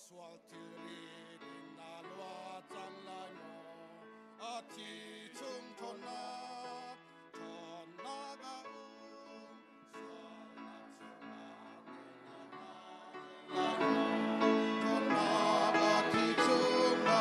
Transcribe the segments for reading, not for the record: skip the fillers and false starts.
sual tiri din na lua chan lai mo a thi chung thon na ga sual na chung na thon na ga thi chung na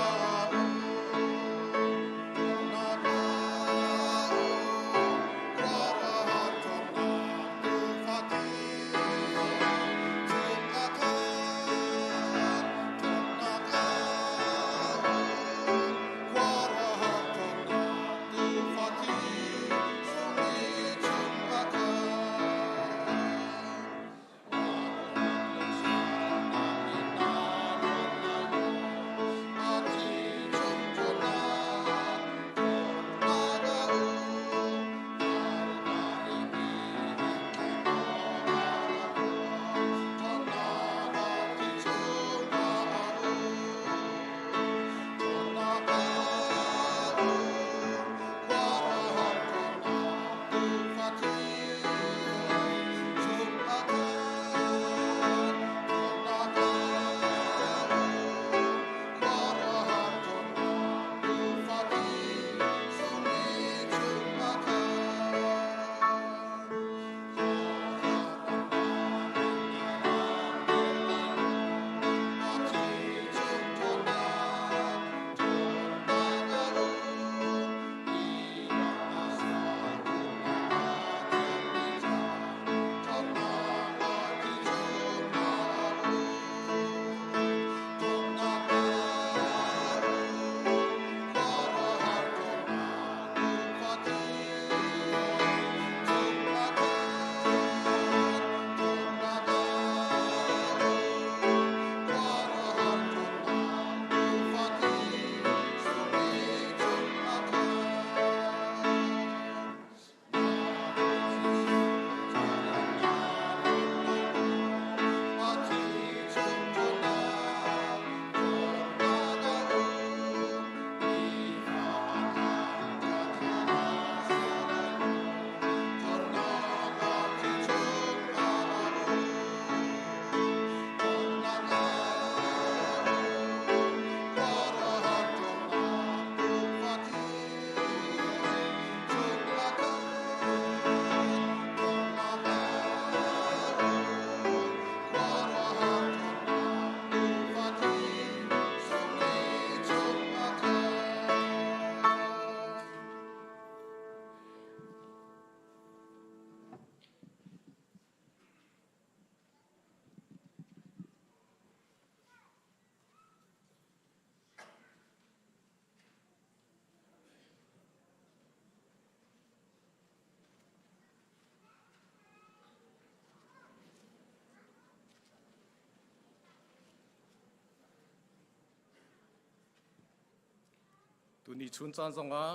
tu ni chun chan song a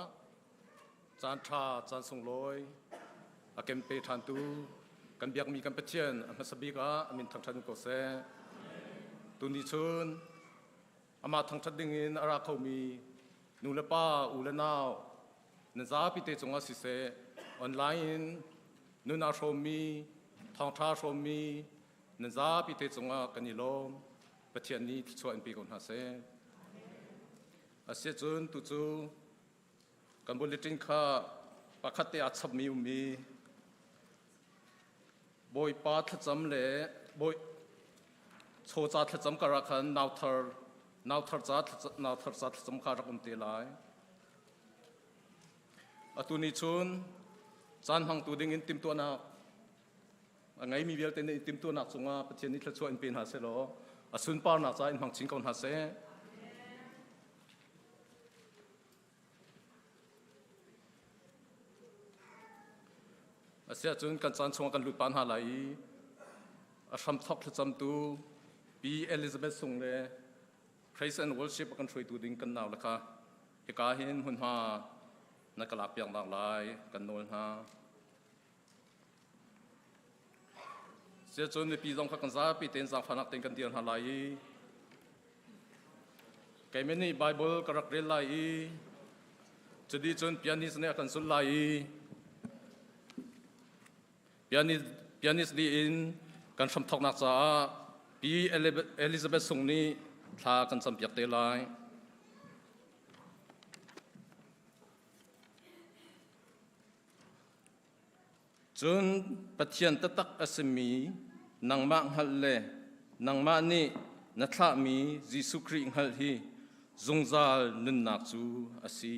chan tha chan song loi a kem pe than tu kan biak mi kan pathian a masabi ka amin thang than ko se tu ni chun ama thang that ding in ara khau mi nu le pa u le naw na za pi te chunga si se online nu na show mi thang tha show mi na za pi te chunga kan ni lom pathian ni chuan pi kon ha se asia chun tu chu kan bulletin kha pakhate achap mi umi boy pa thacham le boy chocha thacham kara khan now thar cha thacham kha rakum te lai atuni chun chan hang tu ding in tim tu na angai mi vel te ne tim tu na chunga pathian ni thla chuan pin ha se lo asun par na cha in hang ching kon ha se asia chun kan chan chunga kan lut pan ha lai a sam thok thacham tu P Elizabeth sung le praise and worship kan throi tu ding kan naw la kha eka hin hun ha na kala piang dang lai kan nol ha sia chun le pi jong kha kan za pi ten sang phanak ten kan tian ha lai kai meni bible karak rel lai chudi chun pianist ne kan sul lai pianist di in kan sam thok nak cha P Elizabeth sung ni ทากันสัมเปียกเตลายจนปัจเจียนตะตักอสมีนังมาหัลเลนังมานี่นัทลามียิสุคริงหัลฮีจงซาลนุนนักจูอสี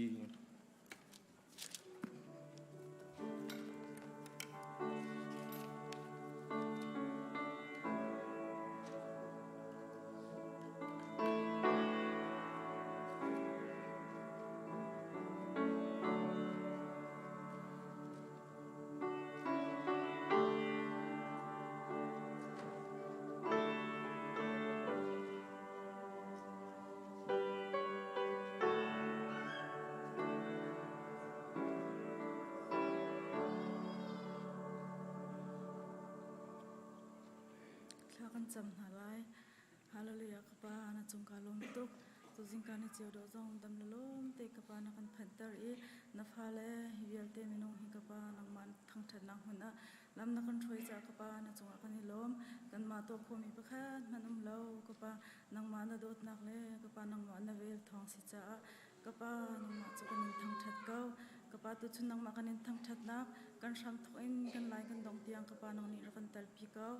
kan cham halai hallelujah kapa na chungka lom tuk to jingka ni cheu do jong dam lom te kapa na kan phantar e na phale hiel te minong hi kapa nang man thang that nang huna lam na kan throi cha kapa na chunga kan lom kan ma to khomi pakhat manum lo kapa nang ma na dot nak le kapa nang ma na vel thong si cha kapa nang ma chu kan thang that kau kapa tu chun nang ma kan thang that nak kan sam thoin kan lai kan dong tiang kapa nang ni kan tal pi kau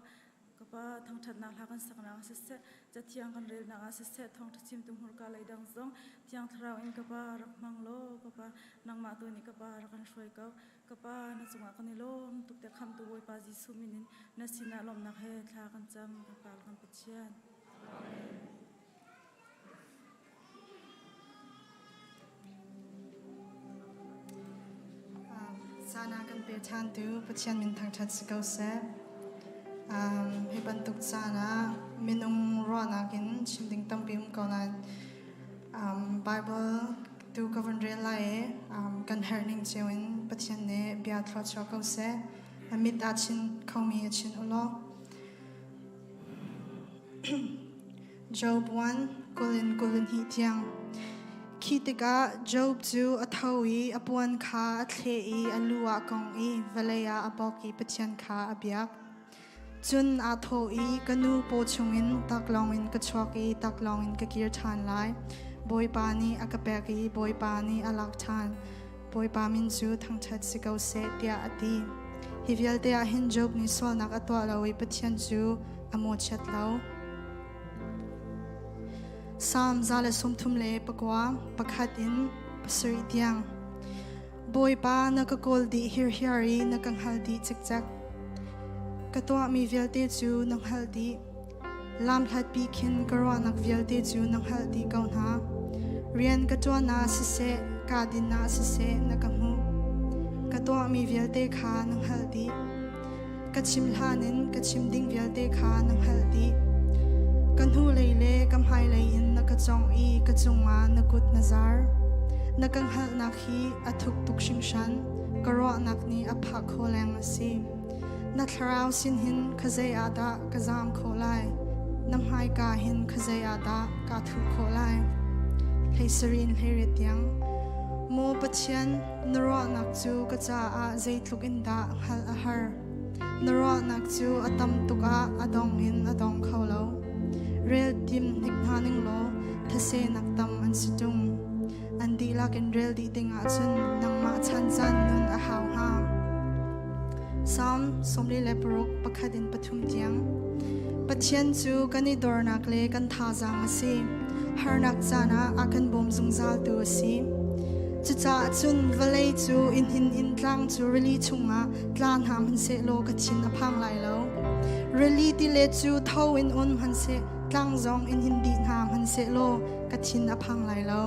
kapa thang that nak la kan sak na se se cha tiang kan rel na se se thong thim tum hur ka lai dang zong tiang thrau in kapa rak mang lo kapa nang ma tu ni kapa rak kan shroi kau kapa na chunga kan lo tuk te kham tu boi pa jisu minin na sina lom na he thla kan cham kapa kan pachian sana kan pe than tu pachian min thang that sikau se he ban tuk sana minung ro na kin chimding tam pim ko na bible tu govern re lai kan herning chewin pachian ne bia thla cha ko se amit a chin khomi a chin ulo Job 1 kulin hi tiang Kitega Job 2 athawi apuan kha athlei alua kong I valaya apoki pachian kha abyak chun athoi kanu po chungin taklongin kachwaki taklongin kakir than lai boy pani akapeki boy pani alak than boy pa min chu thang that sikau se tia ati hivial te a hin Job ni sol nak atwa lawi pachian chu amo chat lau Sam zale sumthum le pakwa pakhat in pasri tiang boy pa nakakol di hirhiari nakang haldi chikchak katwa mi velte chu nang haldi lam thlat pi khin karwa nak velte chu nang haldi kaun ha rian katwa na se ka din na se nakang hu katwa mi velte kha nang haldi kachim hlanin kachim ding velte kha nang haldi kan hu leile kam hai lei in naka chong I ka chunga nakut nazar nakang hal nakhi athuk tuk shing shan karo nakni apha kholeng asi na tharau sin hin khazai ada kazam kholai nam hai ka hin khazai ada ka thu kholai heisarin heretiang mo pachian naro nak chu ka cha a zeitluk inda hal ahar naro nak chu atam tuka adong in adong kholo Rel tim nik haning lo thase naktam an situng andi lakin rel di tinga chun nang ma chan chan nun a haw ha Sam somli leprok pakhadin pathum tiang pathian chu kani dor nak le kan tha jang ase har nak chana akan bom zungzal tu ase chucha chun valei chu in tlang chu really chunga tlan ham han se lo ka chin a phang lai lo really ti le chu thawin on han se tlang zong in hindi ham han se lo ka chin a phang lai lo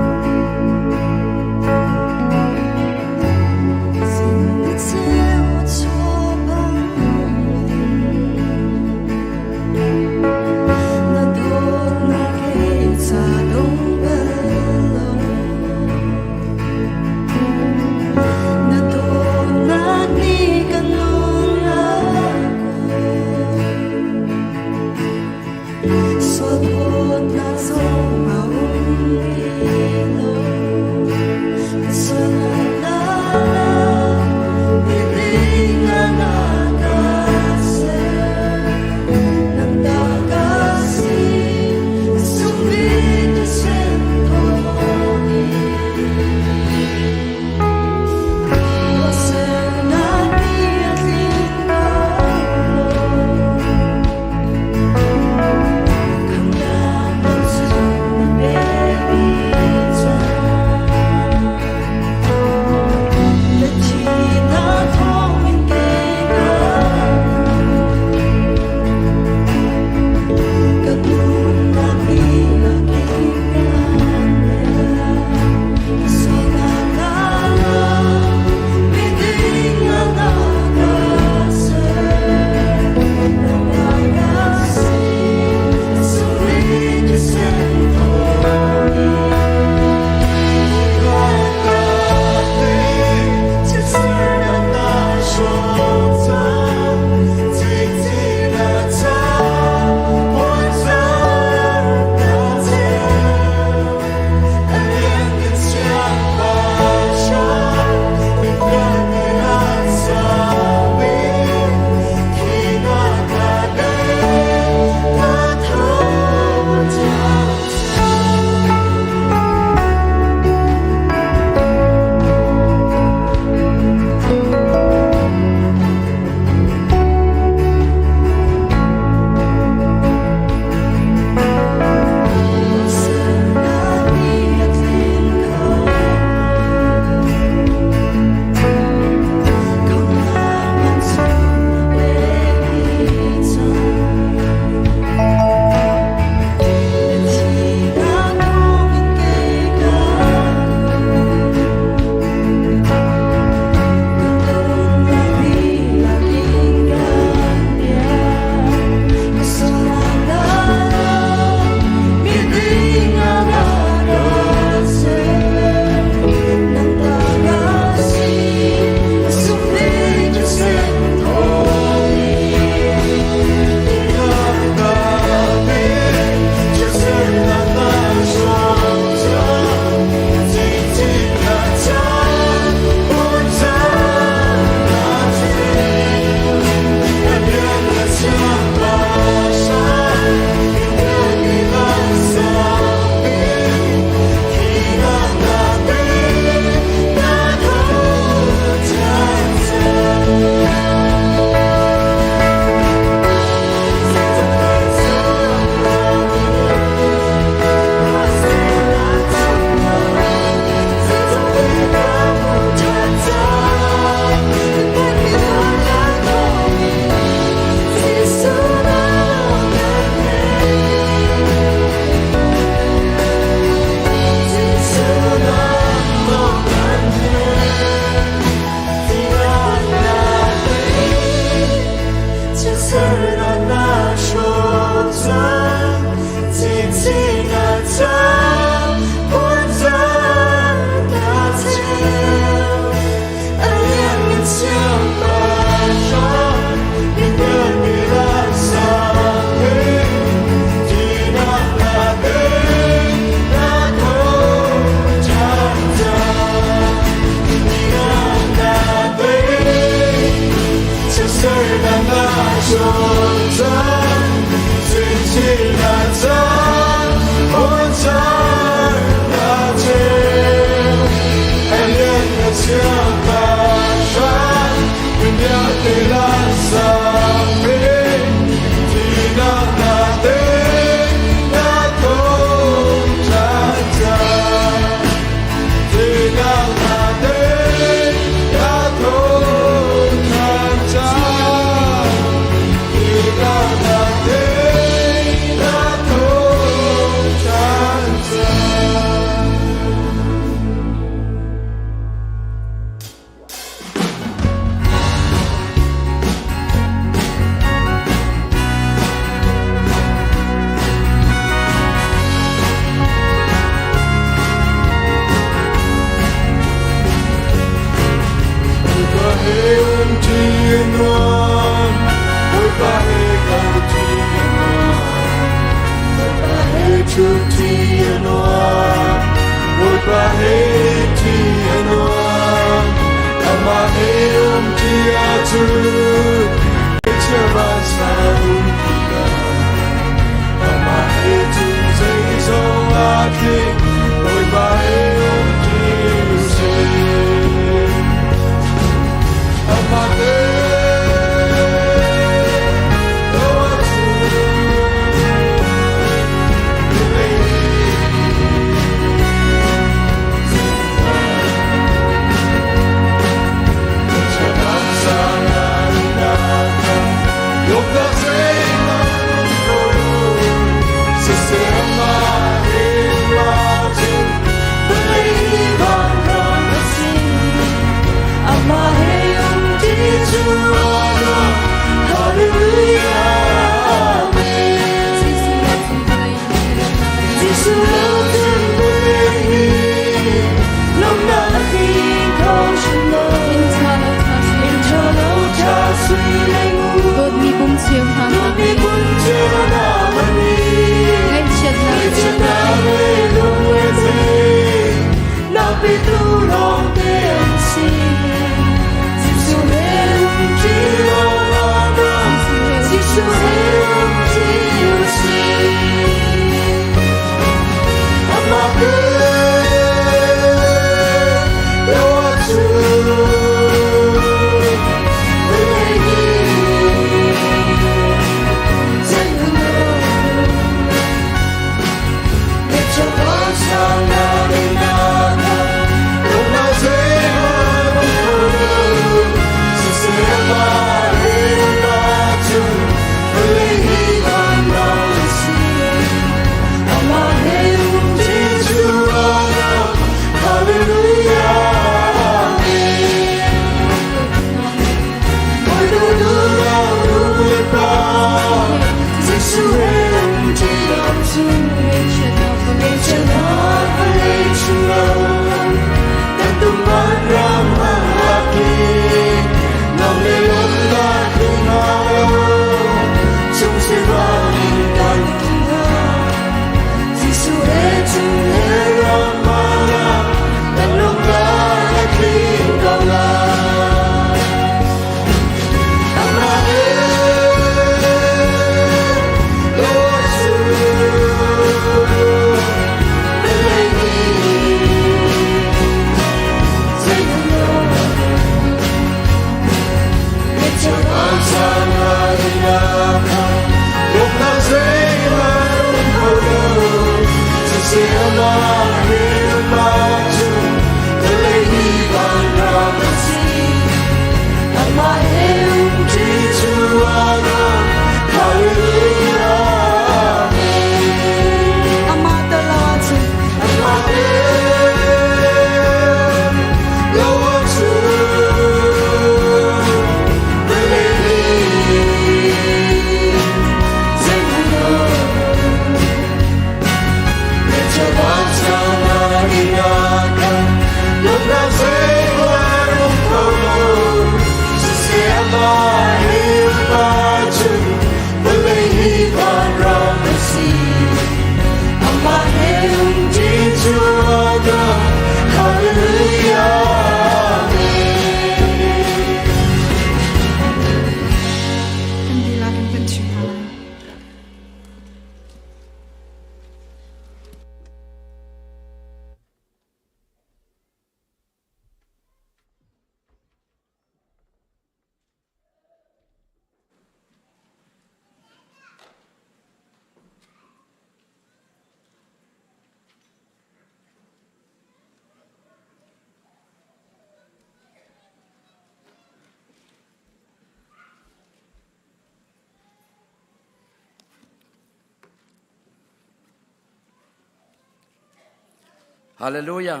Hallelujah.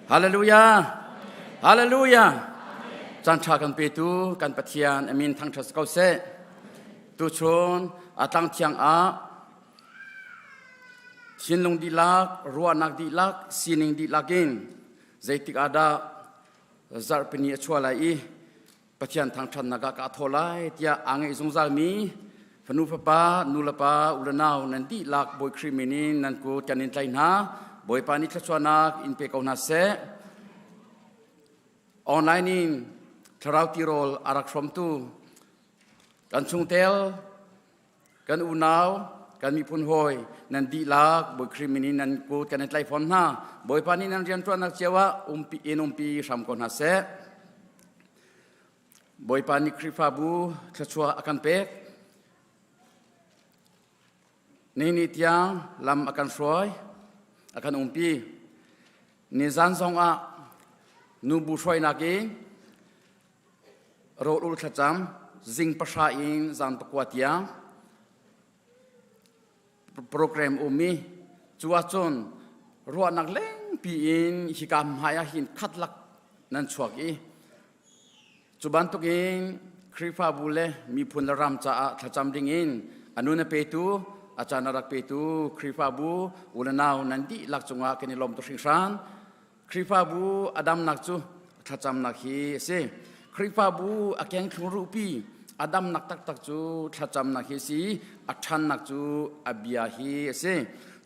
Hallelujah. Hallelujah. Chan cha kan pe tu kan pathian amin thang thas kau se tu chon atang thiang a sinlung di lak ruanak di lak sining di lakin zaitik ada zarpini achwala I pathian thang than naga ka tholai tia angai zungzal mi phanu papa nulapa ulanau nan di lak boy kriminin nan ko tanin tlain ha boy pani thachwanak in pe kauna se online in ทราวติโรลอารักชมตูกันชุงเตลกันอุนาวกันมีพุนหอยนันดีลากบอยคริมินีนันกูกันในไลฟอนหน้าบอยปานีนันเรียนตัวนักเจ้าปีสามคนหาเสบอยปานีคริฟาบูทชัวอากันเป็กนี่นิตยังลำอากันสวยอากันปีนิจันทรงนูบุสวยนักเองโรดอุลขจำจิงประชาอินจันตะกวาดยังโปรแกรมมีจัวจนรัวนักเล่งปีอินฮิกามหายหินคัดลักนันชวกีจุบันตุกินคริฟาบุเลมีพุนรำจ่าขจำดิ่งอินอนุนเปตูอาจารย์รักเปตูคริฟาบูอุลนาวนันดีลักจงอาเกนิลมตุสิงสานคริฟาบูอดัมนักจูขจำนักฮีเซคริฟาบูอาเกงครูปีอดัมนักตักจูขจำนักฮีซีอัชันนักจูอับยาฮีเซ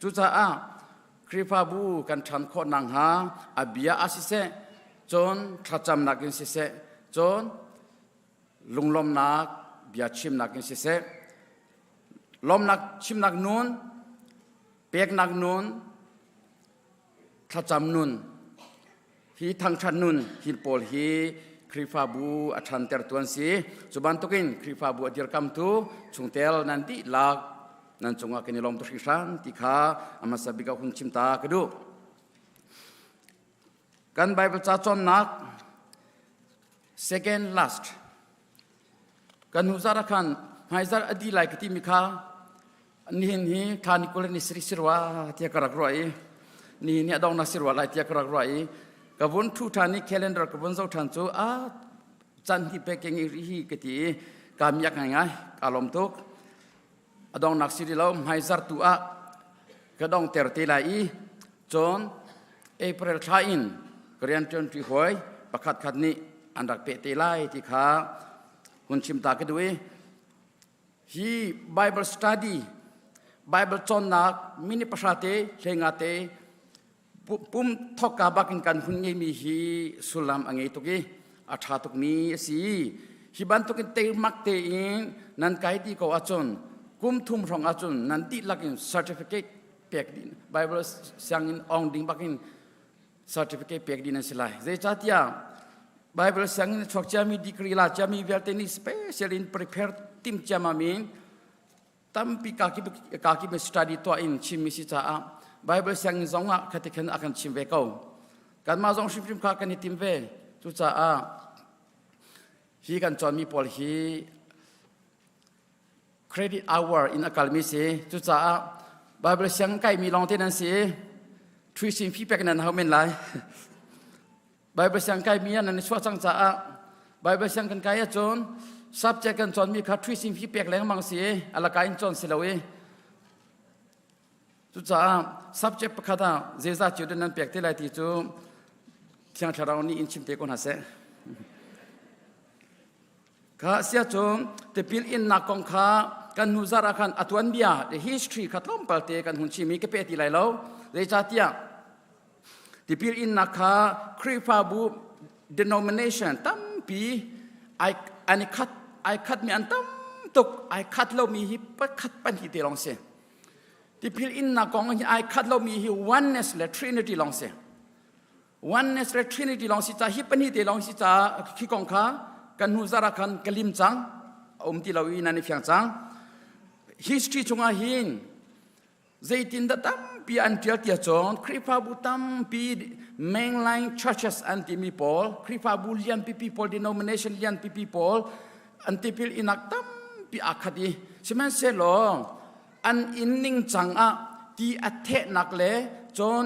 จูจ้าคริฟาบูกันชันโคนังหาอับยาอาศิเซจนขจำนักอินซิเซจนลุงลมนักเบียชิมนักอินซิเซลมนักชิมนักนูนเปียกนักนูนขจำนูนฮีทางชันนูนฮิลโปลฮีคริฟาบูอัชันเตอร์ตัวนสีสุบันตุกินคริฟาบูอดีรกัมตูชุงเตลนันติลากนันจงอากินิลมตุสิสันติขาอามาสบิกาหุ่นชิมตากระดูกันไบเบิลจ่าจอนนัก second last กันหุซาระคันหายซาอดีไลกติมิขานี่คานิโคเลนิสริสิรวาที่กรักรอยนี่ดองนักสิรวาไลที่กรักรอยกับวันทุธานิเคเลนดาร์กับวันเจ้าทันจูจันที่เปกยังอีกติกามีอยากง่ายอารมณ์ทุกดองนักสิริเราหายซาตัวก็ดองเตอร์ตีไลจนเอเปรลชาอินกรียนจนที่หอยประคัดขัดนี้อันดักเปตีไลที่ขาคุณชิมตากันด้วยฮีไบเบิลสตัดดี้ไบเบิลจอนนักมินิภาษาเตเชงาเตปุ่มทอกกาบักินกันหุ่นยี่มีฮีสุลามอังเอตุกีอาชาตุกมีสีฮิบันตุกินเตมักเตอินนันไกดีก็อาจนกุมทุมรองอาจนนันติลักิน certificate เปียกดินไบเบิลเสียงอินองดิงบักิน certificate เปียกดินนั่นสิไลเจจัตยาไบเบิลเสียงอินชกจามีดีกรีลาจามีเวลเทนิส special in prepare ติมจามามินตั้มปีกากิเป็น study ตัวอินชิมิสิจ้าไบเบิลเสียงอินซองอ่ะคัติขันอากันชิมเวก้าการมาซองชิมข้ากันติมเวจุจ้าฮีกันจอนมีพอลฮี credit hour in academy สิจุจ้าไบเบิลเสียงใกล้มีลองเทนันสิทวีสินฟีแบกนั้นเขาเป็นไรไบเบิลเสียงใกล้มีอันนั้นชัวจังจ้าไบเบิลเสียงกันใกล้จนsubject กันจนมีคัดทวีสินฟีแบกแรงมังสิอะไรกันจนสิละเวจุจ้า subject ประคัดเจซ่าจุดนั้นเปียกที่ไรที่จูที่ยังชาเรานี่อินชิมเตคนหาเสข้าเสียจงแต่พิลอินนักกองข้ากันหุซาระคันอัตวันเบีย the history ขัดล้อมเปล่าเตกันหุ่นชิมีก็เปที่ไรแล้วเรจัตยาแต่พิลอินนักข้าคริฟาบู denomination ตั้มปีอันนี้คัดมีอันตั้มตกคัดเรามีฮิปคัดปันฮิเตลองเสที่พิลอินนักกองคัดเรามีฮิ oneness และ trinity ลองเสoneness และ trinity ลองสิจ้าฮิปันฮิเตลองสิจ้าขี้กองข้ากันหุซาระคันกลิมจังที่เราอินันเฟียงจัง history จงอาหินใจตินดัตปีอันเดียร์ที่จงคริฟาบุตัมปี mainline churches อันที่มีพอลคริฟาบุเลียนปี people denomination เลียนปี people อันที่พิลอินักตัมปีอาคดีใช่ไหมเสลออันอินนิ่งจังที่อัตเทนักเล่จน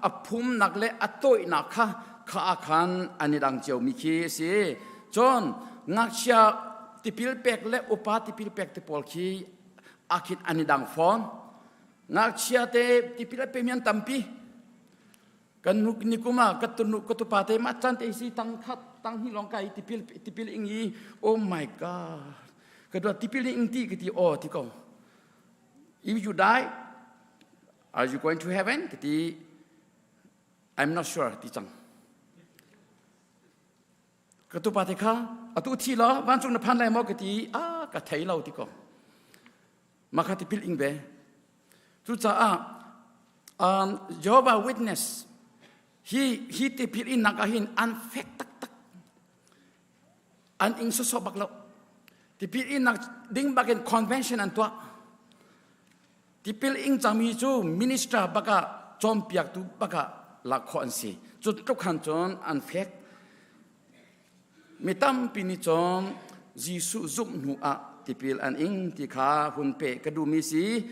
อับพุ่มนักเล่อัตโตยนักข้าอาคันอันนี้ดังเจียวมีคีสิจนงักเชียที่พิลเปกเล่อุปาที่พิลเปกที่พอลคีอาคิดอันนี้ดังฟอนนักเชียเตที่พิลเปมีอันตั้มปีกันนุกนิกุมากัตุปาเตมาจันเตสิตั้งหิลองไกที่พิลอิงยีโอ้ my god ก็ดูที่พิลอิงที่ที่โอ้ที่ก็ if you die are you going to heaven ที่ I'm not sure ที่จัง กตุปาเทคะอตุทีล้อวันจุนพันไลมอกตีกะไทยเราที่ก็มาคติพิลอิงเบทุจ้าJehovah Witness he ti pil in nakahin unfek tak an ing susobak lo ti pil in nak ding bagen convention an tua ti pil ing jami chu minister baka chom piak tu baka la khon si chu tuk han chon unfek mitam pini chom jisu zum nu ti pil an ing ti kha hun pe kadu mi si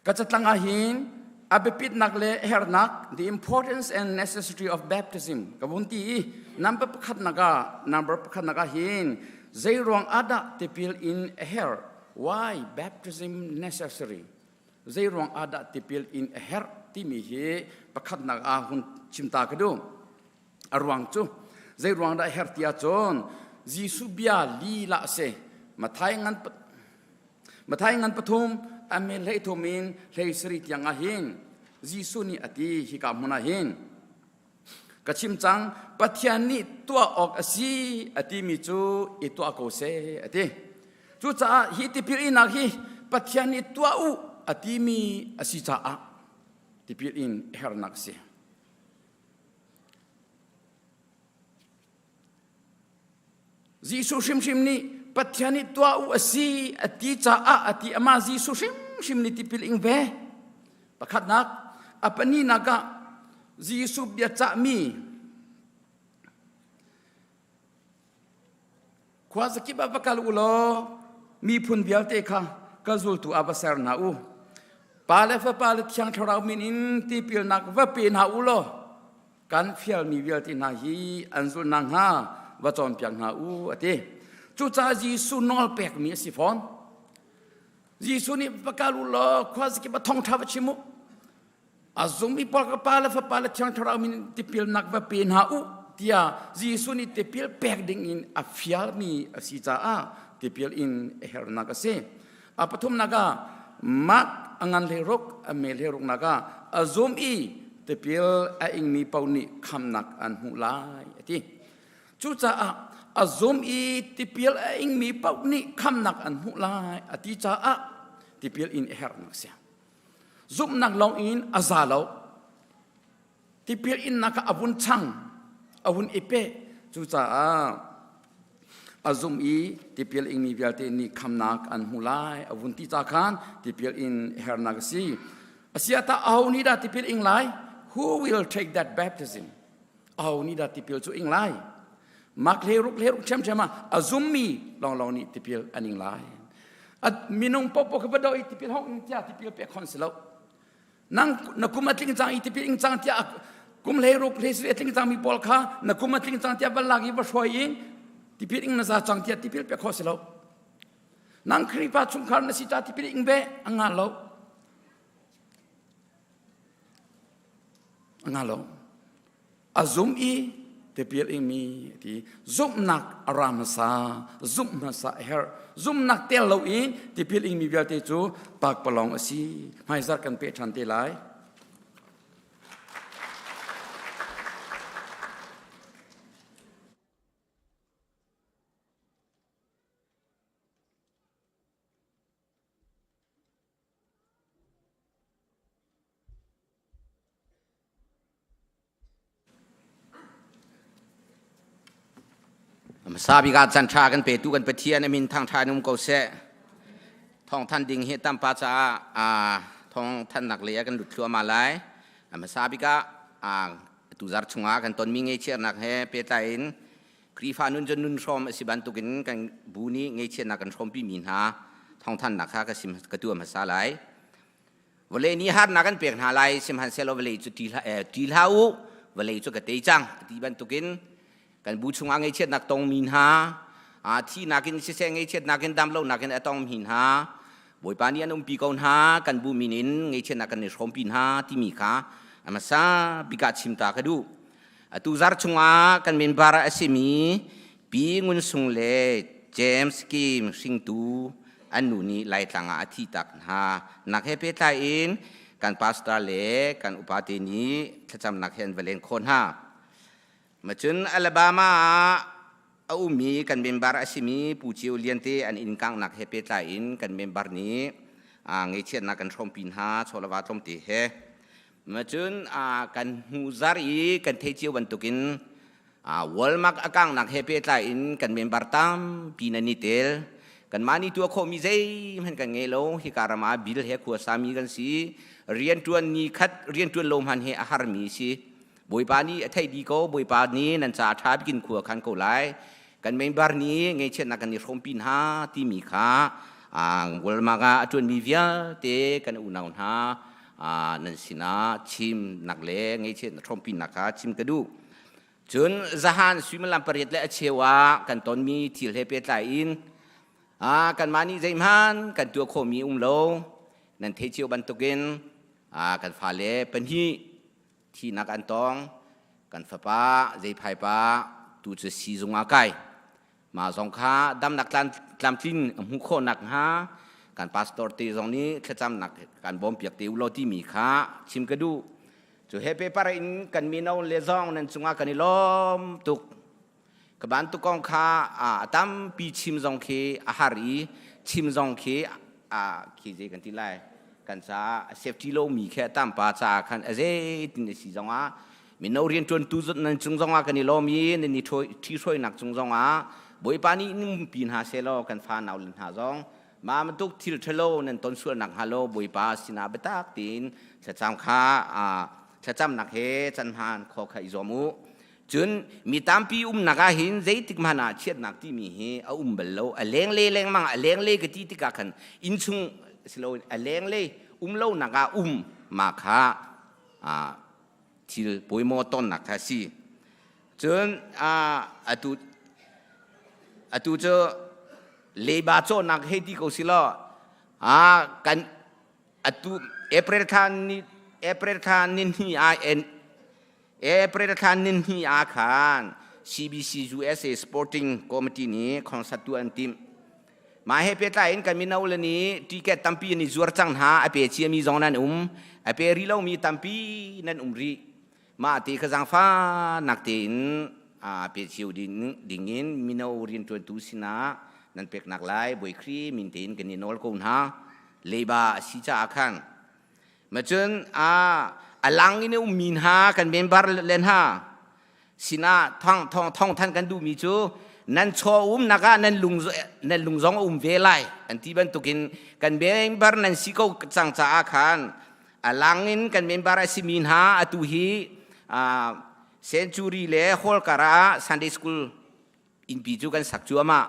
Kacatlangahin, abipit nakle hernak, the importance and necessity of baptism. Kabunti, number pakat hin, zayrong ada tipil in her. Why baptism necessary? Zayrong ada tipil in her, timihi pakat hun chimta kadu. Arwang chu, zayrong da her tia chon, zisubia li la se, matayangan patum, Amin lei tomin lei srit yang ahin Jisuni ati hikam munahin kachim chang pathiani tua ok asi ati mi chu itu ako se ati chu cha hi ti pir in hi pathiani tua u ati mi asi cha a ti pir in hernak se Jisu shim ni pathiani tua u asi ati cha a ati ama Jisu shim ni tipil ing ve pakhat nak apani naga Jisu bia cha mi khwaza ki ba bakal ulo mi phun bial te kha kazul tu abasar na u pale fa pale thiang thorau min in tipil nak va pe na ulo kan fial mi bial ti na hi anzul nang ha wa chom piang na u ati chu cha Jisu nol pek mi si phon Jisu ni bakalu lo khwaz ki ba thong thaw chimu azumi pol ka pala fa pala chang thara min tipil nak ba pin ha u tia Jisu ni tipil pek ding in afial mi asija a tipil in her naga se apathum naga mak angan le rok amel he rok naga azum i tipil a ing mi pauni kham nak an hu lai ati chu cha a azum i tipil a ing mi pauni kham nak an hu lai ati cha a tipil in her nak sia zum nak long in azalo tipil in nak abun chang abun ipe chu cha azum i tipil ing mi bialte ni kham nak an hulai abun ti cha khan tipil in her nak si asiata au ni da tipil ing lai who will take that baptism au ni da tipil chu ing lai mak leruk chem azum mi long ni tipil an ing lai at minung popo kepada itipil hong tia tipil pe konselo nang nakumatling jang itipil ing jang tia kum leruk lesretling jang mi polkha nakumatling jang tia balagi ba shoyin tipil ing na za jang tia tipil pe konselo nang kripa chungkhar na sita tipil ing be angalo azum i tipil ing mi ti zum nak aramasa zum masa her zum nak tel lo in tipil ing mi bial te chu pak palong asi mai zar kan pe than te lai Sabi ka chan cha kan pe tu kan pe thian min thang tha num ko se thong than ding he tam pa cha thong than nak le kan lut thua ma lai ma sabi ka tu zar chunga kan ton mi nge che nak he pe ta in kri fa nun jon nun som si ban tu kin kan bu ni nge che nak kan som pi min ha thong than nak kha ka sim ka tu ma sa lai vole ni har na kan pe na lai sim han se lo vole chu ti la u vole chu ka te chang ti ban tu kinกันบูชงไงเช็ดนักตองมินหาที่นักกินเสงไงเช็ดนักกินดำเล่านักกินตองมินหาบอยปานีนุ่มปีกอนหากันบูมินินไงเช็ดนักกินในชมปินหาที่มีขามาซาบิกาชิมตากระดูตูซาร์ชงกันเป็นบาราเอสมีปีงุนสุงเลเจมส์กิมสิงตูอันนูนี้ไล่ต่างอาทิตย์ตักหานักเฮเปตาอินกันพาสตาเลกันอุปาตินีถ้าจำนักเฮนเวเลนคนหา มาจนอัลบามาเอามีกันเมมบาร์อาชิมีปูจิวเลียนเตอันอินกังนักเฮเปตาอินกันเมมบาร์นี้เงยเช่นนักกันชมปินหาโชลวาตมติเฮมาจนกันฮูซารีกันเทจิววันตุกินวอลมักอากังนักเฮเปตาอินกันเมมบาร์ตามปีนันิเตลกันมานี่ตัวโคมิเซมันกันเงยโลฮิการามาบิลเฮขัวสามีกันสิเรียนตัวนี้คัดเรียนตัวลมหันเฮอาหารมีสิบอยปานี้ไทยดีก็บอยปานี้นันจะท้าไปกินขัวคันกูไลกันเมมบาร์นี้เงยเช่นนักกันนี่ชมปินหาที่มีค่าวอลมากาจวนมีเวียเตกันอุณาอุณหานันสินะชิมนักเลงเงยเช่นชมปินนักชิมกระดูจนจะหันสุมลัมปริตและเชวะกันตอนมีทิลเฮเปตาอินกันมานี่ใจมันกันตัวโคมีโลนั่นเทจิวบันตุกินกันฟาเลเป็นที่นักอันตองกันฟ้าป้าใจไพ่ป้าตูจะซีจงอาไกมาสองข้าดำนักลำทิ้งหุ่นโคนักฮะการพาสตอร์ตีตรงนี้แค่จำนักการบอมเปียกติวโลที่มีค่าชิมกระดูจะเฮเปปารินกันมีน้องเลซองนั่นจงอากันนี่ล้อมตุกกบันตุกองข้าตามปีชิมจงเคอาหารีชิมจงเคคีเจกันที่ไรกันซาเซฟตี้โลมีแค่ตามปาจาคันเอเจตินสีจงอามีน้องเรียนจนตุนั่นจงอากันนี่ล้อมีนั่นนี่ที่ช่วยนักจงอาบอยปานี้นุ่มปีนหาเซโลกันฟ้าหนาวลินหาจงมามันตุกทิลเทโลนั่นต้นส่วนนักฮาโลบอยปาสินาเบตักตินจะจำข้าจะจำนักเฮจันหานขอขยจมูจนมีตามปีนักเห็นใจติกมานาเชียดนักที่มีเฮเอาเบลโลเลี้ยงเล่มังเลี้ยงเล่กที่ติกาขันอินซุงสโลเลี้ยงเล่โลนักมาข้าทิลบอยโมต้นนักสิจนตุเจอเลบาโจนักเฮติโกสิลกันตุเอเปรทานนินฮีเอเปรทานนินฮีอาคาร CBC USA Sporting Committee นี้ของสัตว์อันติมมาเฮเปตาอินกันมินาอุลนี้ที่แกตัมปีนี่จวดจังหาอเปเชียมีจงนั้นอเปรีเรามีตัมปีนั่นรีมาตีขจังฟ้านักเตนเปเชียวดิ่งนมินาอุรินตัวตุสินะนั่นเป็กนักไล่บอยครีมินเตนกันนี่นอลกูนฮะเลบาสิจ้าอาคันมาจนลังนี่มินฮากันเมมบาร์เลนฮาสินะท่องท่านกันดูมีจูนั่นโชว์นักนั่นลุงจงเวลัยอันที่บันตุกินกันเมมบาร์นั่นสิเขาจังจ้าอาคันลังนี่กันเมมบาร์สิมินฮาอตุฮีเซนจูรีเล่ฮอลการาซันเดย์สคูลอินปีจูกันสักจัวมา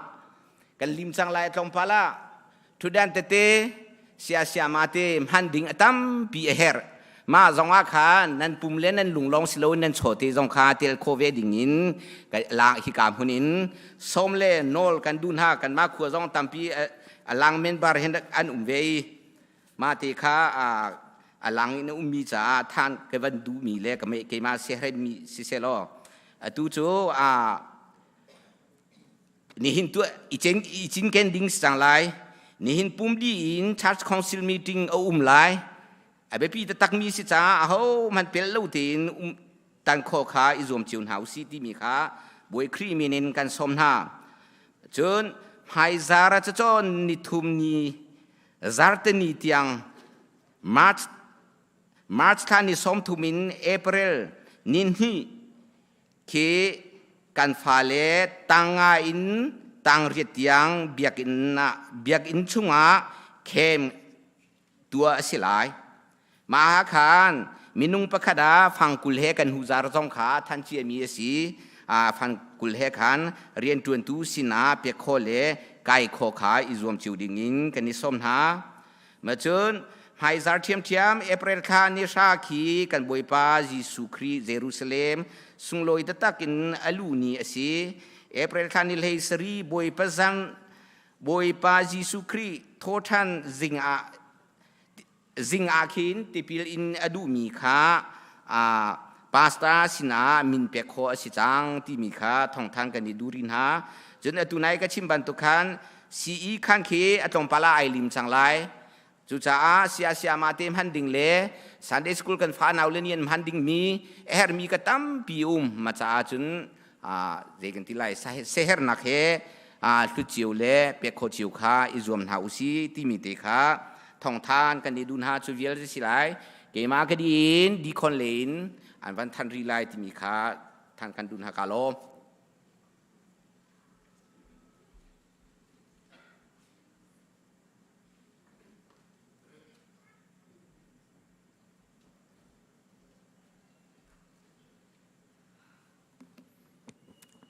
กันลิมจังไล่ตรงพาละทุดันเตเตเสียมาเตมันดิ่งตั้มปีเอร์มาจงอาคานั่นปุ่มเล่นนั่นลุงลองสิโลนั่นโฉดจงคาเตลโคเวดิ่งินกันลางฮิกามหุนินสมเล่นอลกันดุนฮากันมาขัวจงตั้มปีลางเมนบาร์เห็นอันเวมาเตคาลังอินมีจ้าท่านเกวันดูมีเล่ก็ไม่เกี่ยมาเสียให้มีเสียล้อตูโจนี่หินตัวอีจินเกนดิ้งสังไลนี่หินปุ่มดีอินชาร์จคอนซิลมีติ้งเอาไลไอ้พี่ตะตักมีสิจ้าเขามันเป็นเล่าตีนตันโคขาอิจอมจิวนหาสิที่มีขาบวยครีมินินกันสมนาจนไฮซาราจะจนนิทุมนีซาร์ตนีที่ยังมาร์ชท่านิสมทุมินเอเปริลนินฮีเคกันฟาเลตังอินตังเรียดยังเบียกอินชุงะเข้มตัวสิลายมาหาคานมินุงประคดาฟังกุลเฮกันหูจารจงขาท่านเชียมีสีฟังกุลเฮกันเรียนจวนตูสินาเปียโคเลไก่โคขาอิจวมจิวดิ่งินกันนิสมหาเมื่อจนไฮซาร์เทียมเอเปรลคานิชาคีกันบอยปาจิสุครีเยรูซาเล็มสุงลอยตะตักินอลูนีอสีเอเปรลคานิเลสรีบอยปาจังบอยปาจิสุครีโททันziงอาคินติพิลอินอดูมีค่าปาสตาสินามินเปโคอสิจังที่มีค่าท่องทางกันดิดูรินหาจนอตุนัยก็ชิมบันตุคันซีอีคันเคอตองปาลาไอลิมจังไล จุจ้าเสียมาเต็มหันดิ่งเล่สันเดย์สกูลกันฟ้าหนาวเลียนหันดิ่งมีมีกระตั้มปีมาจ้าจุนเด็กันที่ไรเซฮร์นักเฮลุจิวเล่เปียโคจิวข้าอิจวมหาอุซีที่มีเตข้าทองทานกันดีดุนหาจูเวียลสิไลเกมากระดินดีคอนเลนอันวันทันรีไลที่มีข้าทานกันดุนหากาโล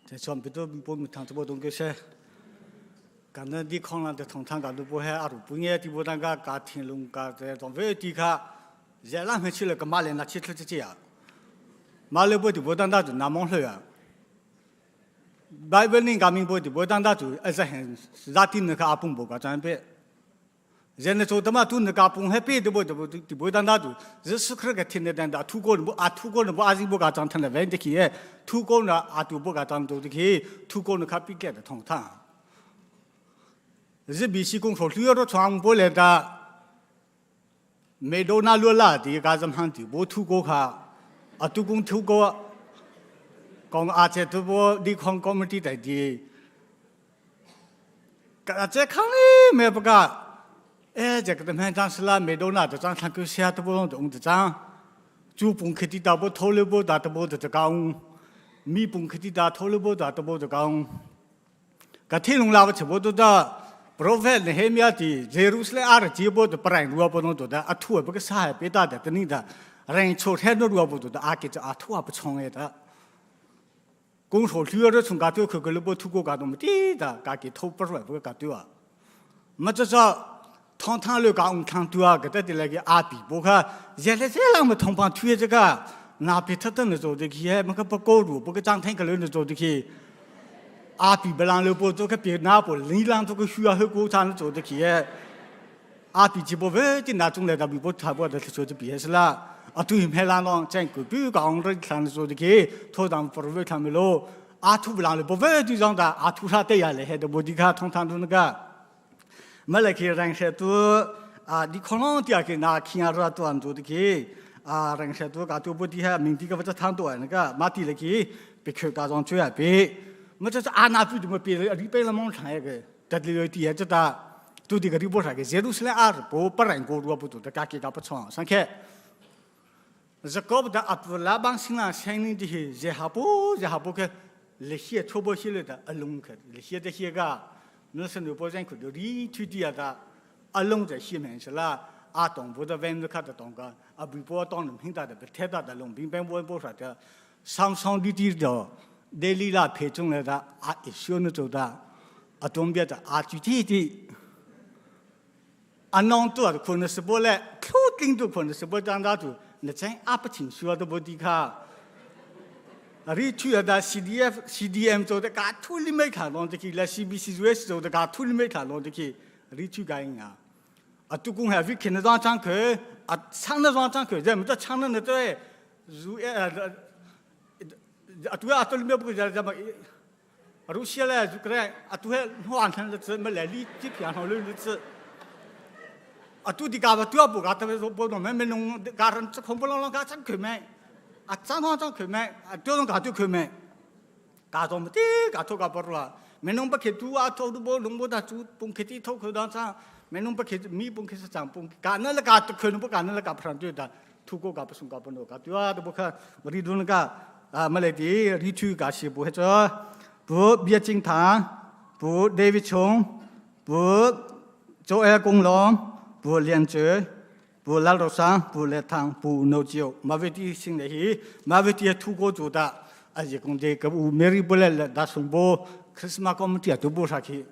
แต่ชมไปตัวปุ่มทางตัวตรงก็ใช่การนั้นที่ของเราจะทางการตัวให้อารุปุ่งเงี้ยที่บุตรการทิ้งลงการแต่ตอนเวทีข้าเจ้าเราไม่เชื่อเลยก็มาเลยนักชิดเลยเจียมาเลยบุตรบุตรจุน้ำมันเลยอ่ะไบเบิลนี่การมีบุตรบุตรจุเห็นรัตินก็อาปุ่งบุกจันเป้เจ้าเนี่ยโจทย์มาตุนก็อาปุ่งให้เป้ที่บุตรจุจะสุขก็ทิ้งเดินได้ทุกคนทุกคนอาจิบุกจันทันเลยเว้นที่ขี้ทุกคนตุบุกจันตัวที่ขี้ทุกคนข้าพิเกตทองทาง这比起工作，主要是传播来的，没到那路啦的，干什么的？我土过卡，土工土过，讲且土过地方工们地带的，这看哩没不干，这个他们当时啦，没到那的，咱看个下土不弄的张，主崩去的大不头了不大的不的讲，米崩去的大头了不大的不的讲，个天龙拉不起不都的。Prophet Nehemia di Jerusalem ar jibo de perang dua puluh tu dah atu apa kesah beda dah teni dah orang cakap dua puluh tu dah akhir atu apa congeh dah kong so liur tu cungkat tu kegelap tu kau kata mesti dah kaki tu perlu apa kata ah macam thang lu kau thang tu ah kata dia lagi api bukan jadi saya macam thang pan tu je kan napi thatan tu tu kia macam perkoru bukan jangan kalau tu tu kia api belang lepo tu ke pihak napo, nilang tu ke syuah hukum sana tu tu kia, api jibo veti nacung le tapi bot thabo ada tu tu biasa lah, atu himhelang long cengku, biu kau orang sana tu tu kia, thodam perlu kami lo, atu belang lepo veti jang dah, atu sate ya le, ada bodika thong thang tu naga, malah kia orang satu, di kolong tiap kia nak kia ratu an tu tu kia, orang satu katu bodika minti ke macam thang tu naga, mati lagi, pikir kau orang cuy api. macam anak itu cuma pilih, pilih lamang saya ke, jadi dia tu dah, tu dia ribu saya ke, Jerusalem ar, perang kau dua betul, dah kaki kau pecah, sangke, Jacob dah apa labang sina, sini di Jahabu ke, lehia coba sila dah alung ke, lehia dah lehia ga, nusan dua orang ke, dari tu dia dah alung dah lehia mencelah, atong bodoh vendor kata tongga, abu bodoh tong hinta dah berteda dah alung, bimbang bodoh saja, sang di dia Daily lah pejung le da isu nu tu da atom biar da cuci di anong tu ada kau nasi boleh clothing tu kau nasi boleh dah tu macam apa cincin ada body ka hari tu ada CDM tu da kat tu lima kah long tu ki la CBC US tu da kat tu lima kah long tu ki hari tu kaya inga atu kung heavy kena dah cang ke sana dah cang ke jadi macam cang na tu atu lima buku jadi macam Rusia lah juga atu huan kan tu Malaysia tiap yang lalu tu atu di kawat tu apa kata bodoh menung karan kumpul orang kacang kemai acang kemai atu orang katu kemai katu mesti katu kaparlah menung pakai tu atau tu bodoh bodoh tu pungkiti tu kau dah menung pakai mi pungkiti cang pung karena le katu kau nampak karena le kaparan tu dah tu kau kapasung kapanu katu ada bukan beri dulu ka Malaysia ritu kasih buat bu Bia Jing Tang, bu David Chong, bu Joel Gong Long, bu Lian Zhe, bu La Rosang, bu Le Tang, bu No Jiu. Maveti sing lehi, maveti tu go tu da. Aje kong de ke bu Mary boleh dah sumbo Christmas committee tu bu sakit.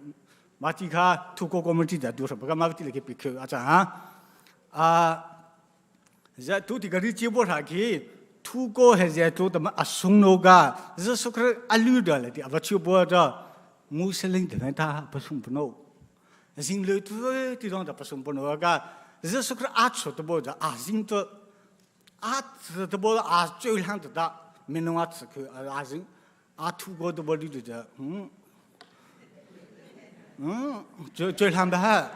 Mati ka tu go committee dah tu sebab maveti lagi pikir aja jadi tu tiga ribu bu sakit. Tuko hanya tu teman asung noga, sesuatu aluda lagi. Apa cuba ada Muslim dengan dah pasung penuh. Asing le tu tidak ada pasung penuh. Aga sesuatu acu tu boleh asing tu boleh acu yang tu dah minum acu ke asing acu go tu boleh tu je. Jual hamba.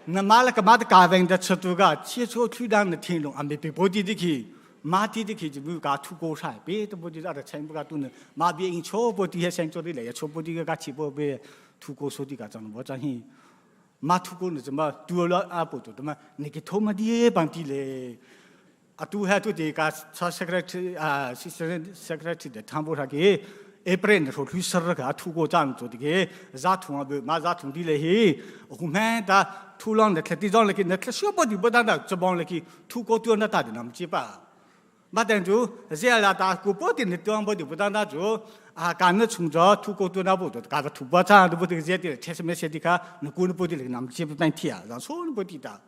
na mala ka mat ka veng da chatu ga chi cho thu dang na thin long ambe pe bodi dikhi ma ti dikhi ji bu ka thu ko sai pe to bodi da chain bu ka tu ne ma bi in cho bodi he sang cho ri le ya cho bodi ga chi bo be thu ko so di ga chang bo cha hi ma thu ko ne ma tu lo a po to ma ne ki tho ma di e bang ti le a tu ha tu de ka sa secretary secretary de tham bo ra ke April ne ro lu sar ga thu ko chang to de za thung a ma za thung di le hi hu man da thu long de khati jong le ki ne khsyo bo di bo da da chabong le ki thu ko tu na ta de nam chi pa ma den ju zia la ta ku bo di ne tuang bo di bo da da ju a ka ne chung jo thu ko tu na bo to ka thu ba cha de bo de zia de che me se di ka ne ku ne bo di le nam chi pa tan ti a za so ne bo di da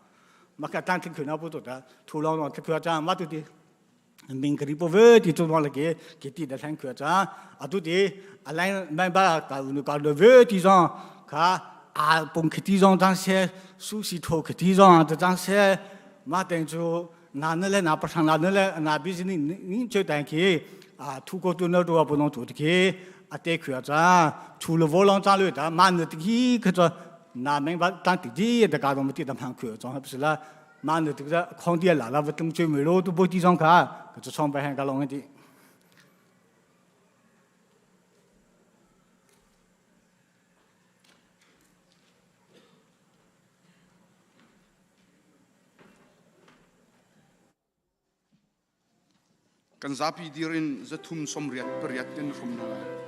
ma ka tan tin ku na bo to da thu long long ke ku cha ma tu di mình cái bộ vợ thì tôi nói là cái tiền đã thành quyết ra, à tôi thì lại mình bảo cái đồ vợ thì rằng cả bông cái thì rằng đang xe suy sĩ thô cái thì rằng đang xe mà đến chỗ nào nữa là nào bắt sang nào nữa là nào bây giờ nín chơi đánh cái thu cô tôi nói đồ bông nó tôi cái để quyết ra thu了vô lòng trả lời đó mà nữa thì cái chỗ nào mình bảo đang thì gì để cả đồng một tí làm hàng quyết rằng không là mà nữa thì cái không đi là vật tâm chơi mấy lô tôi bố tí rằng cả cái chỗ xong bài hàng cả lòng ấy kan zapi dirin zathum somriat periatin rumna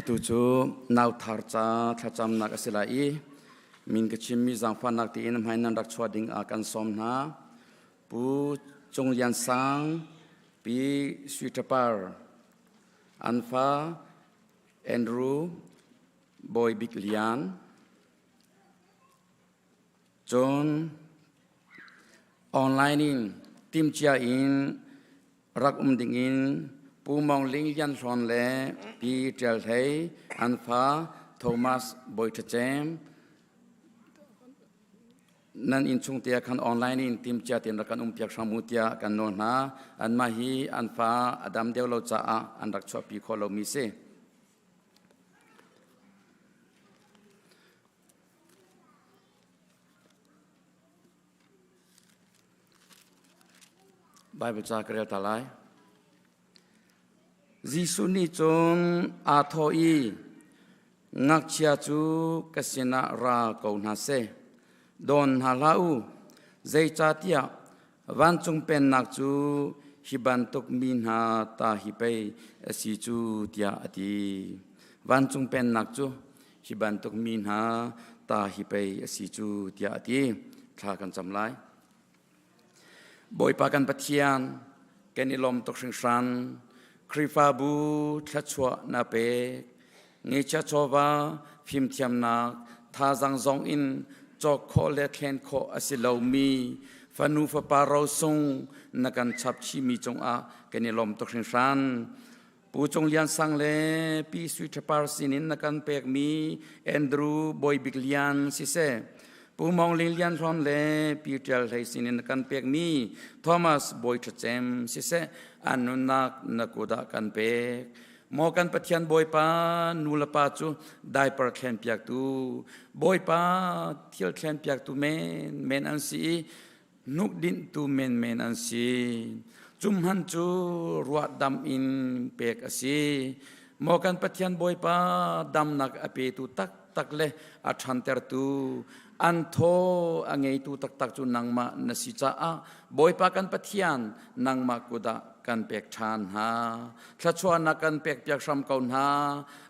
tu chu nau thar cha thacham nak asilai min ke chimmi jang fanak ti in mai nan rak chwa ding a kan som na pu chung lian sang pi suitapar anfa Andrew boy big lian John online in tim chia in rak ding in pu mong ling yan son le pi tel thei anfa Thomas boy tachem nan in chung tia khan online in tim chia tin rakan piak samutia kan non na an ma hi anfa adam deu lo cha a an rak chwa pi kholo mi se Bible cha krel talai Jisu ni chon a thoi ngak chia chu kasina ra ko na se don halau zai cha tia van chung pen nak chu hiban tok min ha ta hi pe si chu tia ati van chung pen nak chu hiban tok min ha ta hi pe si chu tia ati tha kan cham lai boi pa kan pathian ken ilom tok sing san krifa bu thachwa na pe nge cha chowa phim thiam na tha jang zong in chok kho le khen kho asilo mi fanu fa paro song nakan chap chi mi chong a ken ilom tok sing san pu chong lian sang le pi sui thapar sinin nakan pek mi Andrew boy big lian si se pu mong ling lian ron le Peter thei sinin kan pek mi Thomas boy thachem si se anunak nakuda kan pek mo kan pathian boy pa nula pa chu diaper khen piak tu boy pa thil khen piak tu men an si nuk din tu men an si chum han chu ruat dam in pek asi mo kan pathian boy pa dam nak ape tu tak le a than ter tu an tho angei tu tak chu nangma nasi cha a boy pa kan pathian nangma kuda kan pek than ha thachwa na kan pek piak sam kaun ha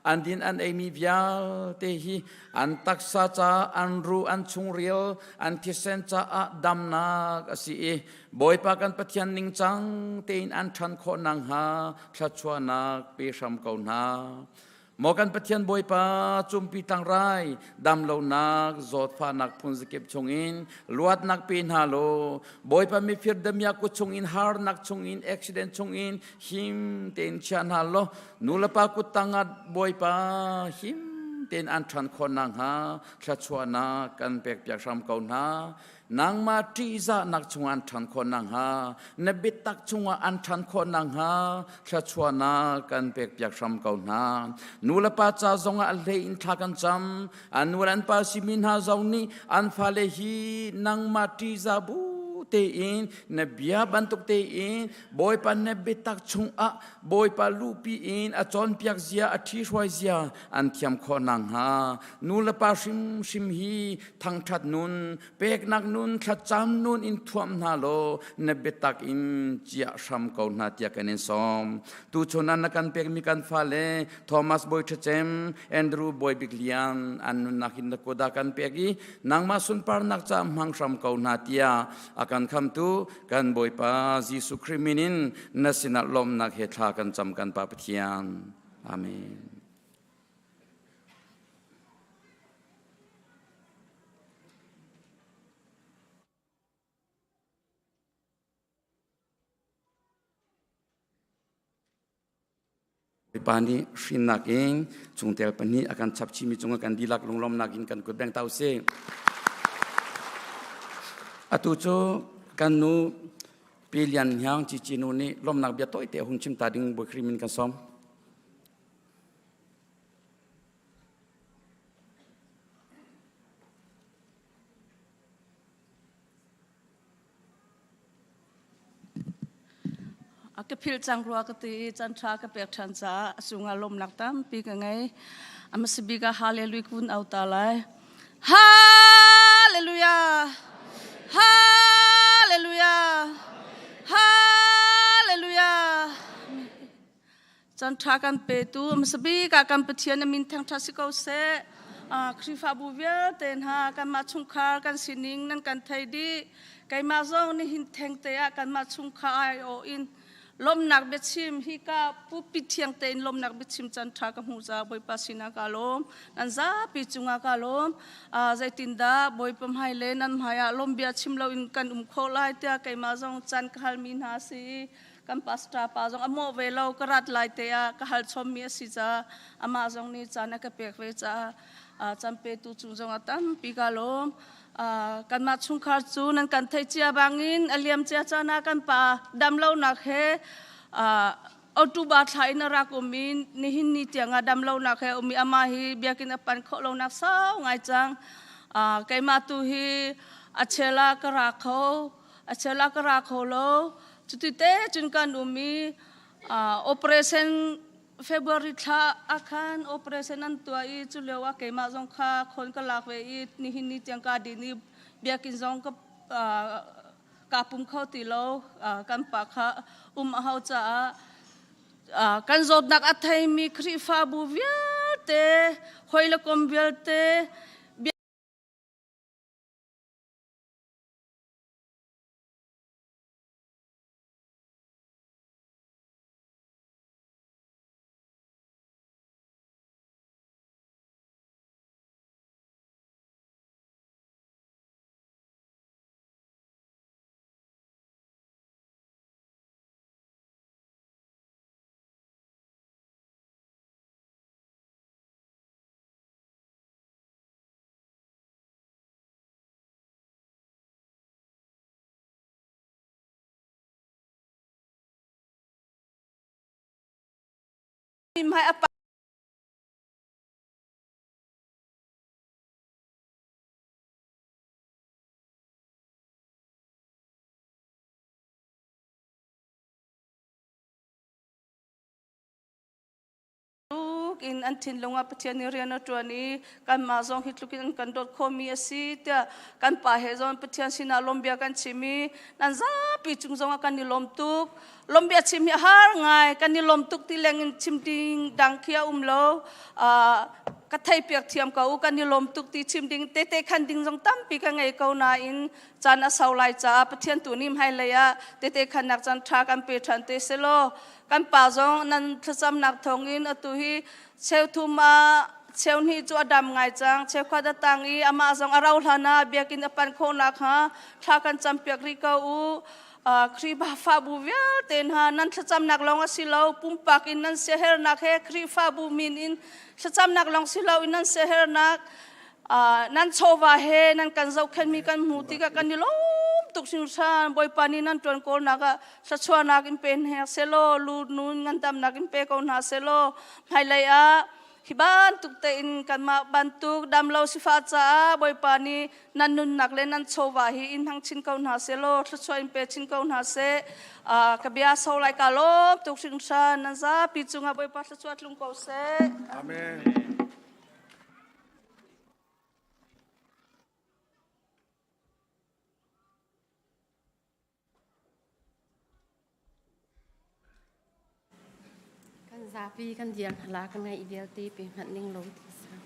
an din an emi vial te hi an taksa cha an ru an chung riel an thisen cha a dam na asi e boy pa kan pathian ning chang te in an than kho nang ha thachwa na pe sam kaun ha Mokan pathian boy pa chumpi tang rai dam lo nak zot pha nak phun zikep chungin luat nak pin halo boy pa mi fir dam ya ku chungin har nak chungin accident chungin him ten chan halo nula pa ku tangat boy pa him ten an than khonang ha thachwana kan pek pyak sam kaun ha nang ma ti za nak chungan than khonang ha nabit tak chunga an than khonang ha thachwana kan pek pyak sam kaun ha nula pa cha zonga le in thakan cham anuran pa simin ha zawni an phale hi nang ma ti za bu te in na bia bantuk te in boy pa na betak chung a boy pa lupi in a chon piak zia a thi hwai zia an thiam kho nang ha nu la pa sim hi thang that nun pek nak nun tha cham nun in thuam na lo na betak in chia sam ko na tia kanen som tu chona na kan pek mi kan fa le Thomas boy thachem Andrew boy biglian an nakin na koda kan pegi nang ma sun par nak cha mang sam ko na tia akanคำตูกันบอยปาจิสุคริมินินนัสินัลมนักเหตุกันจำกันปาปเทียนอาเมนปานี้ฟินนักเองจงเตลปนี้อาการชับชิมิจงอาการดีลักลงลมนักินกันกุดแบงเต้าเซอตุโจกันนูเปลี่ยนยังจีนูนี่ลมนักเบียต้อยเตะหงชิมตาดึงบุครีมินกันซ้อมก็พิลจังรัวกตีจันทรากเปียกชันจ้าสุงอารมณ์นักตั้มปีกันไงอามาสิบิกาฮาเลลุยคุณเอาตาไลฮาเลลุยาฮาเลลุยาฮาเลลุยา จันทรากันเปตูมสบีกากันเปเทียนมินทางทัสิกาเซคริฟาบูเวลเตนหากันมาชุงคากันสินิงนั่นกันไทยดีไกมาซองนี่หินแทงเตะกันมาชุงคาโออินลมนักเบชิมฮิกาปูปิเทียงเตนลมนักเบชิมจันทรากับหูซาบอยปัสินากาลมนันซาปิจุงากาลมใจตินดาบอยปมไฮเลนันมายาลมเบียชิมเราอินกันโคลายเตะไกมาซองจันคัลมินหาซีกันปัสตาปาซองอโมเวลากระดลายเตะกหัลชมเมียสิจ้าอามาซองนี่จานักเปกเวจ้าจำเป็นตุจุงจงอาตัมปีกาลมกันมาชุงคาจูนันกันเทเจียบางอินอเลียมเจียจานากันป่าดำเล่าหนักเฮเอาตูบาไทยนรักอุมินนี่หินนี่เตียงดำเล่าหนักเฮอุมิอามาฮีเบียกินปันเขาเล่าหนักสาวไงจังไกมาตุฮีอัชลากระเขาโลจุดเตจุนกันอุมิoperation February ท่าอาคาร operation นั้นตัวอีจุเลวะเกมาจงค่าคนก็ลักเวอีนี่หินนี่จังกาดีนี่เบียกินจงกับกาปุ่มเข้าตีโลกันปากค่ะเขาจะกันจดนักอัฐยมีคริฟาบูเวลเตหอยละคมเวลเตไม่อปอินอันทินลงอาปเทียนิเรียนตัวนี้กันมาจงฮิตลุกินกันโดดโคมีสิเตะกันป่าเฮจงปเทียนสินาลมเบียกันชิมีนั่นซาปีจุงจงกันนิลมตุกลมเบียชิมีหาไงกันนิลมตุกที่แรงชิมดิงดังเขียวโลกระไทยเปียกเทียมเขากันนิลมตุกที่ชิมดิงเตะขันดิงจงตั้มปีกันไงเขานาอินจานอาสาวไลจ้าปเทียนตัวนี้ให้เลยอะเตะขันนักจันทรากันเปิดทันเตเซโลกันป่าจงนั้นทศนักทองอินอตุฮีเชลทุมาเชลนี่จัวดำไงจังเชลขวดตังอีอามาจงอาราลานาเบียกินปันโคนักฮะถ้ากันจำเปียกริกาครีบาฟาบูเวลเตนฮานั้นทศนักลองสิลาวปุ่มปักอินนั้นเซเฮร์นักเฮครีฟาบูมินอินทศนักลองสิลาวอินนั้นเซเฮร์นักนั้นโชวาเฮนั้นกันเจ้าเข็นมีกันมูติกกันนิลตุกสิงชานบอยปานีนั้นจวนโกนักสัชวานักอินเป็นเฮเซโลลูนูนงันตามนักอินเปกอนฮาเซโลไฮไลอาฮิบ้านตุกเตอินกันมาบันตุกดำเราสิฟ้าจ้าบอยปานีนันนุนนักเล่นนั้นโชวาฮีอินทั้งชินกอนฮาเซโลสัชวาอินเปชินกอนฮาเซกบีอาโซไลกาโลตุกสิงชานนันซาปิจุงอาบอยปาสัชวาลุงโกเซอาเมนซาปีกันเดียงหลากันไงอีเดียตีเป็นหันนิ่งลงที่สาม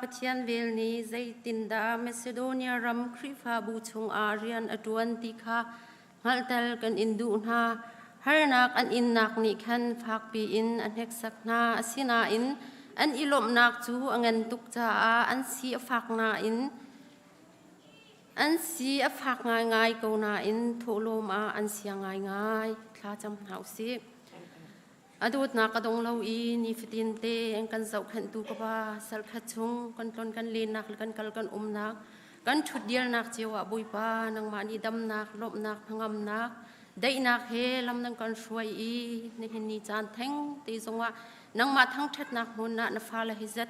ปะเทียนเวลนี้ใจตินดาเมซิโดเนียรัมคริฟาบูชงอาเรียนอดวนติคาฮัลเตลกันอินดูนาฮาร์นักอันอินนักนิคันฟักปีอินอันเฮกสักนาสินาอินอันอิลมนักจูอันตุกจ้าอันสีฟักนาอินอันสีฟักง่ายๆกูนาอินโทโลมาอันเสียง่ายๆคลาจำหาวสิอดูดนักกระดงเราอีนี่ฟิตินเตงกันเจ้าขันตูกบ้าสัลขัดชงกันตนกันลีนักกันกัลกันนัก กันชุดเดียนักเจียวบุยปานังมานีดำนักลบนักพงำนักได้นักเฮลำนังกันช่วยอีในหินนีจานแทงตีทรงว่านังมาทั้งทัดนักมุนนะฟ้าละฮิจัด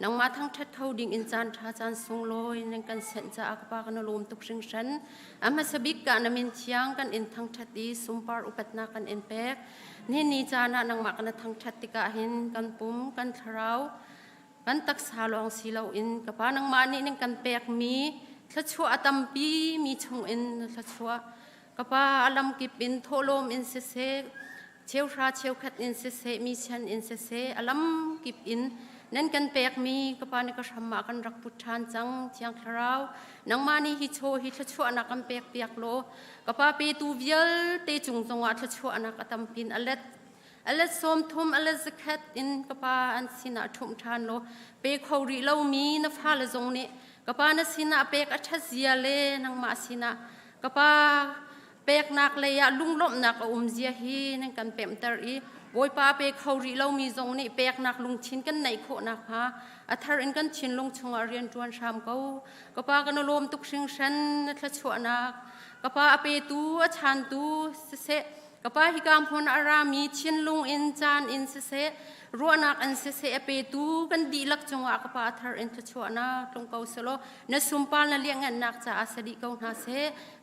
นังมาทั้งทัดเขาดิ่งอินจานท่าจานทรงลอยนังกันเสนจะอักปากันลมตุกชิงฉันอามาสบิกกันมินเชียงกันอินทั้งทัดดีสุมปาร์อุปัตนากันอินเปกนี่นีจานะนังมากันทั้งทัดติกาหินกันปุ่มกันทราวกันตักสาลองสีเหลาอินกับปานังมานี่นังกันเปกมีทัดชัวอตัมปีมีชงอินทัดชัวกับปาอลัมกิบอินโทโลมอินเซเซเชียวราเชียวขัดอินเซเซมีเชนอินเซเซอลัมกิบอินนั่นกันเปกมีกับปานี่ก็ทำมากันรักพุทธานจังเชียงคราวนังมานี่ฮิโชฮิทัดชัวนักกันเปกเปียกโลกับปาเปตูเวียลเตจุงจงว่าทัดชัวนักอตัมปินอเล็ดสมทุมอเล็ดสกัดอินกับปาอันสินาทุมทานโลเปกเขารีเรามีนฟ้าละจงนี้กับปานัสินาเปกอัจฉริยะเลนังมาสินากับปาเปกนักเลยลุงลบนักเจียฮีนั่งกันเปมตารีบอยป้าเปกเขารีเรามีตรงนี้เปกนักลุงชินกันไหนโคนักฮะอัธรินกันชินลุงชงอาเรียนจวนชามเขากับป้ากันรวมตุกชิงชันทัชวนักกับป้าเปตูอชันตูเสกับป้าฮิกามพนอารามีชินลุงอินจานอินเสรัวนักอินเสเปตูกันดีลักจงอากับป้าอัธรินทัชวนักตรงเขาสโลนสุมปาลนเลี้ยงเงินนักจะอาศัยเขาหาเส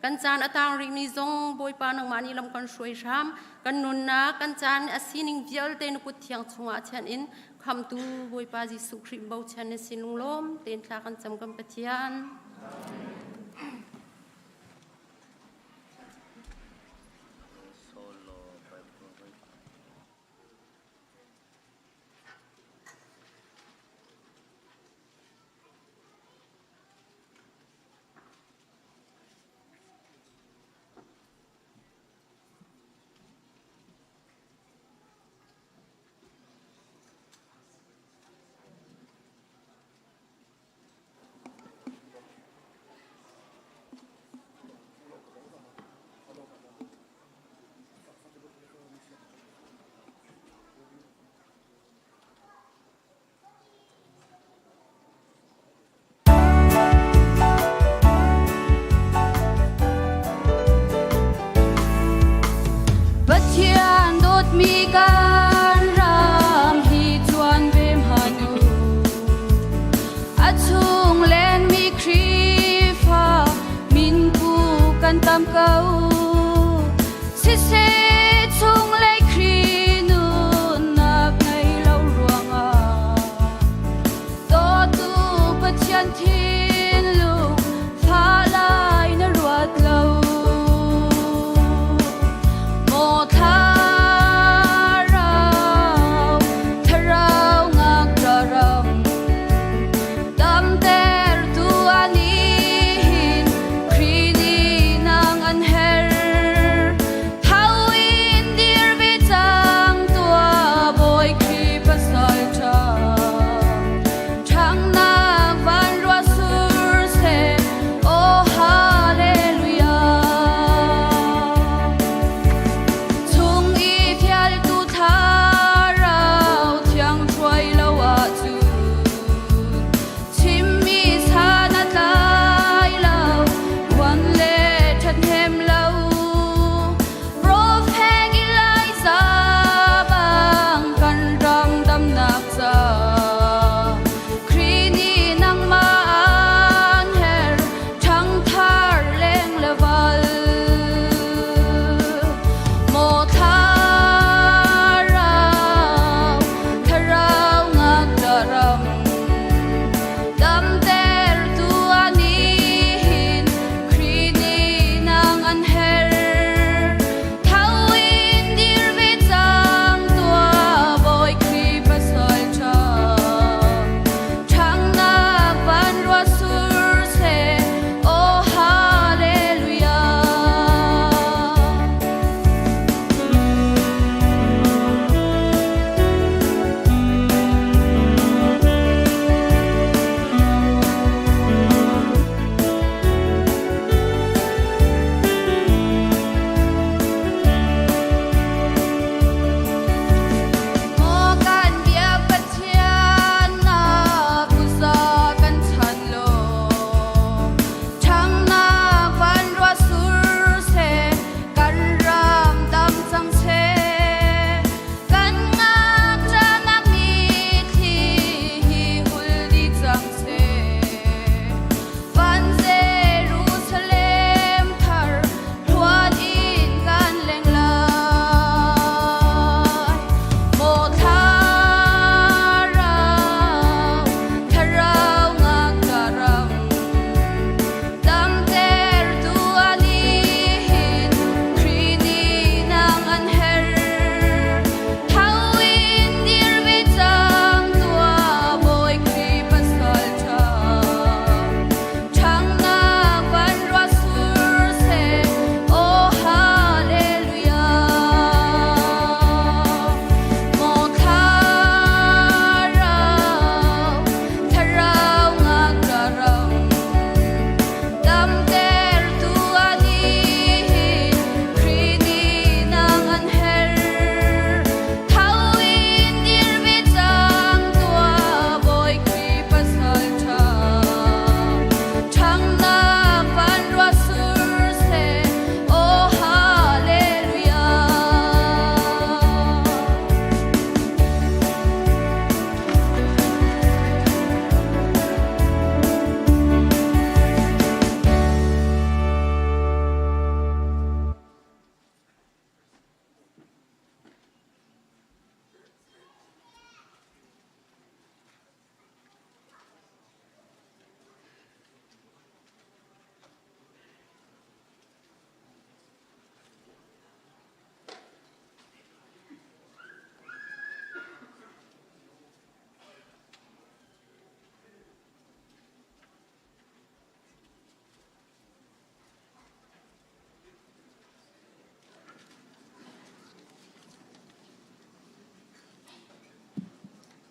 กันจานอัตางริมีจงบอยป้านังมานีลำกันช่วยชามกันนุนนักกันจานอาศินิงเดียลเตนุกุเทียงชงอาเชนอินคำตูบอยป้าจิสุคริมเบาเชนสินุงลมเตนทากันจำกันปะเทียน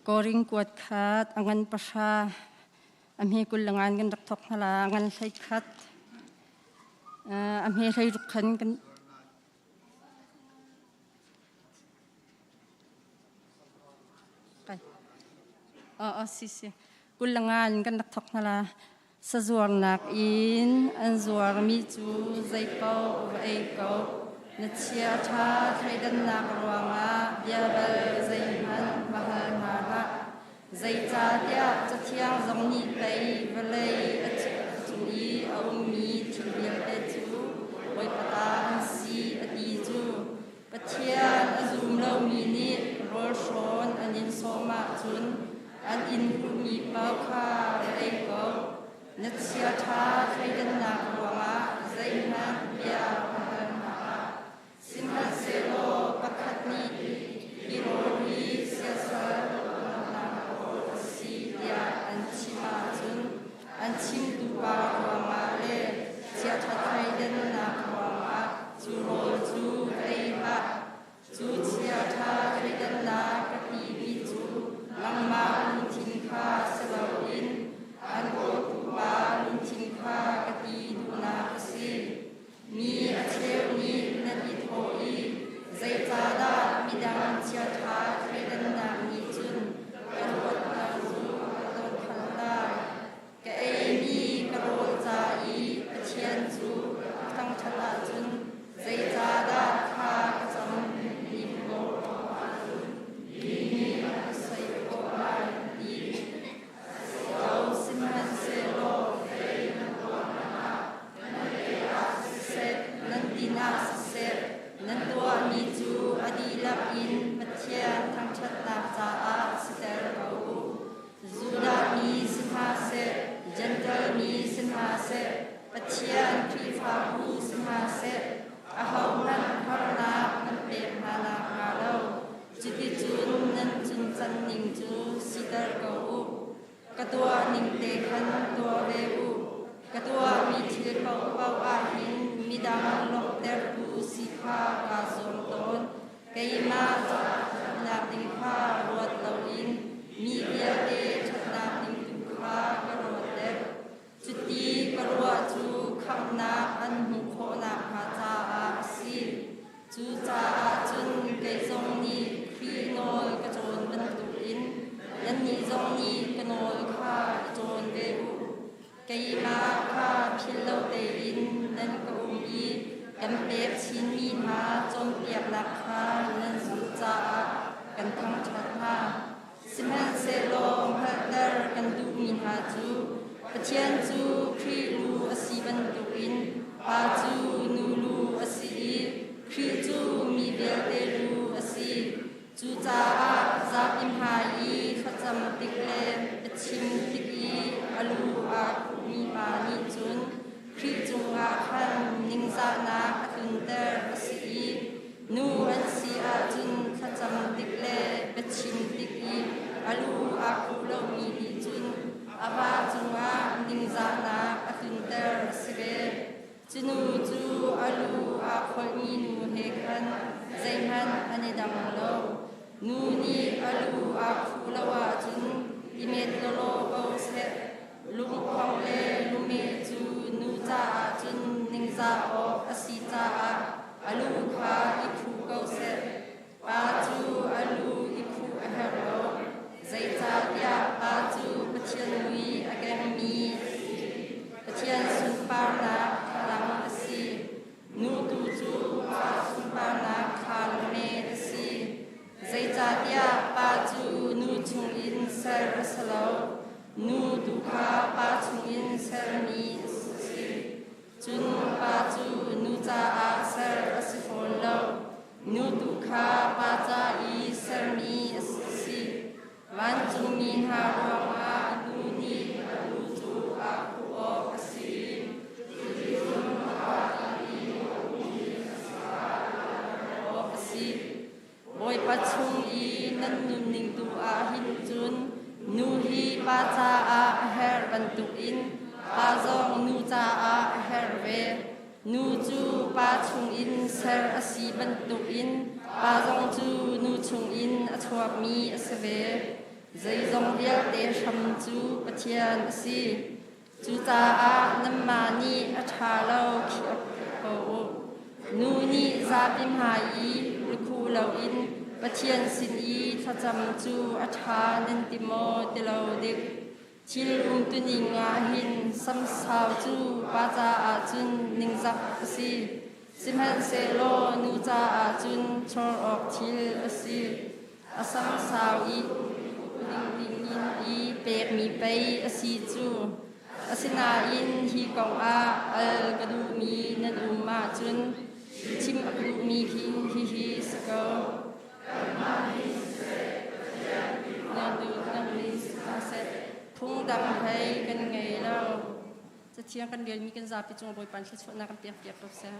koring kuat khat angan pasha amhe kulangan kan rakthok hala angan sai khat amhe sai rukhan kan sisi kulangan kan rakthok hala sa zuar nak in an zuar mi chu zai kau vai kau na chia tha thai dan nak rawanga ya bal zai han bahal mara zai cha tia cha thiang zong ni tai valai achi chuni au mi thibial te chu oi pata si ati chu pathian azum lo mi ni rol shon anin soma chun an in mi pau kha ai ko na chia tha thai dan nak rawanga zai han ya Simhan selo pakhatni irori siasal si dia anchima chun anchim tu pa wa le chia thai den na wa chu ro chu ai ba chu chia thai den na ka ti bi chu lang ma thin kha selo in an ko tu ba thin kha ka ti du na si mi a cheu ni na bi thoi zai cha da mi dang chia tha thai dan na ni chun kan wat na zu to khan da ka ei mi ka ro cha i pathian chu thang thata chun zai cha da kha ka cham ni ko ni sai ko ma ni au simhan se lo Nandina set nantua ni chu adilap in pathian thang chat na cha a sitar ko zuda ni sinha se gentle ni sinha se pathian tri fa hu sinha se ahau nan harna an pe hala halo chiti chun nan chun chan ning chu sitar ko katua ning te khan to le u katua mi thil pau pau a hin midang lok ter tu si kha ka som ton kai ma na ding kha ruat lo in mi ya te chat na ding tu kha ka ruat ter chuti ka ruat chu kham na an mu kho na kha cha a si chu cha a chun kai song ni khi nol ka chon ban tu in yan ni song ni ka nol kha chon ve u kai ma kha phil lo te in nan ka i kan pep chin mi ma chom piak lak kha nan zu cha kan thang that ha simhan se lom ha dar kan du mi ha chu pathian chu khri lu asi ban tu in pa chu nu lu asi khri chu mi bel te lu asi chu cha za im ha i khacham tik le chim tik i alu a mi pa ni chun khri chung a khan ning za na atun ter asi nu an si a chun khacham tik le pechin tik i alu a ku lo mi ni chun aba chung a ning za na atun ter asi be chunu chu alu a khol mi nu he khan zai han ane dam lo nu ni alu a khu lo wa chun imet lo ko se lum khong le lume chu nu cha chun ning za o asi cha alu kha i khu ko se pa chu alu i khu a ha ro zai cha ya pa chu pathian nui agam mi pathian sun pa na khalang asi nu tu chu pa sun pa na khal me asi zai cha ya pa chu nu chung in sar salo nu tu kha pa chung in sar mi chun pa chu nu cha a sar asi phol lo nu tu kha pa cha i sar mi asi wan chung mi ha ro ma nu ni nu chu a khu o asi o asi boy pa chung i nan nun ning tu a hin chun nu hi pa cha a her ban tu in pa zong nu cha a her ve nu chu pa chung in ser asi ban tu in pa zong chu nu chung in a chhuap mi asave dây dòng điel để sầm chú bát thiên si chú ta a nam ma ni a tha lâu khi ô nu ni za bim hai i khu lâu in bát thiên sin i tha chăm chú a tha nên timo te lâu dik chil tuning a hin sam sao chú ba za a chun ning zak si simhan se lo nu cha a chun chor ok thil si asam sao i ding in i pek mi pei asi chu asina in hi kong a al kadu mi nan umma chun chim akdu mi hi sako nan du nan li sa phung dam phai kan ngai lo cha thiang kan rian mi kan za pi chung boi pan chi chona kan piak piak tok sa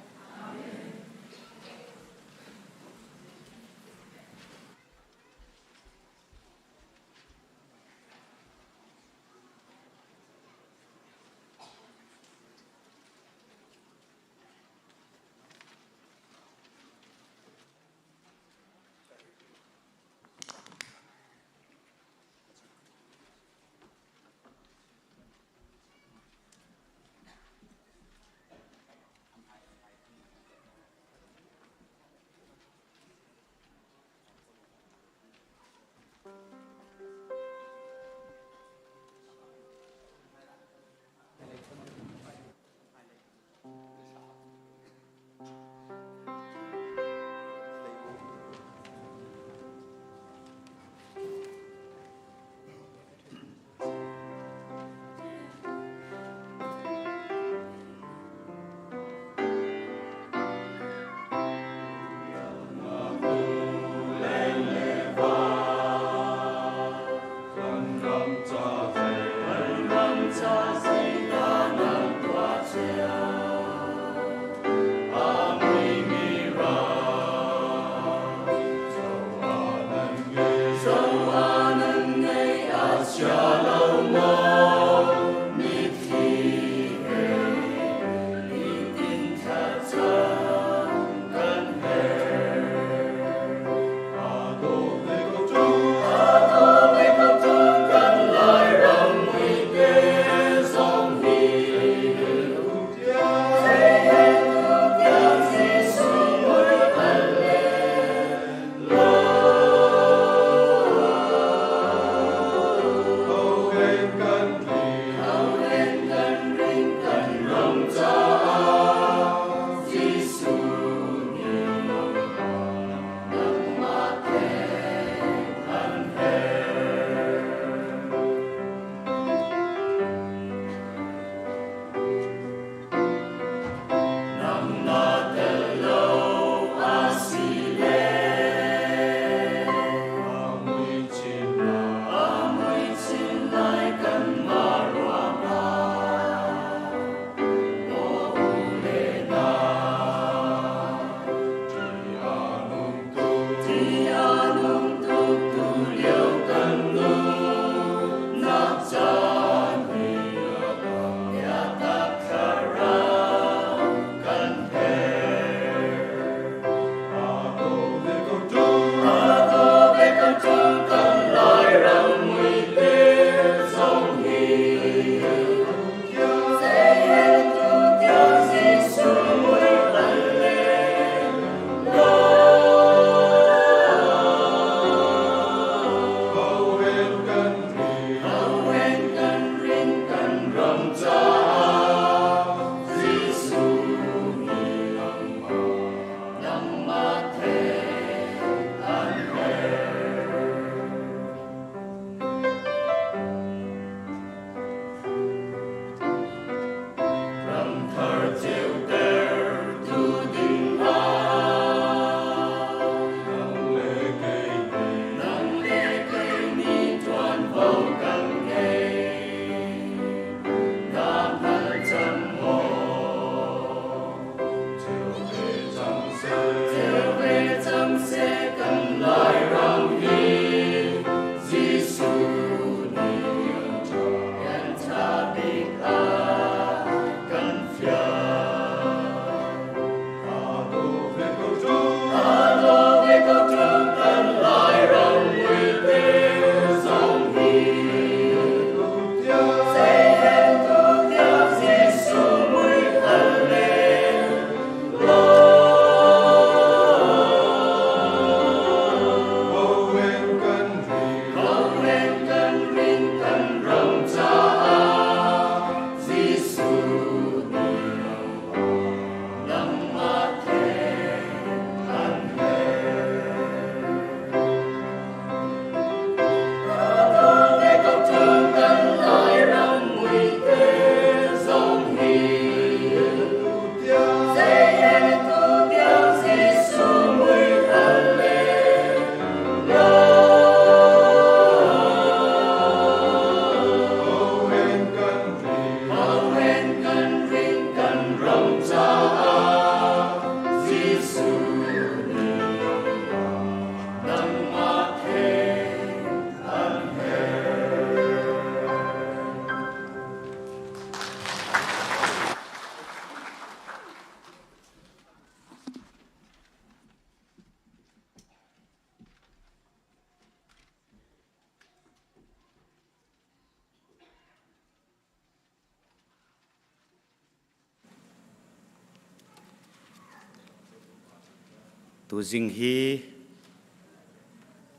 tu jing hi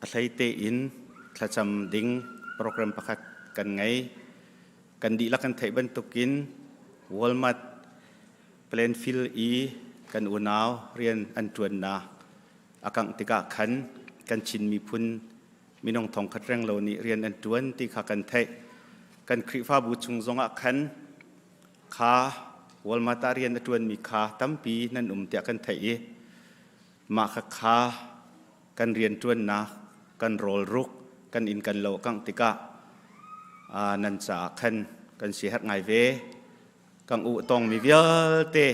athai te in thacham ding program pakhat kan ngai kan di la kan thai ban tukin Walmart Plainfield e kan unaw rian an tuan na akang tika khan kan chin mi phun minong thong khat reng lo ni rian an tuan ti kha kan thai kan khri fa bu chung zonga khan kha Walmart rian an tuan mi kha tampi nan tia kan thai e ma kha kan rian tuan na kan rol ruk kan in kan lo kang tika nan cha khan kan si hat ngai ve kang u tong mi vial te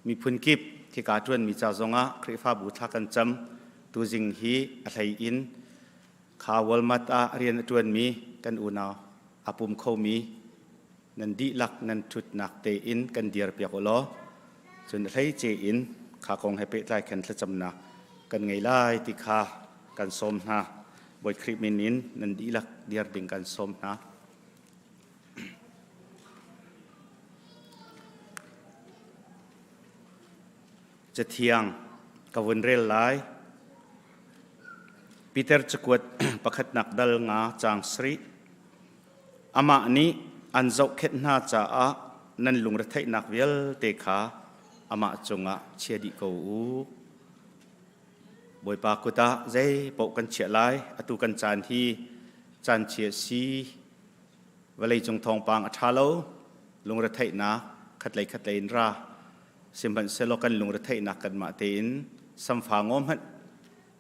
mi phun kip ki ka tuan mi cha zonga khri fa bu tha kan cham tu jing hi a thai in kha Walmart rian tuan mi kan u na apum kho mi nan di lak nan thut nak te in kan dir pia ko lo chun thai che in kha kong he pe tai kan thla cham na kan ngai lai ti kha kan som na boi khri min in nan di lak dir ding kan som naจะเที่ยงกวนเรลไลปีเตอร์จะกวดประคัดนักดัลงาจางสรีอามานี้อันเจ้าเข็ดนาจ่านั่นลุงระเทยนักเวลเตขาอามาจงเชียดิกูบอยปากุตาใจปกันเชียไลอตุกันจานที่จานเชียซีเวลัยจงทองปางอัฐาโลลุงระเทยนักขัดไหลขัดไหลนราสิมบันเซโลกันลุงระเทยนักกันมาเตินสัมฟางอมหัน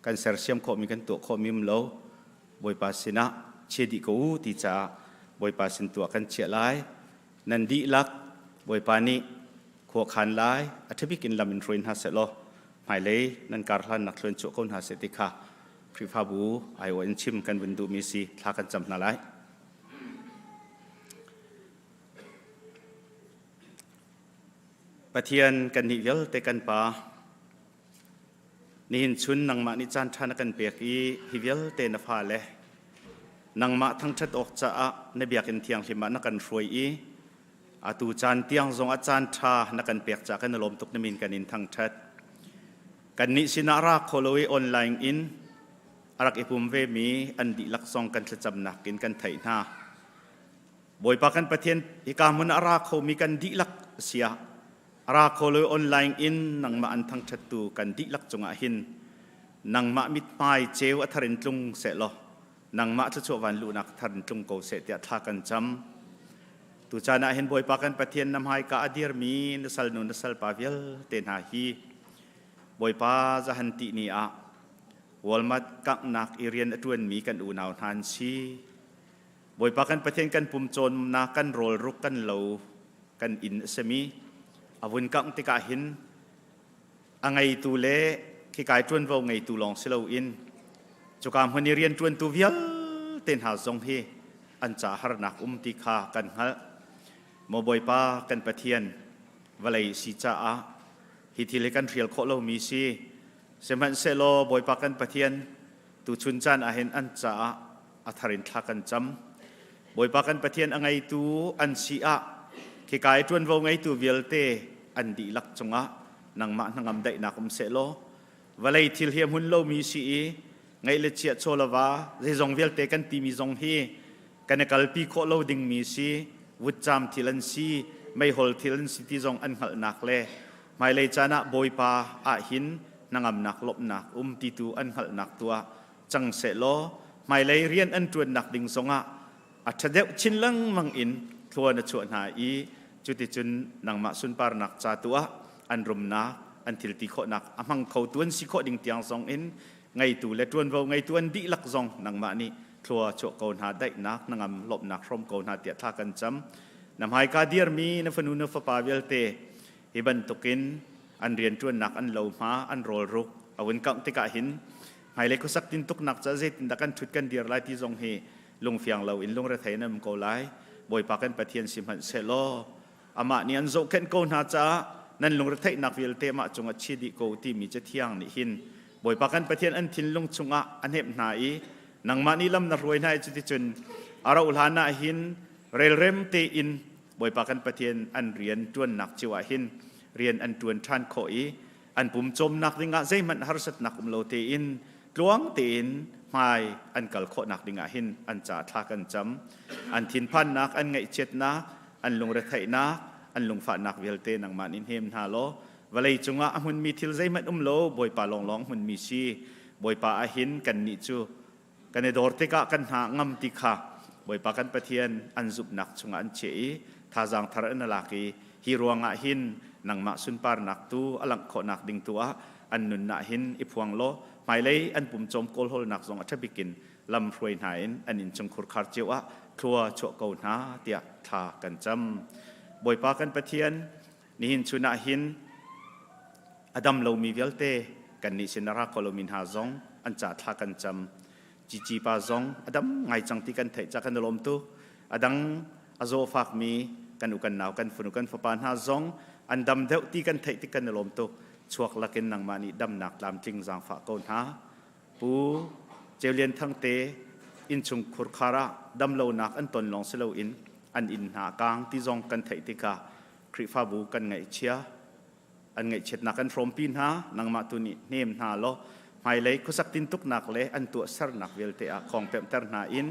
กันเสร์เซียมโคมีกันตัวโคมิมโลบอยปาสินะเชียดิกูติจ่าบอยปาสินตัวกันเชียไลนันดีลักบอยปานีขวขันไลอัฐบิกินลามินทรินฮาเซโลหมายเลยนันการลันนักเรียนจุคนฮาเซติคาพริฟาบูไอโอเอ็นชิมกันวินดูมิซีทากันจำนาไลประเทียนกันนิยลเตกันปานี่หินชุนนังมานิจานทานกันเปียกอีฮิวิลเตนฟ้าเลนังมาทั้งชัดออกจากในเบียกินเทียงหิมะนักกันรวยอีอาตูจานเตียงทรงอาจารย์ทานักกันเปียกจากกันลมตุกนมินกันอินทั้งชัดกันนิสินารักโคโลวีออนไลน์อินอารักอิปุมเวมีอันดีลักซองกันจะจำหนักกินกันไถนาบอยปากันประเทียนอีกามุนอารักเขามีกันดีลักเสียราโคลออนไลน์อินนังมาอันทั้งชัดตูกันดิลักจงอาหินนังมามิดไม้เจวอัทรินตุงเสลอนังมาจะชวันลูนักทรินตุงโกเสตียทากันจำตูจานาเห็นบอยปากันประเทียนนำให้กาอดีรมีนสัลนุนสัลปาเวลเตนหาฮีบอยปาจะหันตินีอะวอลมัดกักนักอิเรียนอตวนมีกันอูนาวทานชีบอยปากันประเทียนกันปุ่มโจนนากันโรลรุกกันเหลากันอินสมีอาวุธกังติกาหินอังไงตูเล่ที่กายจวนวงไงตูลองเสลาอินจุกามคนนี้เรียนจวนตูเวียลเต้นหาทรงเฮอันจ่าหรนักติคากันฮะโมบอยป้ากันประเทียนวลัยสิจ่าฮิติเลกันเรียลโคโลมีซีเสมันเซโลบอยป้ากันประเทียนตูชุนจันอาเห็นอันจ่าอัทรินทากันจำบอยป้ากันประเทียนอังไงตูอันซีอาที่กายจวนวงไงตัวเวลเตอันดีลักจงะนังมานังอำได้นักเสโลวลัยทิลเฮียมุนโลมีสีไงเลเชียโซลาวาเรจงเวลเตกันตีมีจงเฮกันกัลปีโคโลดิงมีสีวุฒจามทิลันซีไม่ฮอลทิลันซีที่จงอันหัลนักเลไม่เลยจานะบอยปาอาหินนังอำนักลบนักติตูอันหัลนักตัวจังเสโลไม่เลยเรียนอันจวนนักดิงจงะอัจฉริยชินลังมังอินทัวนัชวนหาอีจุดจุนนังมาสุนปาร์นักจาตัวอันรมนักอันทิลติโคนักอามังเขาตัวนสิโคดิ่งเตียงซองอินไงตัวเล็ดตัวนว่าไงตัวนดีลักซองนังมานี่ทัวโจโกนหาได้นักนังอำลบนักพร้อมโกนหาเตียท่ากันจำนำให้กาเดียร์มีนฟนูนฟปาเวลเตฮิบันตุกินอันเรียนตัวนนักอันเหลามาอันโรลรุกอาวันกังติกาหินให้เล็กสักตินตุกนักจะเจ็ดดักันชุดกันเดียร์ไลที่ซองเฮลงเฟียงเราอินลงระเทนนำโกไลบอยปากันประเทียนสิมันเซโลอามานี่อันโจเคนโกนาจานั่นลงระเทนักวิลเตมาจงอัดชีดิโกที่มีจะเที่ยงนี่หินบอยปากันประเทียนอันทินลงจงอันเห็บหายนังมานี่ลำนรวยนายจุดจุนอาราอุลานาหินเรลเรมเตอินบอยปากันประเทียนอันเรียนจวนนักจิวหินเรียนอันจวนท่านโคอี อันปุ่มจมนักดิ่งใจมันหาสัตนักโลเตอินกลวงเตอินไม่อันกัลโคนักดิ่งหินอันจ่าทักกันจำอันทินพันนักอันไงเจ็ดนักอันลงระไทยนักอันลงฝานักเวลเตนังมันอินเฮมฮาโลวันเลยจงอ่ะมันมีทิลใจมันโลบอยปาลองมันมีชีบอยปาหินกันนิจูกันในดอร์เตกะกันหางำติขาบอยปากันปะเทียนอันจุบนักจงอันเฉยท่าจางทาร์นลากีฮิรวงหินนังมาสุนปาร์นักตูอลังโคนักดิ่งตัวอันนุนนักหินอิพวงโลหมายเลยอันปุ่มจมโกลโฮลนักจงอัจฉริกินลำรวยหายอันอินจงขุดขาดเจ้าครัวโชกเอาหน้าเตียทากันจำบอยปากันปะเทียนนิหินชุนักหินอดัมเรามีเวลเตกันนิสินรักโคลมินหาจงอันจ่าทากันจำจีปาจงอดัมไงจังที่กันเทจากกันลมตุอดังอโซฟักมีกันอุกันหนาวกันฝนกันฝปานหาจงอันดำเดาที่กันเทที่กันลมตุชวกลักินนังมานีดำหนักลำจริงจางฝากคนหาปูเจเลียนทั้งเตอินชุงขุรคาระดำโลนักอันตนลองเสลอินอันอินหากางที่จงกันเทติกาคริฟาบูกันไงเชียอันไงเช็ดนักอันพรมปีนหานังมาตุนีเนมหาโลหมายเลยคุสักตินตุกนักเลยอันตัวสารนักเวลเตะของเปมเตอร์นาอิน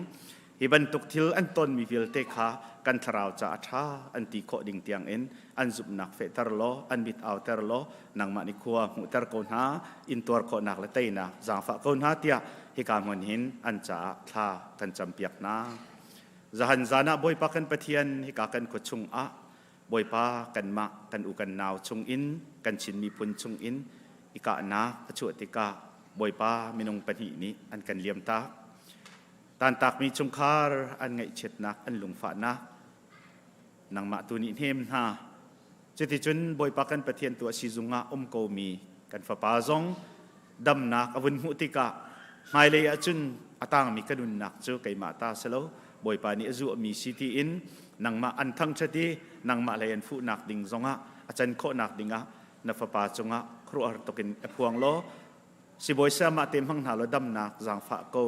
ฮิบันตุกทิลอันตนมีเวลเตขากันทราวจ่าท่าอันตีโคดิ่งเตียงอินอันจุบนักเฟตร์โลอันบิดเอาเตอร์โลนังมานิคัวมุเตอร์โกนหาอินตัวโคนักเลเตนะจางฝากโกนหาเตียฮิกามันหินอันจ่าท่ากันจำเปียกนาจะหันจานะบอยปากันปะเทียนฮิกากันกดชุงอะบอยปากันมะกันอุกันนาวชุงอินกันชินมีพุนชุงอินฮิกานะอจุติกาบอยปามินงปฏินี้อันกันเลียมตาตานตักมีชงคาร์อันไงเช็ดนักอันหลงฝานักนังมาตุนิเฮมฮาจะติจุนบอยปากันปะเทียนตัวชิซุงะโกมีกันฝาปาซงดำนักอวุนหุติกะไฮเลยจุนอตางมีกระดุนนักเจอไก่มาตาเสลวบอยปานิจุมีซิตีอินนังมาอันทั้งชตินังมาเลยอันฟูนักดิ่งซงะอาจารย์โคนักดิ่งะนับฝาปาจงะครัวตกินพวงโลสิบอยเสมาเต็มห้องหาลดำนักจางฝาโก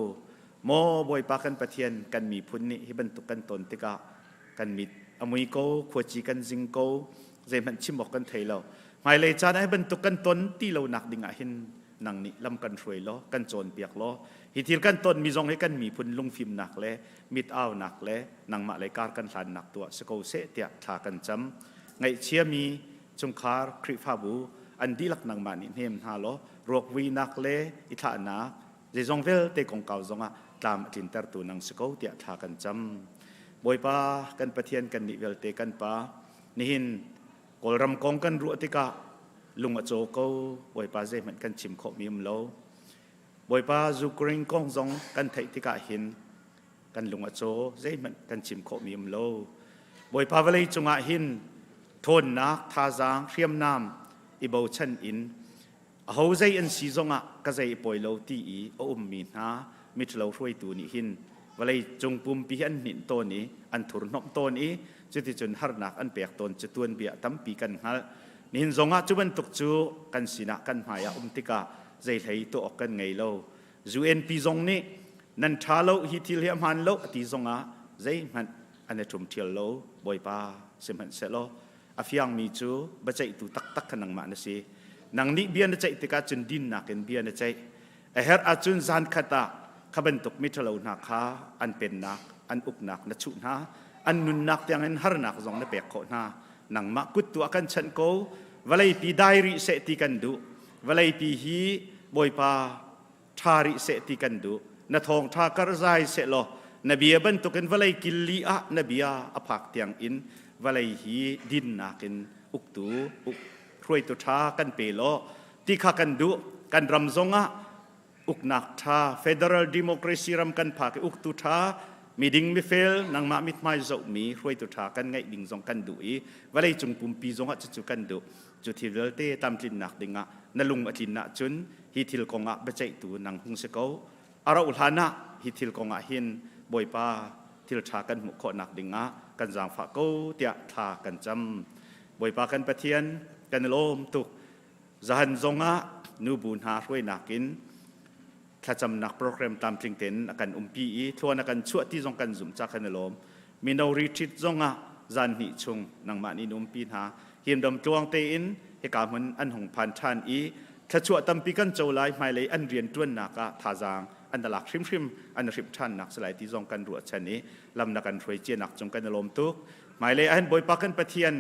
โมบอยปากันปะเทียนกันมีพุนนิฮิบันตุกันตนติกะกันมีอมุยโกขวจีกันจิงโกเจมันชิมบอกกันเทยเราหมายเลยจานให้บันตุกันตนที่เราหนักดิ่งหินนังนี้ลำกันช่วยล้อกันโจนเปียกล้อฮิทิลกันตนมีจงให้กันมีพุนลุงฟิมหนักเลยมิดอ้าวหนักเลยนังมาเลยการกันหลานหนักตัวสโกเสเตียทากันจำไงเชียมีจงคาร์คริฟาบูอันดีลักนังมานิเฮมฮาล้อรวกวีนักเลยอิทานาเจจงเวลเตกงเก่าจงตามจินเตอร์ตัวนังสกาวเตียทากันจำบอยปากันปะเทียนกันนิเวลเตกันปานิหินกอลรำกองกันรัวติกะลุงอโจโกบอยปาเจมันกันชิมขมีมโลบอยปาจูกริงกองจงกันไทติกะหินกันลุงอโจเจมันกันชิมขมีมโลบอยปาเวลีจงอาหินทนนักทาจางเรียมน้ำอิบาวชันอินเขาใจอันสีจงอ่ะก็ใจปล่อยโลตีอีมีนามิตรเราช่วยตัวนี้หินว่าเลยจงปุ่มปีอันหินตัวนี้อันถุนนกตัวนี้จุดที่จนหานักอันเปียกตนจะตัวเบียตั้มปีกันฮะนี่หินจงอ่ะจุบันตกจูกันสินะกันหายติกาใจไทยตัวออกกันไงเราจูเอ็นปีจงนี้นันทาโลฮิติเลียมฮันโลตีจงอ่ะใจมันอันนี้ทุ่มเทียลโลบอยปาเสมันเสโลอาฟิยังมีจูบัจจัยตัวตักกันนังมาเนสินังนี้เบียนใจติกาจุนดินนักเอ็นเบียนใจเฮร์อาจุนจานขัดขบันตุกมิตรเราหนักขาอันเป็นนักอันอุกนักนัชุนาอันนุนนักยังเงินหานักจงนับเปียกโคนานังมากุดตัวกันฉันโกวลัยปีไดริเสติกันดูวลัยปีฮีบอยปาทาริเสติกันดูนัทองทากระใจเสลอนบียบันตุกันวลัยกิลลีอะนบียาอภักเตียงอินวลัยฮีดินนักินอุกตูอุกรวยตุทากันเปโลที่ข้ากันดูกันรำจงะอุกนักท่า Federal Democracy รำกันพาอุกตุท่ามีดิ่งมีเฟลนังมามิดไม่จบมีรวยตุท่ากันไงดิ่งจงกันดูอีว่าเลยจงปุ่มปีจงะจุกันดูจุดที่เวลเตตามจินนักดิ่งะนลุงอธินนะจุนฮิทิลกงะบัจจัยตัวนังหงสกาวอาราอุลานะฮิทิลกงะหินบอยปาทิลท่ากันมุขนักดิ่งะกันจางฝากกูเตียท่ากันจำบอยปากันปะเทียนกันโลมตุกจะหันจงะนูบุญหารวยนักกินถ้าจำนักโปรแกรมตามจริงเต็นกันปีทัวนักันชั่วที่จงกันจุ่มจากกันลมมีนาวริทิตจงะจันหิชงนังมานินุปีหาเฮียมดำจวงเตอิน he ka mun an hong phan than i thachua tampi kan cholai mai le an rian tuan na ka thajang an dalak hrim an rip than nak salai ti zong kan ru chani lam na kan throi che nak chung kan lom tuk mai le an boi pa kan pathian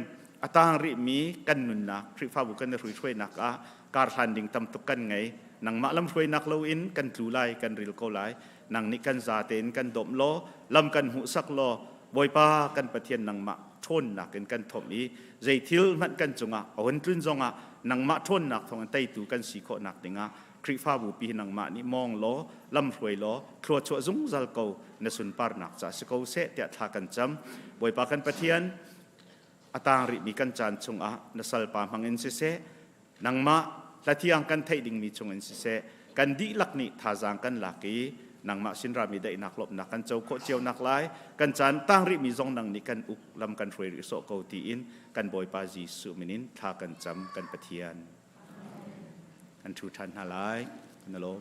atang ri mi kan nun na khri fa bu kan rui throi nak a kar than ding tam tuk kan ngai nang ma lam throi nak lo in kan tlu lai kan ril ko lai nang ni kan za ten kan dom lo lam kan hu sak lo boi pa kan pathian nang ma thon nak kan thom i zai thil man kan chunga on tlun zonga nang ma thon nak thong tai tu kan si kho nak dinga khri fa bu pi nang ma ni mong lo lam throi lo thro chu zung zal ko na sun par nak cha se ko se tia tha kan cham boi pa kan pathian atang ri mi kan chan chunga na sal pa mangin se se nang ma latiang kan thai ding mi chung in se se kan di lak ni thajang kan laki nang ma sin ra mi dai nak lop nak kan chau kho chiao nak lai kan chan tang ri mi zong nang ni kan uk lam kan throi ri so ko ti in kan boi pa ji su minin tha kan cham kan pathian kan thu than halai kan lo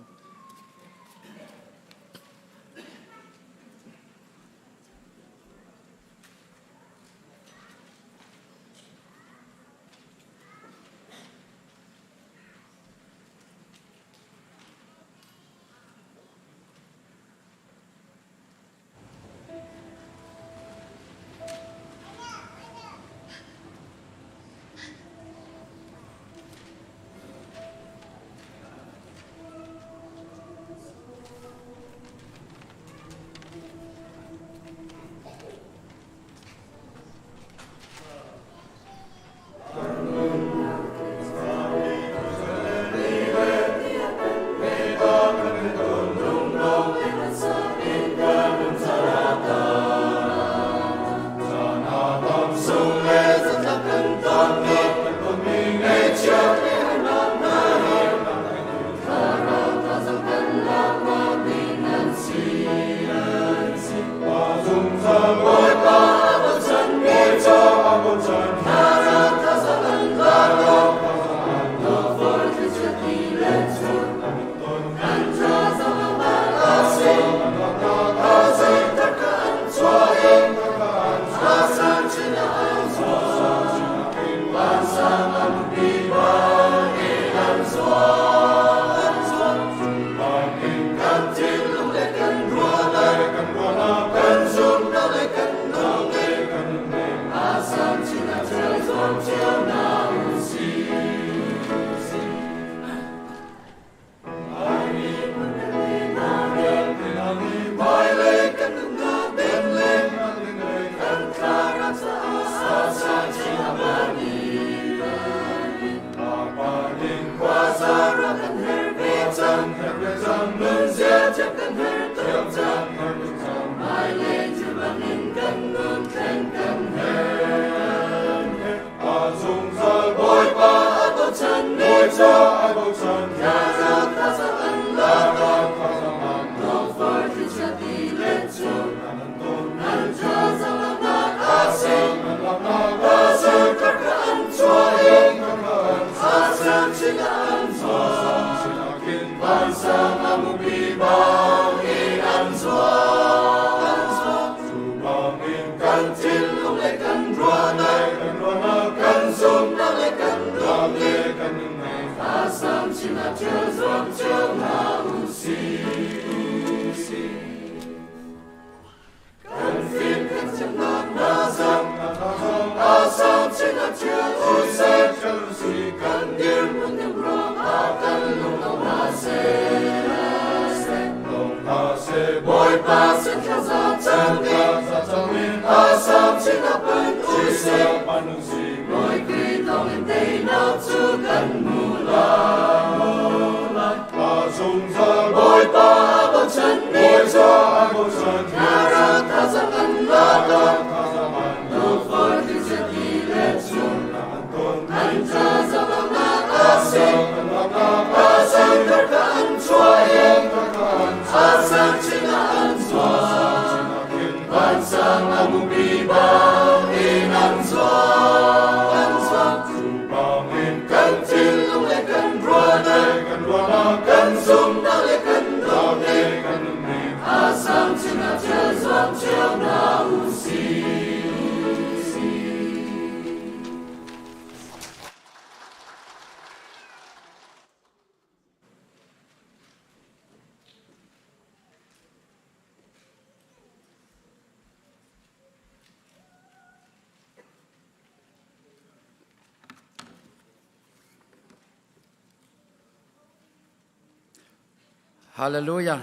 Hallelujah.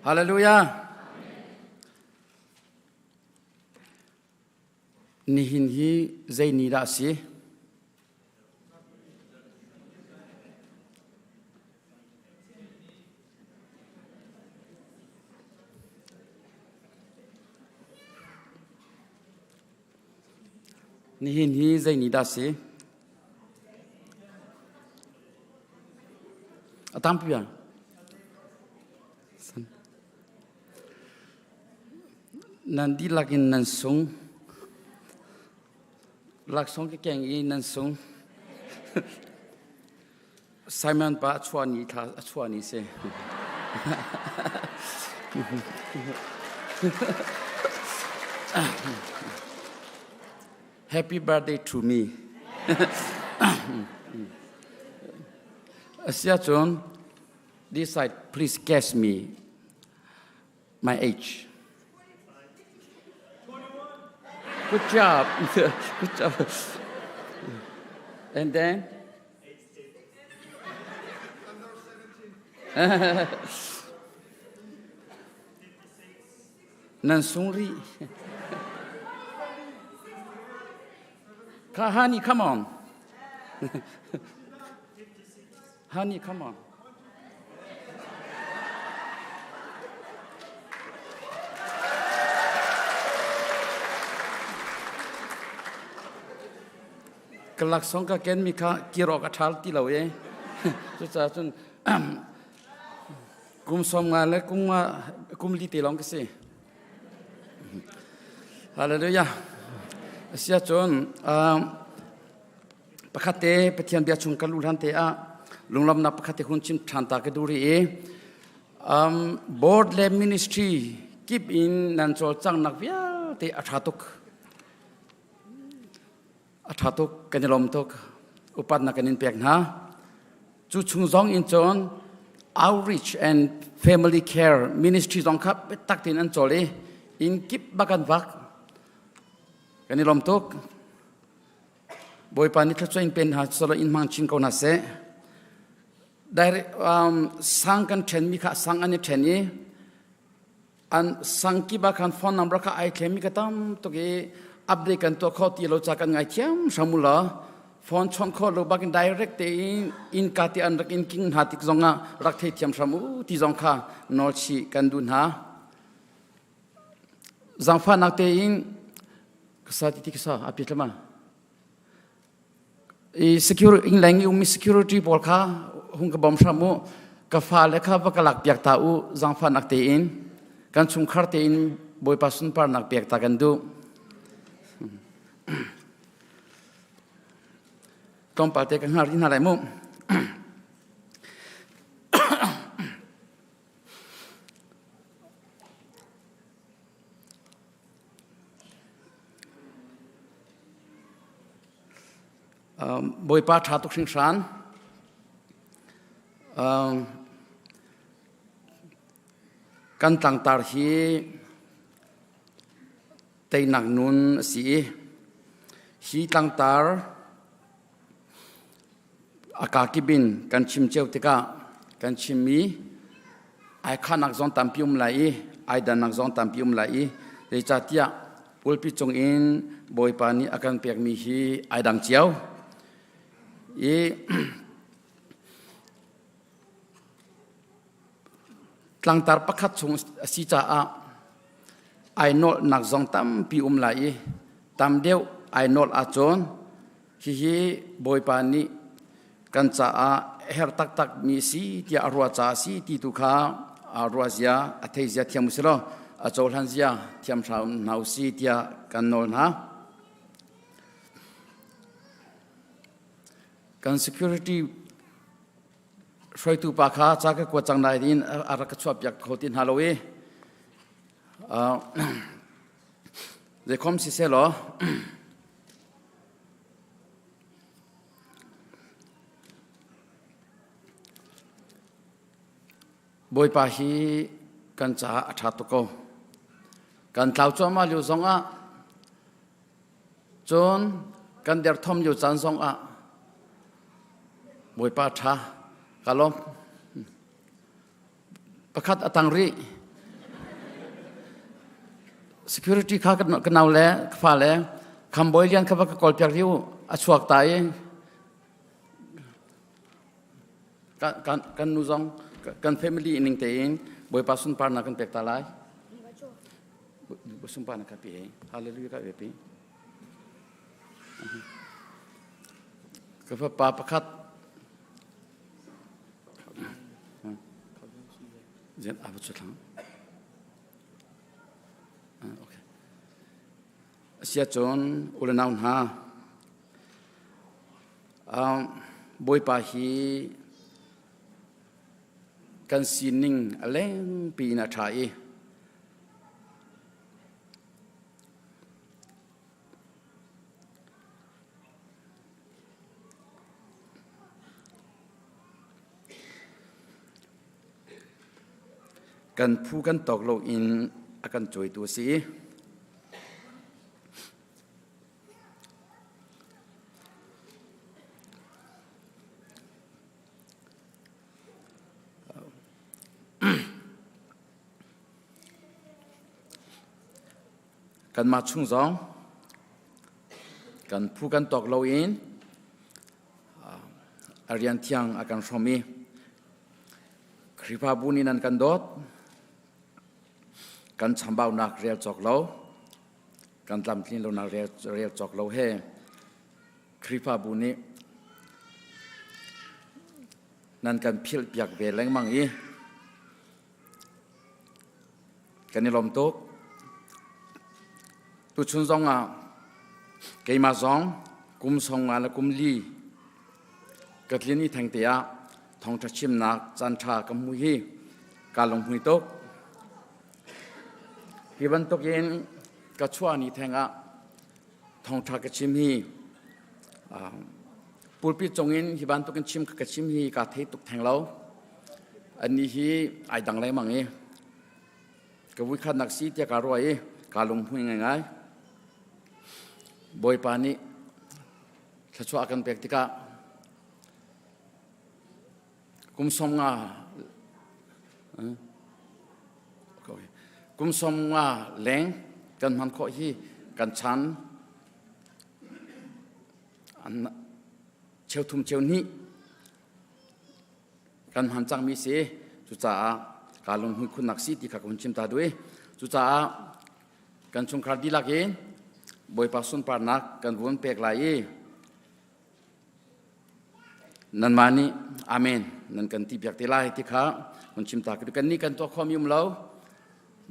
Hallelujah. Nihin hi zai ni da si. Nihin hi zai ni da si. Atam pia. Nandi lagin nan sung. Lag song ke keng i nan sung. Simon ba chua ni tha chua ni se. Happy birthday to me. Asia John, this side, please guess me. My age. Good job. Good job. And then? Nansungri. Honey, come on. Honey, come on. Kelak song ka ken mi ka kirok athal ti lo ye. Chu cha chun kum som nga le kum li ti long ke se. Hallelujah. Sia chun pakhate pathian bia chung kalul han te a lunglam na pakhate hun chim thanta ke duri e board le ministry keep in nan chol chang nak bia te athatuk kanilom tok upat na kanin pek na chu chung zong in chon outreach and family care ministry zong khap tak tin an chole in keep bakan vak kanilom tok boy pani thla in pen ha solo in mang chin ko na se direct sang kan then mi kha sang ani then ni an sang ki ba kan phone number kha ai themi ka tam to ge update kan to kho ti lo cha kan ngai thiam samula phone chon kho lo ba kan direct te in ka ti an rak in king ha ti zonga rak the thiam samu ti zong kha nol chi kan dun ha zang fa nak te in sa ti ki sa apit lama security in lang umi security bol kha hung ka bom samu ka fa le kha ba ka lak piak ta u zang fa nak te in kan chung khar te in boy pasun par nak piak ta kan du tom pa te kan har in halai mu boy pa tha tuk sing san kan tang tar hi tei nak nun si hi tang tar akakibin kan chim cheu tika kan chim mi ai khanak zon tampium lai ai dan nak zon tampium lai le cha tia pulpi chung in boy pa ni akan pek mi hi ai dang chiao tlang tar pakhat chung si cha a ai nol nak zong tam pi lai tam deu ai nol a chon hi boy pa ni kan cha a her tak tak mi si tia arwa cha si ti tu kha arwa zia athei zia thiam silo a chol han zia thiam thau nau si tia kan nol na kan security soi tu pa kha cha ka ko chang nai din ara ka chop yak khotin halowe de kom si selo boy pa hi kan cha atha to ko kan tlau cho ma liu zong a chon kan der thom yu chan zong a boy pa tha kalom ประคัดอตังรี security ข้ากันเอาแล้วฟ้าแล้วคำบอยเลียนข้าพเจ้ากอลเปียกริ้วอชวกตายกันนูซองกัน family นิ่งเตงบอยปัสสุนปานักกันเปียกตาลายปัสสุนปานักกันเปียฮาเลลูยากับเอปีข้าพเจ้าประคัดเจนอาบุชุดหลังโอเคเสียจนอุลนาวน์ฮะบอยปาฮีกันซีนิงอะไรปีนาทายกันผู้กันตกลงอินอากันจอยตัวสีกันมาชุ่งสองกันผู้กันตกลงอินอาริยันเทียงอากันชมีคริปาบุญนันกันดดกันชำบ่าวนักเรียลจอกเล่ากันลำทิ้งเรานักเรียลจอกเล่าเฮคริปาบุญนี้นั่นกันพิลเปียกเวลแรงมั่งอีกันนี่ลมตกตุชุนซองเกยมาซองกุมซองและกุมลีกัดเลียนี่แทงเตียทองทัชิมนักจันทากำมุยการลงหุยตกฮิบันตกเย็นกระชวนี่แทงทองทักชิมฮีปูปิจงเงินฮิบันตกเงินชิมกระชิมฮีกาเทตกแทงเราอันนี้ฮีไอดังไรมั่งเอกวิคันนักซีเตียการวยการลงหุยง่ายๆบอยปานีกระชวกันเปียกติกากุมสมงากุมสมงาแหลงกันมันข้อที่กันชันเชลทุมเชลนี้กันหันจังมีเสียจุจ่าการลงหุ้นคุณนักสิที่ข้าคุณชิมตาด้วยจุจ่ากันชงคราดีลักเองบอยปัสสุนปานักกันวนเปียกไหลนันมานีอาเมนนั่นกันที่เปียกที่ไล่ที่ข้าคุณชิมตากันนี่กันตัวข้อมีมเรา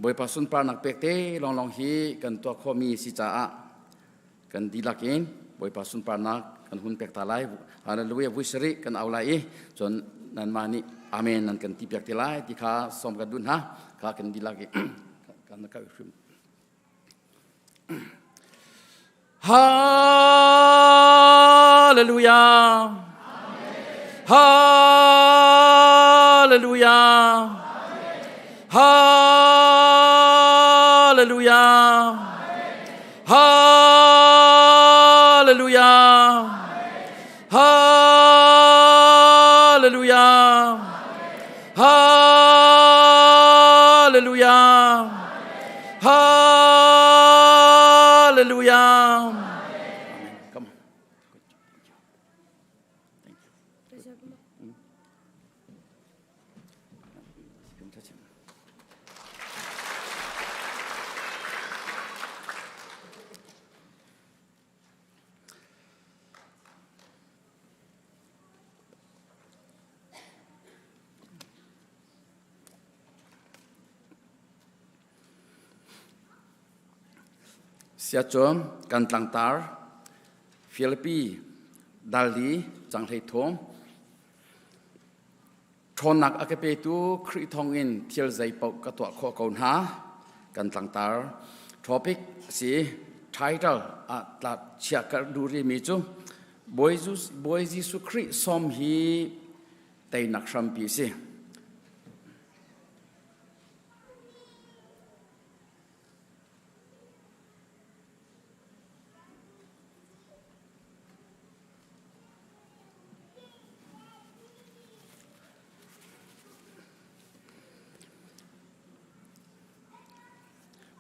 บอยปัสสุนปานักเปียกเต้ลองฮีกันตัวข้อมีสิจ่ากันดีลักเองบอยปัสสุนปานักกันหุ่นเปียกตาไล่ฮาเลลูยาวิสริกันเอาไล่จนนันมานีอาเมนนั่นกันที่เปียกที่ไล่ที่ข้าสมกันดุนฮะข้ากันดีลักเองกันนักการชุมฮาเลลูยาHallelujah. Hallelujah. Hallelujah. Hallelujah. Hallelujah. Hallelujah. Come on. Sia chom kan tlang tar Philippi Dali chang thei thom thonak akape tu khri thong in thial zai pau ka to kho kaun ha kan tlang tar topic si title atla chia kar duri mi chu boy Jesus khri som hi tai nak sham pi si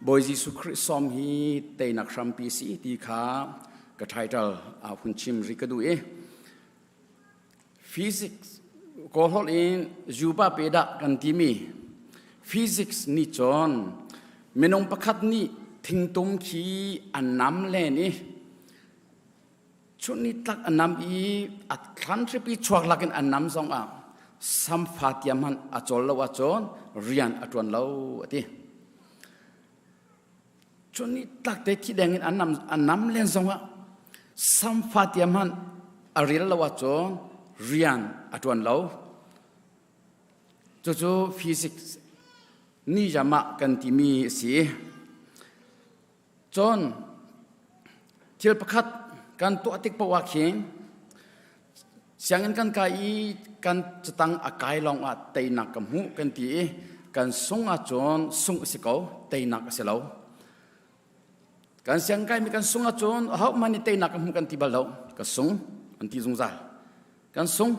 บอยจิสุคริสซอมฮีเตนักชัมปีสีตีขากระไททัลหุ่นชิมริกดูฟิสิกส์ก็ฮอลอินจูบาเปดะกันทีมีฟิสิกส์นี่จอนเมนงประคัดนี่ทิ้งตุ้มขีอันน้ำเล่นี่ชุดนี้ตักอันน้ำอีอัดคลันทริปีชวกลักอันน้ำสองสัมผัสยามันอจอลละวจอนเรียนอจวนเล่าที่ชุดนี้ตักเด็กที่แดงอันน้ำเล่นสองสัมผัสยามันอริลละวจอนเรียนอจวนเล่าจู่ๆฟิสิกส์นี่จะมากันที่มีสีจนเที่ยวประคัดการตัวติกปวาเขียนเสียงกันกายกันจะตั้งอากายลองอาเตยนักกับหูกันที่กันส่งอาจนส่งสิเขาเตยนักเสียแล้วกันเสียงกายมีกันส่งอาจนเขามันเตยนักกับหูกันที่บ้านเรากันส่งอันที่สงสารกันส่ง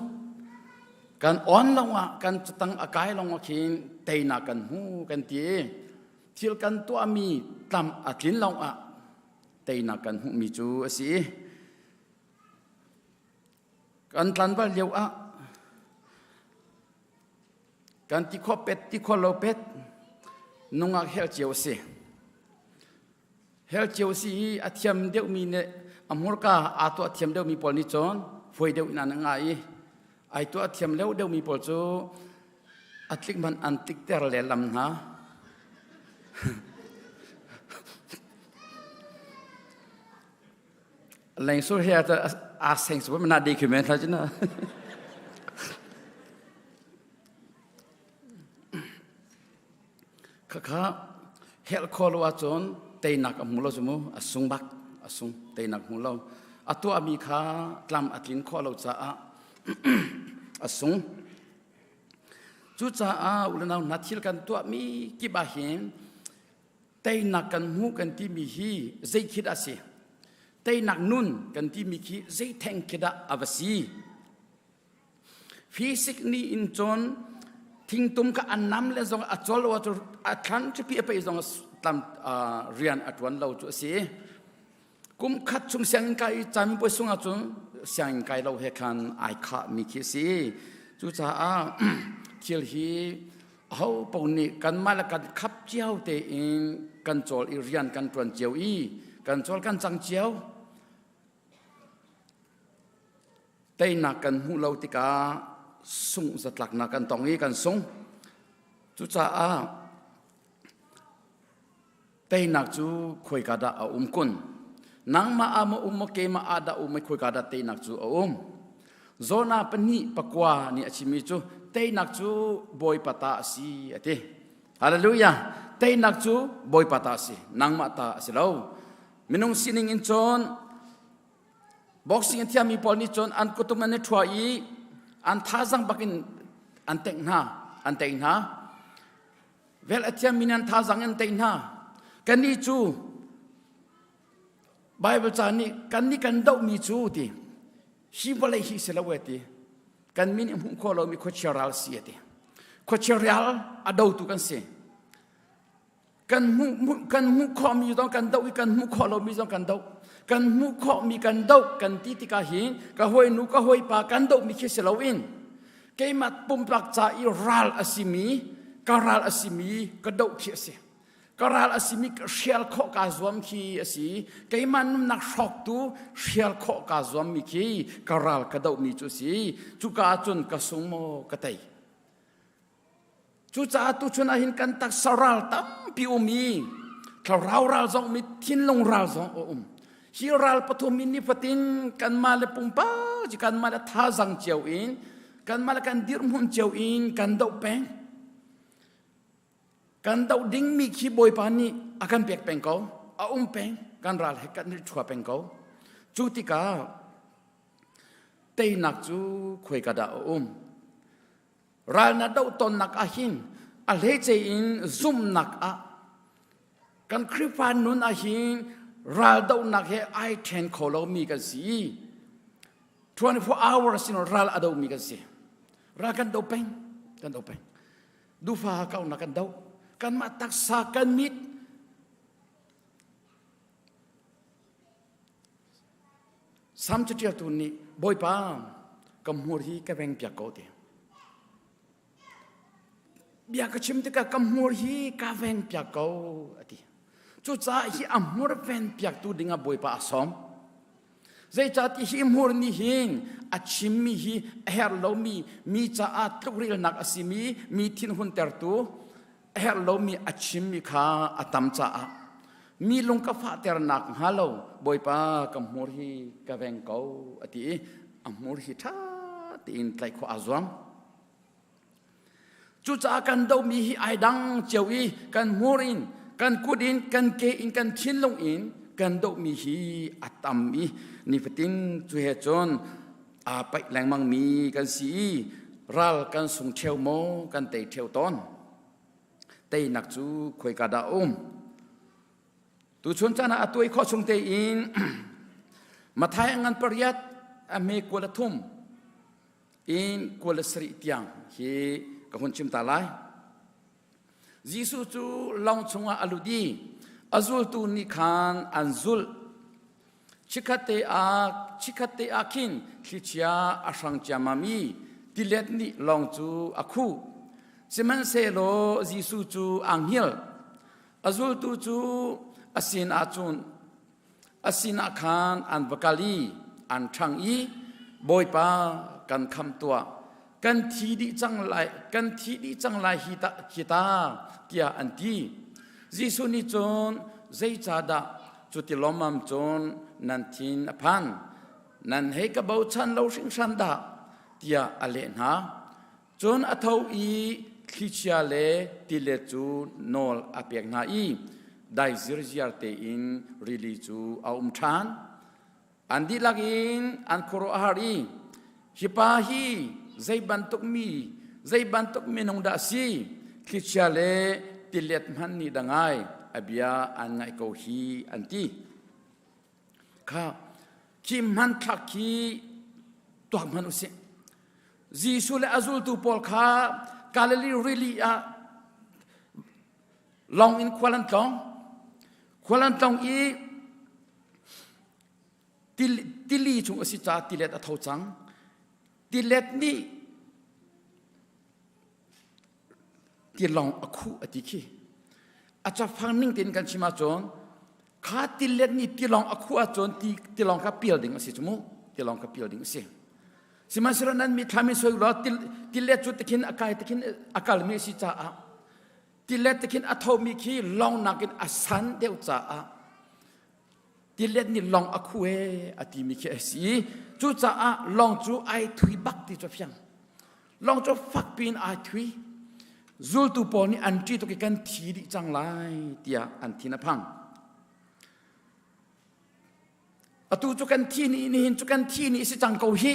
กันอ่อนลงอ่ะกันจะตั้งอากายลองเขียนเตยนักกันหูกันที่เที่ยวกันตัวมีตามอัดลิ้นลองอ่ะเตยนักกันหูมีจูสิกันทันว่าเลี้ยวอ่ะกันที่ข้อเป็ดที่ข้อโลเป็ดนุ่งอ่ะเฮลเจียวสิเฮลเจียวสิอาเทียมเดียวมีเนี่ยอเมริกาอาตัวอาเทียมเดียวมีปอลนิจอนฟอยเดียวนั่นง่ายไอตัวอาเทียมเดียวมีปอลจูอัตลิกมันอันติกเตอร์เลลำนะแรงสุดเฮียจะอาเซงสุดมันน่าดีขึ้นไหมท่านจ๊ะนะข้าเฮลคอลว่าจนเตยนักมุลจมูอสุงบักอสุงเตยนักมุลอัตัวมีข้าตามอัดลินคอลจ้าอสุงจุจ้าอุลนานัดทิลกันตัวมีกิบาเห็นเตยนักกันหูกันที่มีฮีใจคิดอาศัยเตยนักนุ่นกันที่มีขี้ใจแทงคิดอวสีฟิสิกนี่อินจนทิ้งตุ้มกับอันน้ำเลยส่งอัจฉริยะจุอัจฉริยะไปส่งตามเรียนอัจวันเราจุสิกุมขัดชุมเสียงไก่จำไปส่งอัจฉริยะเสียงไก่เราเฮกันไอข้ามีขี้สิจุจ้าเที่ยวฮีเขาปนนี่กันมาแล้วกันขับเจ้าเตอินกันโจลเรียนกันตรวนเจียวอีกันโจลกันจังเจียวเตยนักกันหูเราติกาส่งจัดหลักนักกันตองนี้กันส่งจุจ้าเตยนักจูคุยกันได้อุ้มคนนังมาอามาอุ้มเกมาอาดาอุ้มไม่คุยกันได้เตยนักจูอุ้มโซนาปนีปกวานี่อาชิมิจูเตยนักจูบอยปตาสีเอติฮาเลลูยาเตยนักจูบอยปตาสีนังมาตาสิเรามินุงสินิงอินจอนboxing tiam mi pol ni chon an kutum ne thua i an thazang bakin an teng na vel atiam minan thazang an teng na kan ni chu bible cha ni kan dau mi chu ti hi wala hi selaweti kan min hum kholo mi khochiral sieti khochiral adau tu kan se kan mu kho mi dong kan dau kan mu kholo mi dong kan dauกันมุขมีกันดกกันติติกาหินกะหวยนุกะหวยปากันดกมีคิสลาวินเกมัดปุ่มปลักจาอิรัลอสิมีการัลอสิมีกะดกคิเสการัลอสิมีเชียลโคกาซวมคีอสิเกมันนักชอกตูเชียลโคกาซวมมีคีการัลกะดกมีจุสีจุกาจุนกะสงโมกะไตจุจาตุชุนาหินกันตักสรัลตัมปิอุมีคราวรัลซองมีทินลงรัลซองฮิรัลปฐุมินิปตินกันมาเลปุ่งป้าจิกันมาเลท่าจังเจียวอินกันมาเลกันดิรมุนเจียวอินกันดาวแปงกันดาวดิ้งมีขี้บอยปานีอากันเปียกแปงเขาอาแปงกันรัลให้กันริชัวแปงเขาจุติกาเตยนักจูคุยกันดารัลนัดดาวตนนักอาหินอาเลเจอินซุ่มนักอากันคริฟานนุนอาหินรัลดาวนักเฮไอเทนโคโลมีกันสิ24 hours inรัลอดาวมีกันสิรัลกันดาวเป็นดูฟ้าเขานักกันดาวกันมาตักษากันมิด ซ้ำจะเจียวตุนนี้บ่อยป้ากำหัวที่กระเวงเปียกเกาเดียเบียกชิมติกะกำหัวที่กระเวงเปียกเกาดีจุดจ้าที่อัมหัวเวงเปียกตูดิ่งบ่อยป้าซ้อมใจจ้าที่หิมหัวนี่หินอาชิมมีฮีเฮร์โลมีจ้าอัตลุกเรียนนักสิมีทิ้นหุ่นเตอร์ตูเฮร์โลมีอาชิมมีข้าอัตมจ้ามีลงกฟ้าเตอร์นักฮัลโหลบ่อยป้ากำหัวที่กระเวงเกาดีอัมหัวที่ท่าตีนไกลขวาจวมจุจ้ากันดูมีฮีไอดังเจียวอีกันมูรินกันกูดินกันเกอินกันทิ้นลงอินกันดูมีฮีอัตมอีนี่ฟติงจุเหจนไปแรงมังมีกันสีรัลกันส่งเที่ยวโมกันเตะเที่ยวต้นเตะนักจูคุยกระดาตุชนจานะตัวข้อชงเตอินมาทายงานปริยัติอเมกวลทุ่มอินกวลสริตยังฮีกับคนชิมตาไลยิสุจูลองชงอาลุดีอัซุลตูนิคานอันซุลชิคเตอาคินคิชยาอาชังจามามีติเลตนิลองจูอาคูสิมันเซโลยิสุจูอังฮิลอัซุลตูจูอาสินอาจุนอาสินอาคานอันบกาลีอันชังอีบอยปากันคำตัวกันทีดีจังไรฮิตาเกียอันทียิสุนิจนใจจาดาจุดที่ล้อมจนนันทินพันนันให้กับเบาชันเราสิงชันดาเตียอเลนะจนอัทวีคิชยาเลติเลจูโนลอเปียกนาอีได้ซิริยาเตอินริลิจูอาชันอันดีลักอินอันโครอาฮารีฮิปาฮีใจบันตุกมีนงดาซีคิชยาเลติเลตมันนี่ดังไงอเบียอันไงก็ฮีอันที่ข้าคิมันทักคีตัวมนุษย์จีสุเลอซุลตูปอลข้ากาเลลีริลีอาลองอินควาลันตองอีติลีชงอสิจาติเลตอทาวจังติเลตนี่ที่ลองอคูอติคีอาจจะฟังนิ่งเต็นกันชิมาจนข้าติเลตนี่ที่ลองอคูอาจนที่ลองกับเปียลดิ่งอสิจมูที่ลองกับเปียลดิ่งอสิสิมาสระนั้นมีทำให้สวยหล่อติเลตจุดตะคินอากาศตะคินอากาศมีสิจ้าติเลตตะคินอัทมีคีลองนักินอสันเดียวจ้าติเลตนี่ลองอคูอติมีคีสิจูจ้าลองจูไอทุยบักติจบยังลองจูฟักปีนไอทุยจูตูปอนี่อันที่ตัวกันทีดิจังไรเตียอันที่นับพังอตูจุกันที่นี่หินจุกันที่นี่สิจังเกาฮี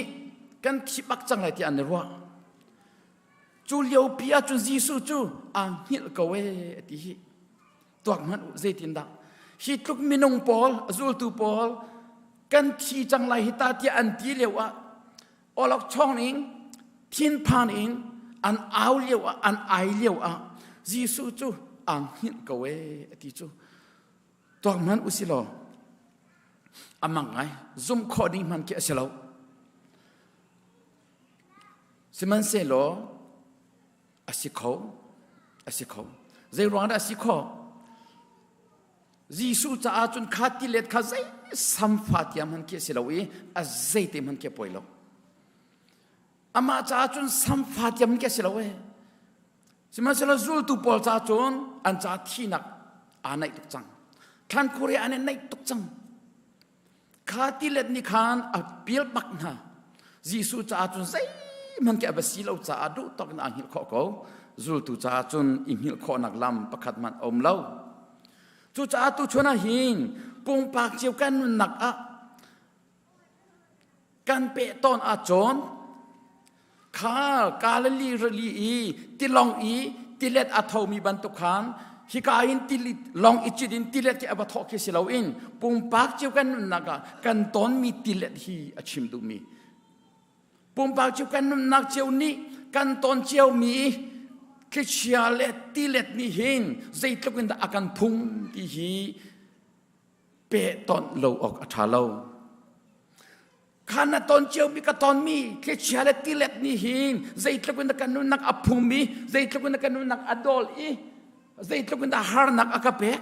กันที่บักจังไรที่อันรัวจูเลียวพิอาจูจีสูจูอังฮิลเกาที่ฮีตัวมันเจตินดาฮิตุกมินงปอลจูตูปอลกันที่จังไรฮิตาที่อันที่เลียวอลักช่องนี้ทินพานอินอันเอาเลียวอันไอเลียวจีสูจูอังฮิลเกาที่จูตัวมันอุสิโลอามังไงซุ่มคอดิ้งมันเกี่ยเสลาสิมันเสลออาศิเขาใจร้อนอาศิเขายิสุจะอาจุนขาดติเลตขาใจสัมผัสยามันเกี่ยเสลาอาใจเตมันเกี่ยป่วยแล้วอามาจะอาจุนสัมผัสยามันเกี่ยเสลาสิมันเสลาจูตุปอลจะอาจุนอันจะที่นักอันไหนตุกจังท่านคุเรียอันไหนตุกจังข้าติเลตนิคานอเปียลบักนะยิสุจะอาจุนใจมันแก่บสิเราจะอาดูตอกนังหิลข้อเขาจูตุจะอาจุนอิหิลข้อนักลำประคัดมันอมเล่าจูจะอาตุชนะหินปงปากเจียวกันหนักกันเปะต้นอาจนข้ากาลลีรลีติลองติเลตอาทมีบันตุกขันฮิกาอินติลิลองอิจิดินติเลตที่อบัทอกสิลาวินปงปากเจียวกันหนักกันต้นมีติเลตฮีอชิมดูมีปงปากเจียวกันหนักเจียวนี้กันต้นเจียวมีคิชยาเลติเลตนี่หินใจตุกินตะอากันพุงที่ฮีเปะต้นโลออกอัฐาโล ขันตอนเจียวมีกระตอนมีแค่เชียร์ตีเล็ดนี่หินใจตะกุนกันนุนักอภูมิใจตะกุนกันนุนักอดอลอีใจตะกุนหาร์นักอากาเปก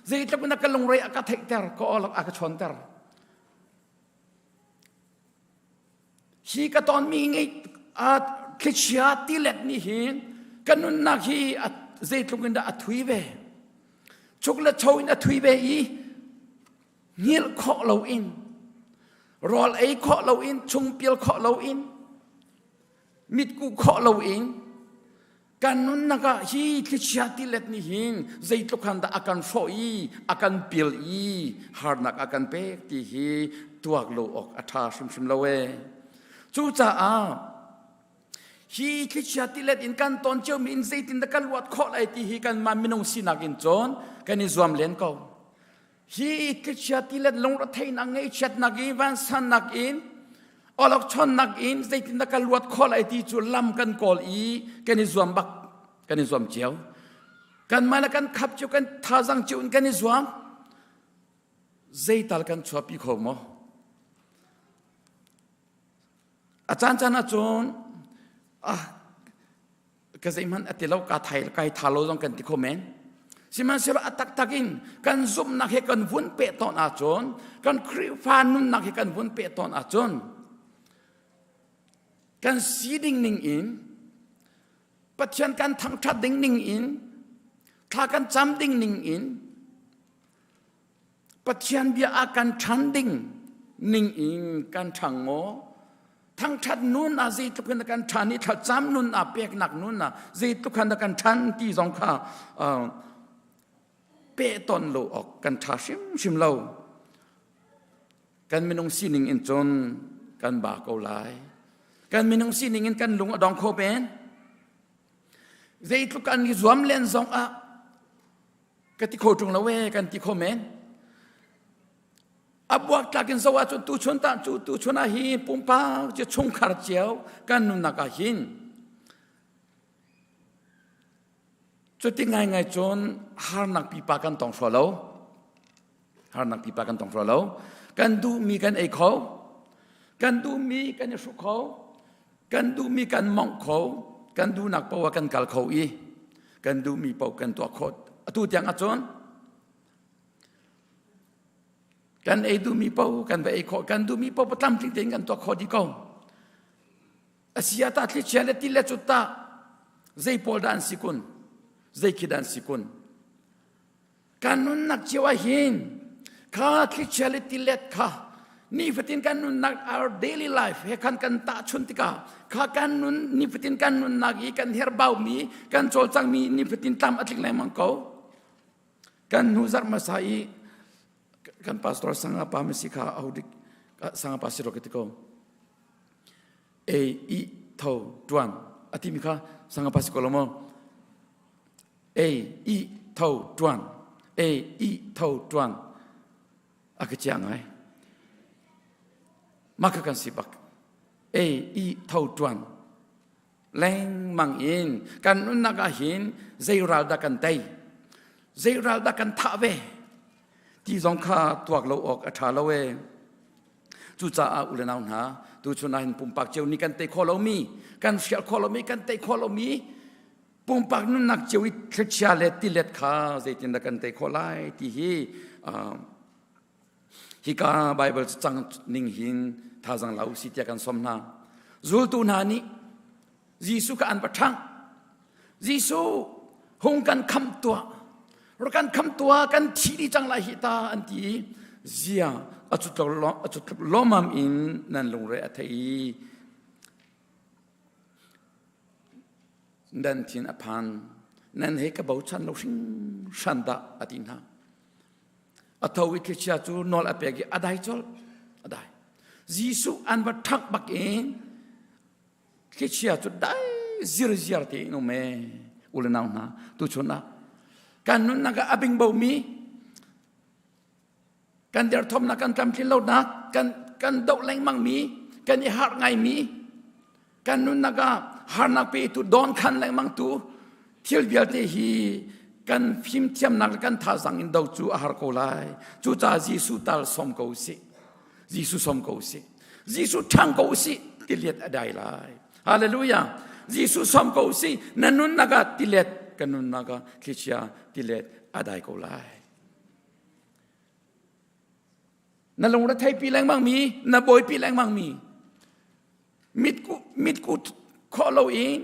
ใจตะกุนกันลงเรอากาเทกเตอร์ก็อลักอากาชนเตอร์ฮีกระตอนมีไงแค่เชียร์ตีเล็ดนี่หินกันนุนักฮีใจตะกุนดาถุยเบชุกละโชยนะถุยเบอีเงี้ยเคาะเราอินรอลไอเคาะเราอินชงเปียลเคาะเราอินมิดกูเคาะเราอินกันนุนนักฮีคิดชาติเล็ดนี่หินใจตุกันดาอาการโฟอีอาการเปียลอีฮาร์นักอาการเปกที่ฮีตัวกโลออกอัฐาชิมเราเวจู่จ้าฮีคิดชาติเล็ดอินกันตอนเจ้ามีอินใจตินตะกันวัดเคาะไอที่ฮีกันมามินงสินักอินจอนกันนิจวมเล่นเขาฮีคิดชาติเล็ดลงรถไทยนักไงชัดนักอินวันสันนักอินอลักชนนักอินใจตินตะกันวัดเคาะไอที่จุลำกันกอลอีกันนิจวมบักกันนิจวมเจียวกันมาแล้วกันขับเจียวกันท่าจังเจียวกันนิจวมใจตัลกันชอบปีขโมอาจารย์อาจารย์ก็จะมันอติเรากาไทยกายทาโลจงกันที่คอมเมนต์สิมันเสียอัตักตักินกันซุ่มนักเหกันวุ่นเปตอนอาจนกันคริฟานุนนักเหกันวุ่นเปตอนอาจนกันซีดิ้งนิ่งอินปัจจัยกันทั้งทัดดิ้งนิ่งอินถ้ากันจำดิ้งนิ่งอินปัจจัยเบียอากันทันดิ้งนิ่งอินกันทังโมทั้งทัดนุนอาจีตุกันกันทันนี่ทัดจำนุนอาเปียกหนักนุนอาจีตุกันกันทันที่สองข้าเปตอนโลออกกันทัดชิมเรากันไม่ต้องซีนิงอินจนกันบากเอาไลกันไม่ต้องซีนิงอินกันลุงอดองโคเปนจีตุกันนี่รวมเล่นสองกันที่โคตรงละเวกันที่โคเมนอับวักตากินสวัสดิ์ตุชนตาตุชนอาหินปุ่มป้าจะชงขารเจียวกันนุนนักอาหินจุดที่ไงจนฮาร์นักปีปากันต้องฟอลโล่ฮาร์นักปีปากันต้องฟอลโล่กันดูมีกันเอกเขากันดูมีกันสุขเขากันดูมีกันมองเขากันดูนักปวกันกัลเขาอีกันดูมีปวกันตัวโคตตุที่ยังอาจนกันเอดูมีเป้ากันไปเอขอกันดูมีเป้าประทับจริงๆกันตัวขอดีกว่าอาศัยตาที่เชื่อเลติเลจุตตาใจพอดันสิคุณใจคิดดันสิคุณกันนุนนักเจ้าหินข้าที่เชื่อเลติเลตข้านี่ฟิตินกันนุนนัก our daily life เฮกันกันตาชุนติกาข้ากันนุนนี่ฟิตินกันนุนนักอีกันเฮร์บาวมีกันโจลจังมีนี่ฟิตินตามอัตลิกไลมังเขากันนุซาร์มาสายkan pastor sanga pa mesika audik sanga pasiro ketiko i tho tuan atimika sanga pasikolomo i tho tuan i tho tuan akachiang ai maka kan sibak i tho tuan leng mang in kan unaga hin zairal da kan tai zairal da kan tha veที่สองข้าตัวเราออกอัฐาเราเวจู่จ้าอุลนาหนาตูชนะเห็นปุ่มปากเจ้านี่กันเตะคอเรามีกันเสียคอเรามีกันเตะคอเรามีปุ่มปากนั่นนักเจ้าวิทยาเลติเลตข้าเจตินกันเตะคอไลที่ฮิกาไบเบิลจังนิ่งหินท่าจังเราสิทยากันสมนาจูตูนานี้ยิสุกันประทังยิสุหงกันคำตัวเราการคำตัวกันที่ดีจังไรฮิตาอันที่เสียอจุดล้อมอินนั่นลงเรือไทยนั่นที่นพันนั่นให้กระเป๋าฉันเราสิ่งฉันดาอดินาอัตวิทยาจูนอลอเปกิอได้จอลอได้ยิสุอันบัทักบักเองคิดเชียจุดได้ziarที่โนเมอุลนาหนาตุชนะกันนุนนักอบิงบ่มีกันเดือดทอมนักกันทำที่เรานักกันดอกแรงมั่งมีกันยหาไงมีกันนุนนักหานักไปตุดอนขันแรงมั่งตุเที่ยวเบียดที่กันพิมพ์เทียมนักกันท่าสังอินดาวจูอาหารโกไลจูจ่าจีสุตัลสมโกสิจีสุสมโกสิ Jisu thang ko si tilet adai lai. Hallelujah. Jisu som ko si nanun naga tilet kanun naga kichya tilet adai ko lai. Na long ra thai pi lang mang mi, na boy pi lang mang mi. Mit ku kho lo in,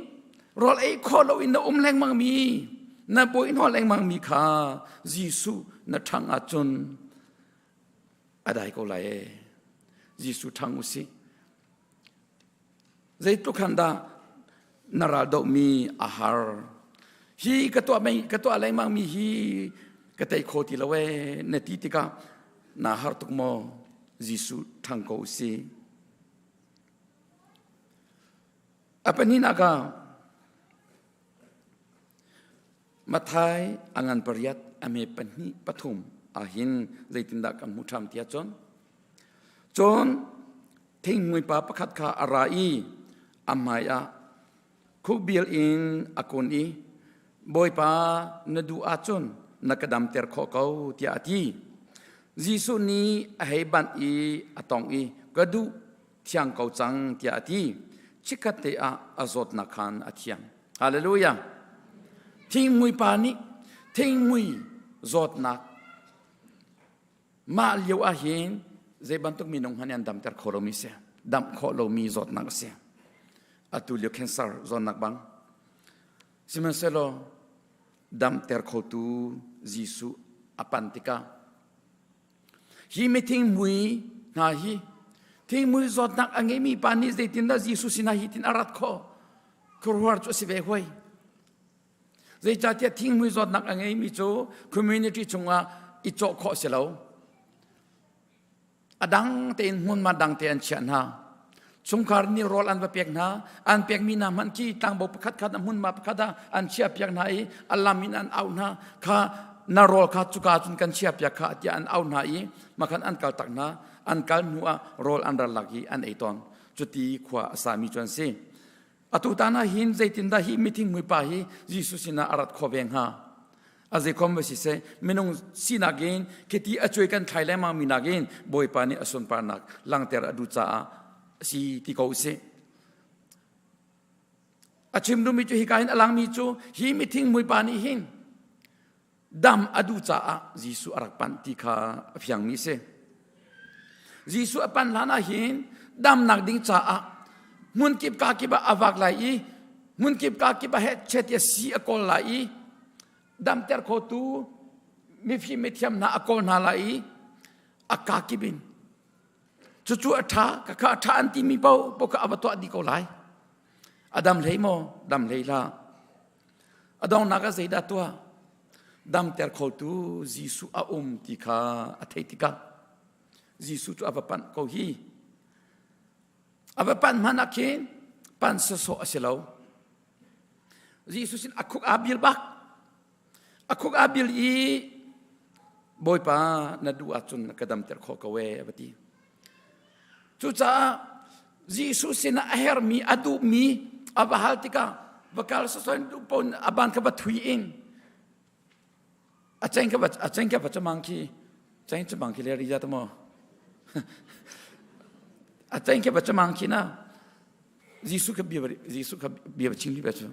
rol ai kho lo in na lang mang mi. Na boy in ho lang mang mi kha. Jisu na thang achun adai ko lai. Jisu thang usi. Zai tu khanda naral do mi ahar. Hi katwa lai mang mi hi katai khoti lawe na titika na har tuk mo Jisu thang ko usi. Apa ni naga mathai angan pariat ame pani pathum ahin zaitinda kan mutham tia chon thing mui pa pakhat kha arai amaya khubbil in akuni boy pa nadu achon nakadam ter kho kau tia ati Jisu ni aheban i atong i gadu thiang kau chang tia ati chikate a azot na khan athiam. Hallelujah. Thing mui pani, thing mui zot nak. Ma liu ahin, zai bantuk minong hanian dam ter kholomi se. Dam kholomi zot nak se. Atu liu cancer zot nak bang. Simenselo dam ter khotu Jisu apantika. Hi meeting mui na hi. Ting mui zot nak angai mi pani zai tinda Jisu sinahitin arat ko. Kurwar cho si vehoi. Zai chatia ting mui zot nak angai mi cho community chunga icho ko selo. Adang ten hun ma dang ten chian ha. Chungkar ni rol an bapek na an pek mi na man ki tang bo pakhat khat mun ma pakhada an chia pek na i alamin an au na kha na rol kha chuka chun kan chia pek kha tia an au na i makan an kal tak na an kal nuwa rol andar lagi an eiton chuti khwa asami chuan si atu tana hin zaitinda hi meeting mui pa hi Jisu sina arat khobeng ha aze komwesi se menung sina gen keti achoi kan thaile ma mina gen boy pani asun parnak langter adu cha si ti ko se achim nu mi chu hi kain alang mi chu hi meeting mui pani hin dam adu cha Jisu arak pan ti kha phiang mi se Jisu apan lana hin dam nak ding cha mun kip ka ki ba avak lai mun kip ka ki ba het chet ya si akol lai dam ter kho tu mi phi methiam na akol na lai aka ki bin chu atha ka atha anti mi pau poka abato adi ko lai adam leimo dam leila adong naga zeida to dam ter kho tu Jisu a ti kha atheitika Jisu tu apapan ko hi apapan manakin pan so aselo Jisu sin akuk abil bak akuk abil i boy pa na du achun kadam ter kho ka we abati chu cha Jisu sin aher mi adu mi abahal tika bakal so du pon aban ka bathui in acheng ka ba chamangki cheng chamangki le ri ja to mo ateng ke baca mangkina Jisu ka biar cingli baca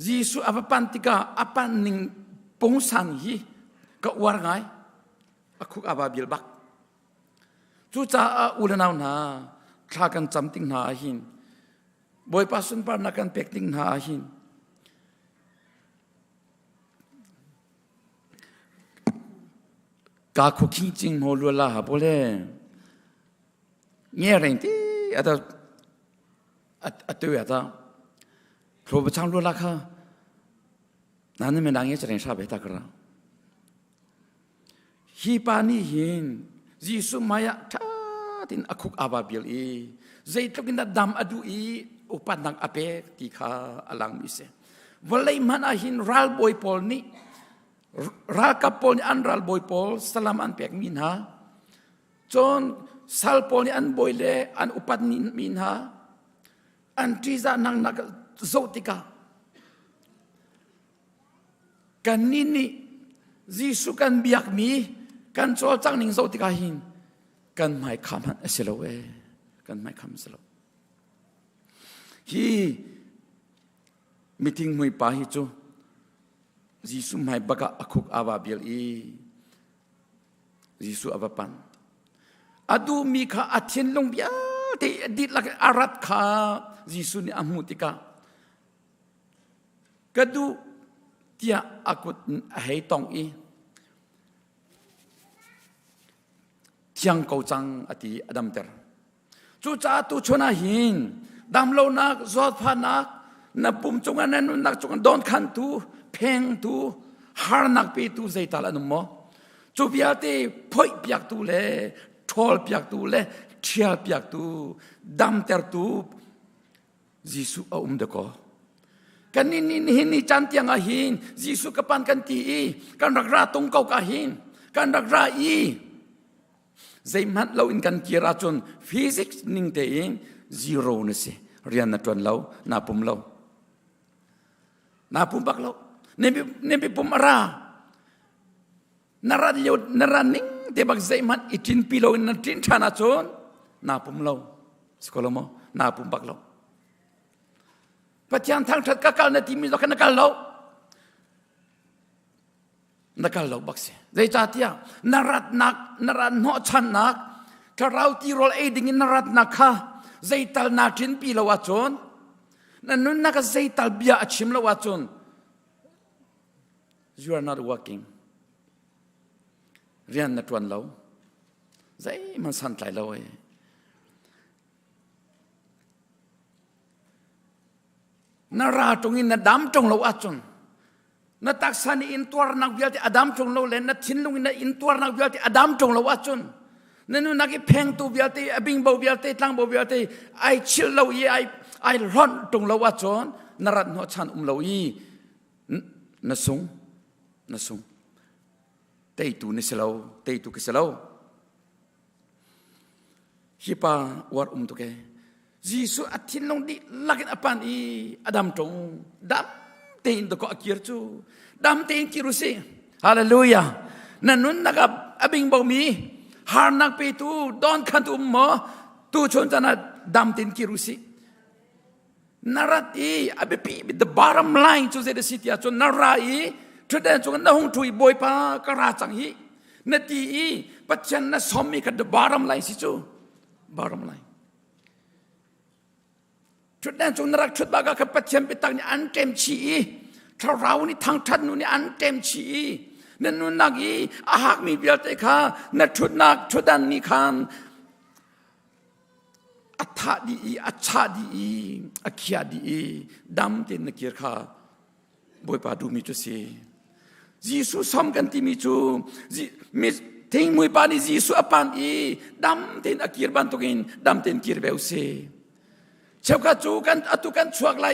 Jisu apa pantika apa ning pongsan hi ka warngai aku ababil bak chu cha ulanau na thakan chamting na hin boy pasun par nakan pekting na hin ka khu king ching mo lu la ha bole nghe reng ti ata atu ata kro ba chang lu la kha nan me nang ye chen sha be ta kra hi pa ni hin Jisu maya tha tin akuk ababil i zai tukin da dam adu i upan nang ape ti kha alang mi se volai mana hin ral boy pol ni ral kapol ni an ral boy pol salam an pek min ha chon sal pol ni an boy le an upat min ha an triza nang nak zotika kanini Jisu kan biak mi กันโจจังนิ่งโซติกาหินกันไม่คำหันเสลเวกันไม่คำเสลฮีมิทิงมวยปาฮิจูYesus mai baga akuk ababil Yesus abapan adu mika atien long bia te dit lak arat kha Yesus ni amutika kadu tia akut hei tong tiang kau chang ati adam ter chu cha tu chona hin dam lo nak zot phanak na pum chunga nan nak chung don khan tu pheng tu har nak pe tu zaital anum mo chu biate phoi piak tu le thol piak tu le thial piak tu dam ter tu Yesus aum de ko kan ni chan tiang a hin Yesus kapan kan ti kan rak ra tong kau ka hin kan rak ra zai mat lo in kan kira chon physics ning te in zero na se rian na tron lo na pum lo na pum bak lo nembi pum ara narat yo naraning te bak zai mat itin pilo in na tin thana chon na pum lo skolomo na pum bak lo patyan thang that ka kal na ti mi lo kan kal lo nakal lo bakse zai chatia narat no chan nak karau ti rol e ding narat nakha zai tal na tin pi lo wachon nanun nak zai tal bia achim lo wachon you are not working rian na twan lo zai man san tlai lo e nara tongin na dam tong lo wachon na taksani in tuar nak bial ti adam chong lo len na thinlung na in tuar nak bial ti adam chong lo wachun nanu naki pheng tu bial ti abing bo bial ti tlang bo bial ti ai chil lo yi ai ron tong lo wachon narat no chan lo yi na sung tei tu ni selo tei tu ki selo hipa war tu ke Yesus athinlung di lakin apan i adam chong dam tein to ko akir chu dam tein kirusi hallelujah nanun nakap abing bo mi har nak pe tu don khan tu mo tu chon chana dam tein kirusi narati abepi the bottom line chu se the city chu narai thuden chu na hung thui boy pa kara chang hi nati patchan na sommi ka the bottom line si chu bottom lineชุดนั้นจงนรักชุดบากกับปัจเจมไปตั้งนี่อันเต็มชีถ้าเรานี่ทางทัดนู่นนี่อันเต็มชีนั่นนู่นนักอีอาหากมีเบียร์เตค่ะนั่นชุดนักชุดนั้นนี่คันอัฐาดีอัจฉาดีอักขยาดีดำเต็นนักเกียร์ค่ะบ่อยป่าดูมีจุดสิYesusซ้ำกันที่มีจูมีทิ้งมวยป่านี่Yesusอปันดำเต็นอักเกียร์บันตุกินดำเต็นเกียร์เบลเซเช้าก็จูกันอตุกันชวกไหล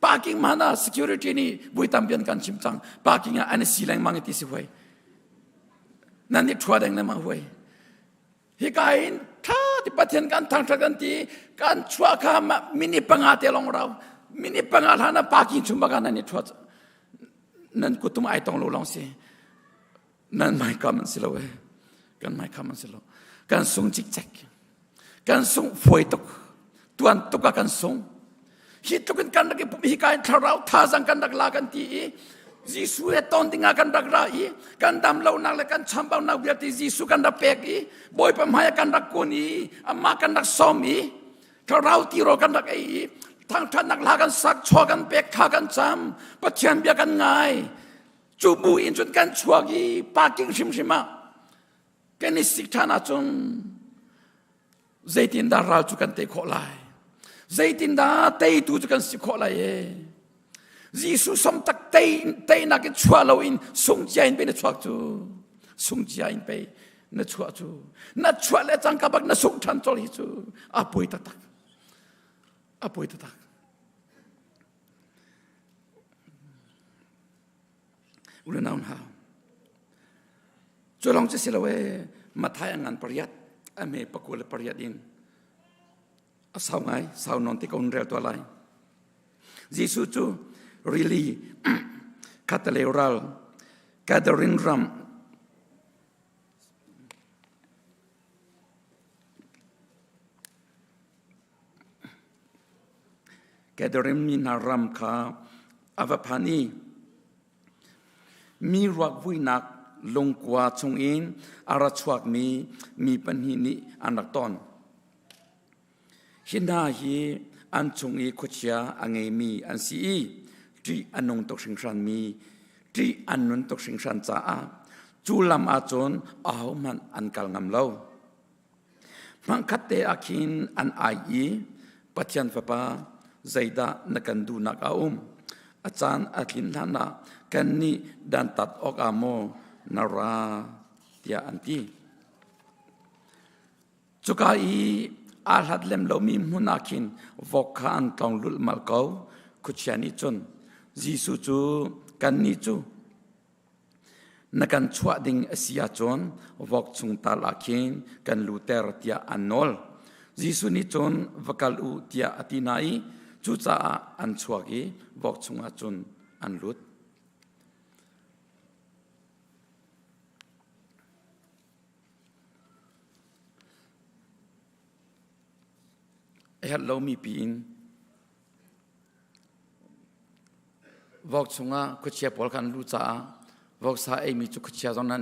ปากิ้งมานะ security นี่บุยตามเปลี่ยนกันชิมจังปากิ้งอันนี้สีแรงมังติสิไว้นั่นนี่ชัวแดงนั่นมาไว้ฮิกายถ้าที่ประเทศกันทางกันที่กันชัวข้ามมินิปังอาเตลงเรามินิปังอาหานะปากิ้งชุมบักันนั่นนี่ชัวนั่นกุตุมไอตองโลลองสินั่นไม่คำมันสิละเว้กันไม่คำมันสิละกันส่งจิกแจกกันส่งฝอยตกtuan tukakan song hitukan kan lagi pemihikain tharau thazang kan dak lakan ti Yesus eton tingakan dak rai kan dam lau nak lekan chambau nak biati Yesus kan dak peki boy pemaya kan dak kuni amma kan dak somi tharau tiro kan dak ei thang than nak lakan sak chokan pek khakan cham pathian bia kan ngai chubu in chun kan chuagi parking shimshima kan isik thana chun zaitin da ral chu kan te kholai zaitin da tei tu chu kan si kholai Yesus som tak tei na ke chua lo in sung chia in pe na chuak chu sung chia in pe na chua chu na chua le chang ka bak na sung than chol hi chu apoi ta tak ulen naun ha cholong che silawe mathai angan pariyat ame pakul pariyadin asau ngai sau non ti kon rel to lai Yesus chu really kataleral gathering ram แกเดริมมีนารำคาอวพานีมีรักวุยนักลงกว่าชงอินอาราชวกมีปัญหานี้อันรักตอนหินาฮีอันชงอีขุชยาอังเอมีอันซีที่อันนงตกสิงชันมีที่อันนุนตกสิงชันจ้าจูลำอาจนอาหุมันอันกัลงำเล่ามังคัดเตอาคินอันไอปัจจันฟปาใจดานักันดูนักอาอาจารย์อาคินท่านากันนี้ดันตัดออกอามนาราเตียอันตีจุกายอาลัดเล่มเรามีมุนักินวกขานตองลุลมัลเกาคุชยานิจนจีสุจูกันนิจูนักันชวดิงเสียจนวกจุงตาลาคินกันลูเตอร์เตียอันนอลจีสุนิจนวกัลอุเตียอตินัยจุจ้าอันชวกีวกจุงอาจนอันลุดเรามีปีนวอกชงอาคุชยาพอลกันรู้จ้าวอกสาเอมีจุคุชยาตอนนั้น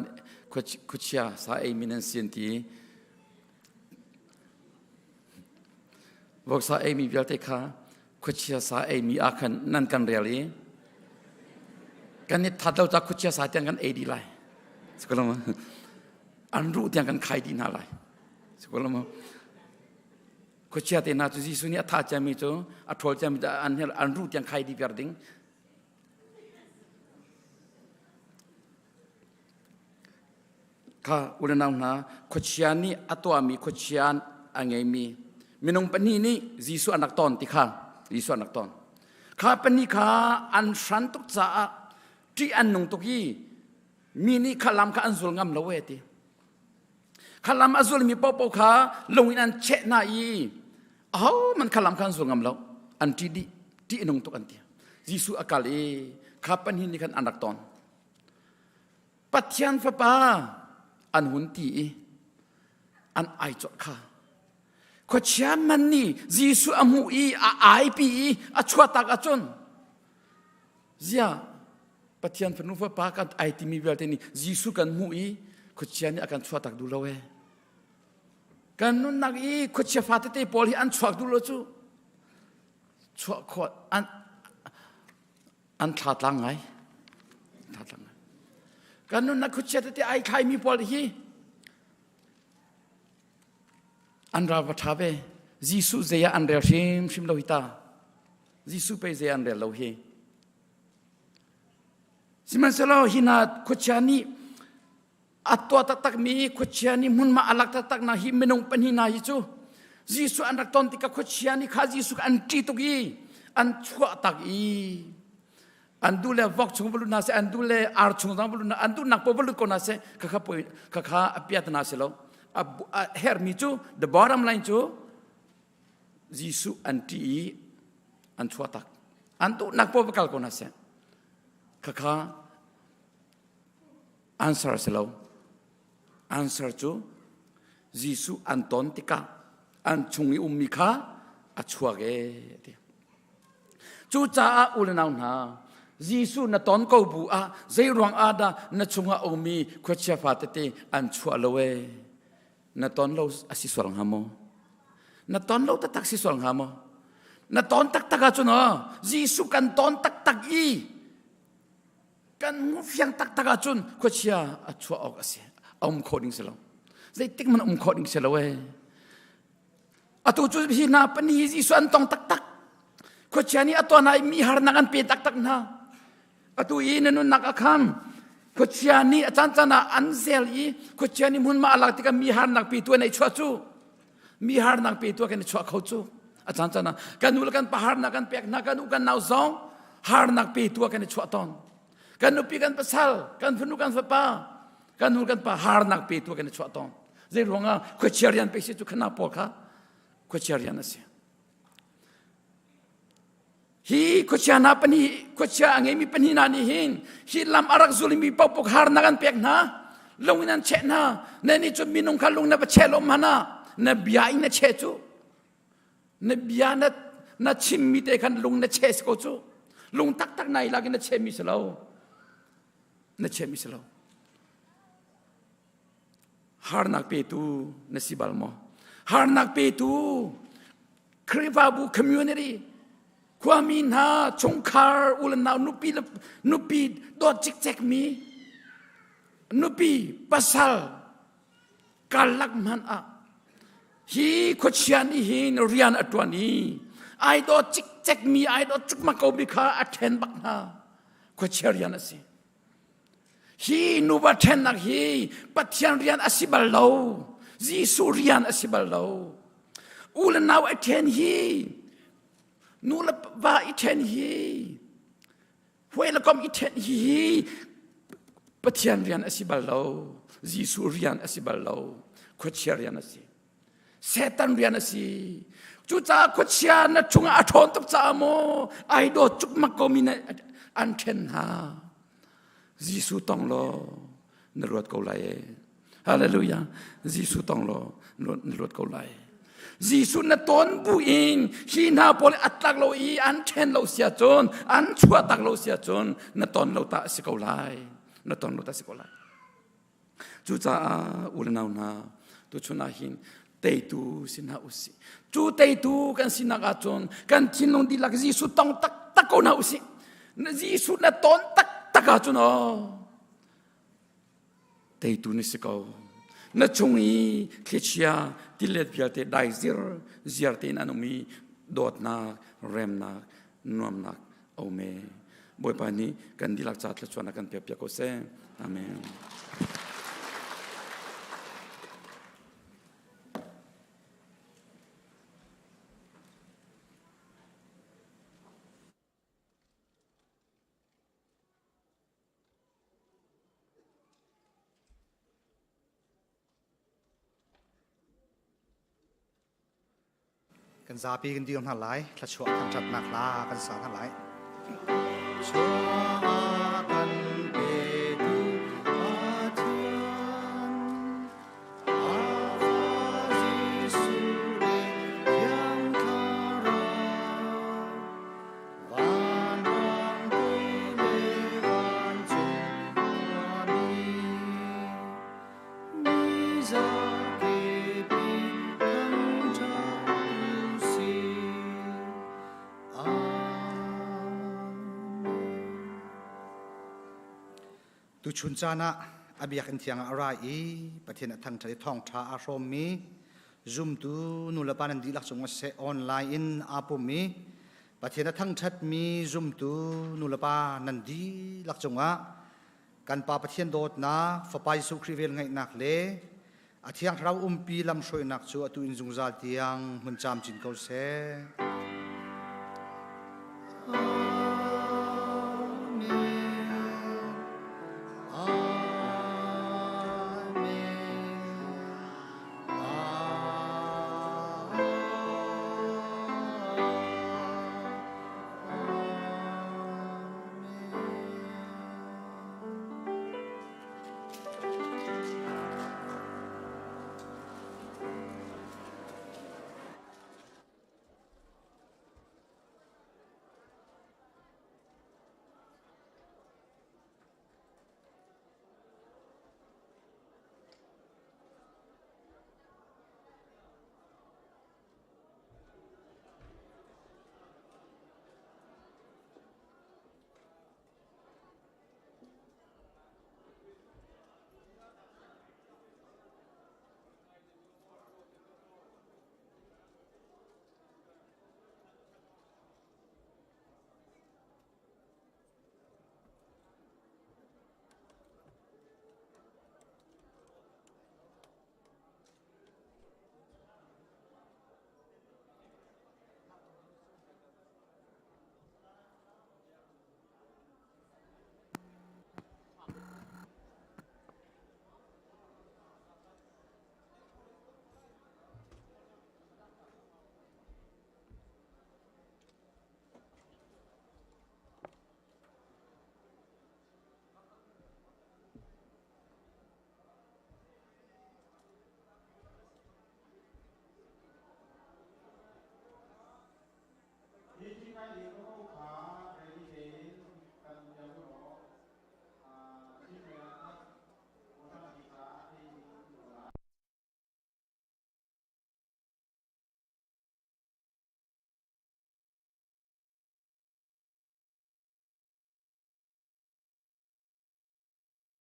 คุชยาสาเอมีนันเสียนทีวอกสาเอมีเวลเตค่ะคุชยาสาเอมีอาคันนั่นกันเรียลีกันนี่ถ้าเราจะคุชยาสาเตียงกันเอดีไลสกุลมาอันรู้เตียงกันใครดีน่าไลสกุลมาคุชยาเตน่าจุจีสุนีอัฐาจามิโตอัฐอลจามิตอันรู้เตียงใครดีเพียร์ดิ้งข้าอุลนาหนาคุชยานีอัตัวมีคุชยานอังเอมีมินงปนีนี่จีสุอนักตอนติข้าจีสุอนักตอนข้าปนีข้าอันฉันตุกจ้าที่อันนงตุกีมีนี่ข้าลำข้าอันสุลงามละเวทีข้าลำอันสุลมีปอปข้าลงอินันเชน่าอีมันข้าลำข้าอันสุลงามละอันที่นงตุกันเตียจีสุอากาลีข้าปนีนี่ขันอันนักตอนปัจจันฟปาอันหุ่นตีอันไอจดข้าขวดเชื่อมันนี่จีสุอามูไอปีอัชวตักอัจนเสียปัจจัยพนุฟปากันไอที่มีเวลานี้จีสุกันมูขวดเชื่อนี่อาการชวตักดูเลวกันนู้นนักขวดเชื่อฟาตเตปอลีอันชวกดูเลจูชวกขวดอันขาดลังไงขาดลังกันนู้นนักขวดเชื่อเตไอใครมีปอลีอันราวัฒเวจีสุเซียอันเรียชิมโลหิตาจีสุไปเซียอันเรียโลหิสิมันเสลาหินาคุชานีอัตัวตักมีคุชานีมุนมาอัลักตักนาหิมนงปนินาฮิจูจีสุอันรักตอนติกาคุชานีข้าจีสุอันตีตุกีอันชั่วตักอันดูแลวอกชงบลุนาเซอันดูแลอาร์ชงจังบลุนาอันดูนักปบลุกนาเซข้าอภิยาตนาเซโลhere me too. The bottom line too. Jisu anti antuatak. Antu nakpo bakal ko nase. Kaka answer selaw. Answer to Jisu anton tika anchungi umika achuage. Chucha ulanaw na. Jisu na ton ko bua zay ruang ada na chunga umi kwetcha fatete anchua lawe. Na ton lo asiswal hamo. Na ton lo tatak siswal hamo. Na ton tak taka chun Jisu kan ton tak tak kan mufyang tak taka chun kwetcha achua og ase. Coding selo. Zay tik man coding selo we. Atu chu hina pani Jisu antong tak tak. Kwetcha ni ato na mi har nangan pe tak tak na. Atu inanun nakakam. Kwetcha ni achancana anzel kwetcha ni mun ma alak tika mi har nak pi tu nei chua chu. Mi har nak pi tu kan chua khau chu. Achancana kanul kan pahar nak kan pek nak kan ukan nau zong har nak pi tu kan chua ton. Kan upi kan pasal kan funu kan fapa. Kanul kan pahar nak pi tu kan chua ton. Zai ronga kwetcha rian pe si chu kana polka. Kwetcha rian ase. Hi kwetcha na pani kwetcha angemi pani na ni hin hi lam arak zulimi popok har nagan pek na longinan che na neni chu minung khalung na chelo mana na bia ina che chu na bia na chim mi te khan lung na che ko chu lung tak tak nai lagi na che mi selo na che mi selo har nak pe tu na sibal mo har nak pe tu krivabu community kwamin ha chongkhar ulan naw nupi do chik chek mi nupi pasal kalak man a hi khochian hi rian atwani ai do chik chek mi ai do chuk ma ko bi kha athen bak na khocharian asi hi nu ba then nak hi pathian rian asibal lo jisu rian asibal lo ulan naw athen hi nu la ba athen hi hoi la kom athen hi pathian rian asibal lo jisu rian asibal lo khocharian asi setan rian asi chu cha khochia na chunga athon tap cha mo ai do chuk mak ko min an then ha jisu tong lo nrot ko lai hallelujah jisu tong lo nrot ko lai jisu na ton bu in hi na pol atlak lo I an then lo sia chon an chua tak lo sia chon na ton lo ta si ko lai na ton lo ta si ko lai chu cha ulanau na tu chuna hin tei tu sina usi chu tei tu kan sina ka chon kan chinong di lak jisu tong tak tak ko na usi na jisu na ton tak tak ka chon tei tu ni sikau na chungi khechia tilet bia te dai zir te na nomi dot na rem na nuam na ome boy pa ni kan dilak chat la chona kan pia ko se amenกันซาปีกันดีกันหลายถ้าชัวทางจัดหนักลากันสาหลายชัวกันเปดูอาเทียนอาฟาจิสุเรยังคาราวันวันตุยเมวันจุวานีมิซาเกปีคังจาตุชุนจานะอภิยักษ์เทียงอะไรประเทศทางทะเลท่องท่าอารมณ์มีซุ่มตูนุลปานันดีลักษณะเสออนไลน์อาปุ่มมีประเทศทางชัดมีซุ่มตูนุลปานันดีลักษณะการปาประเทศโดดนะฝ่ายสุขรีเวลไงนักเล่อาเทียงเราปีลำช่วยนักชัวตุอินจุงซาเทียงมันจำจินเขาเส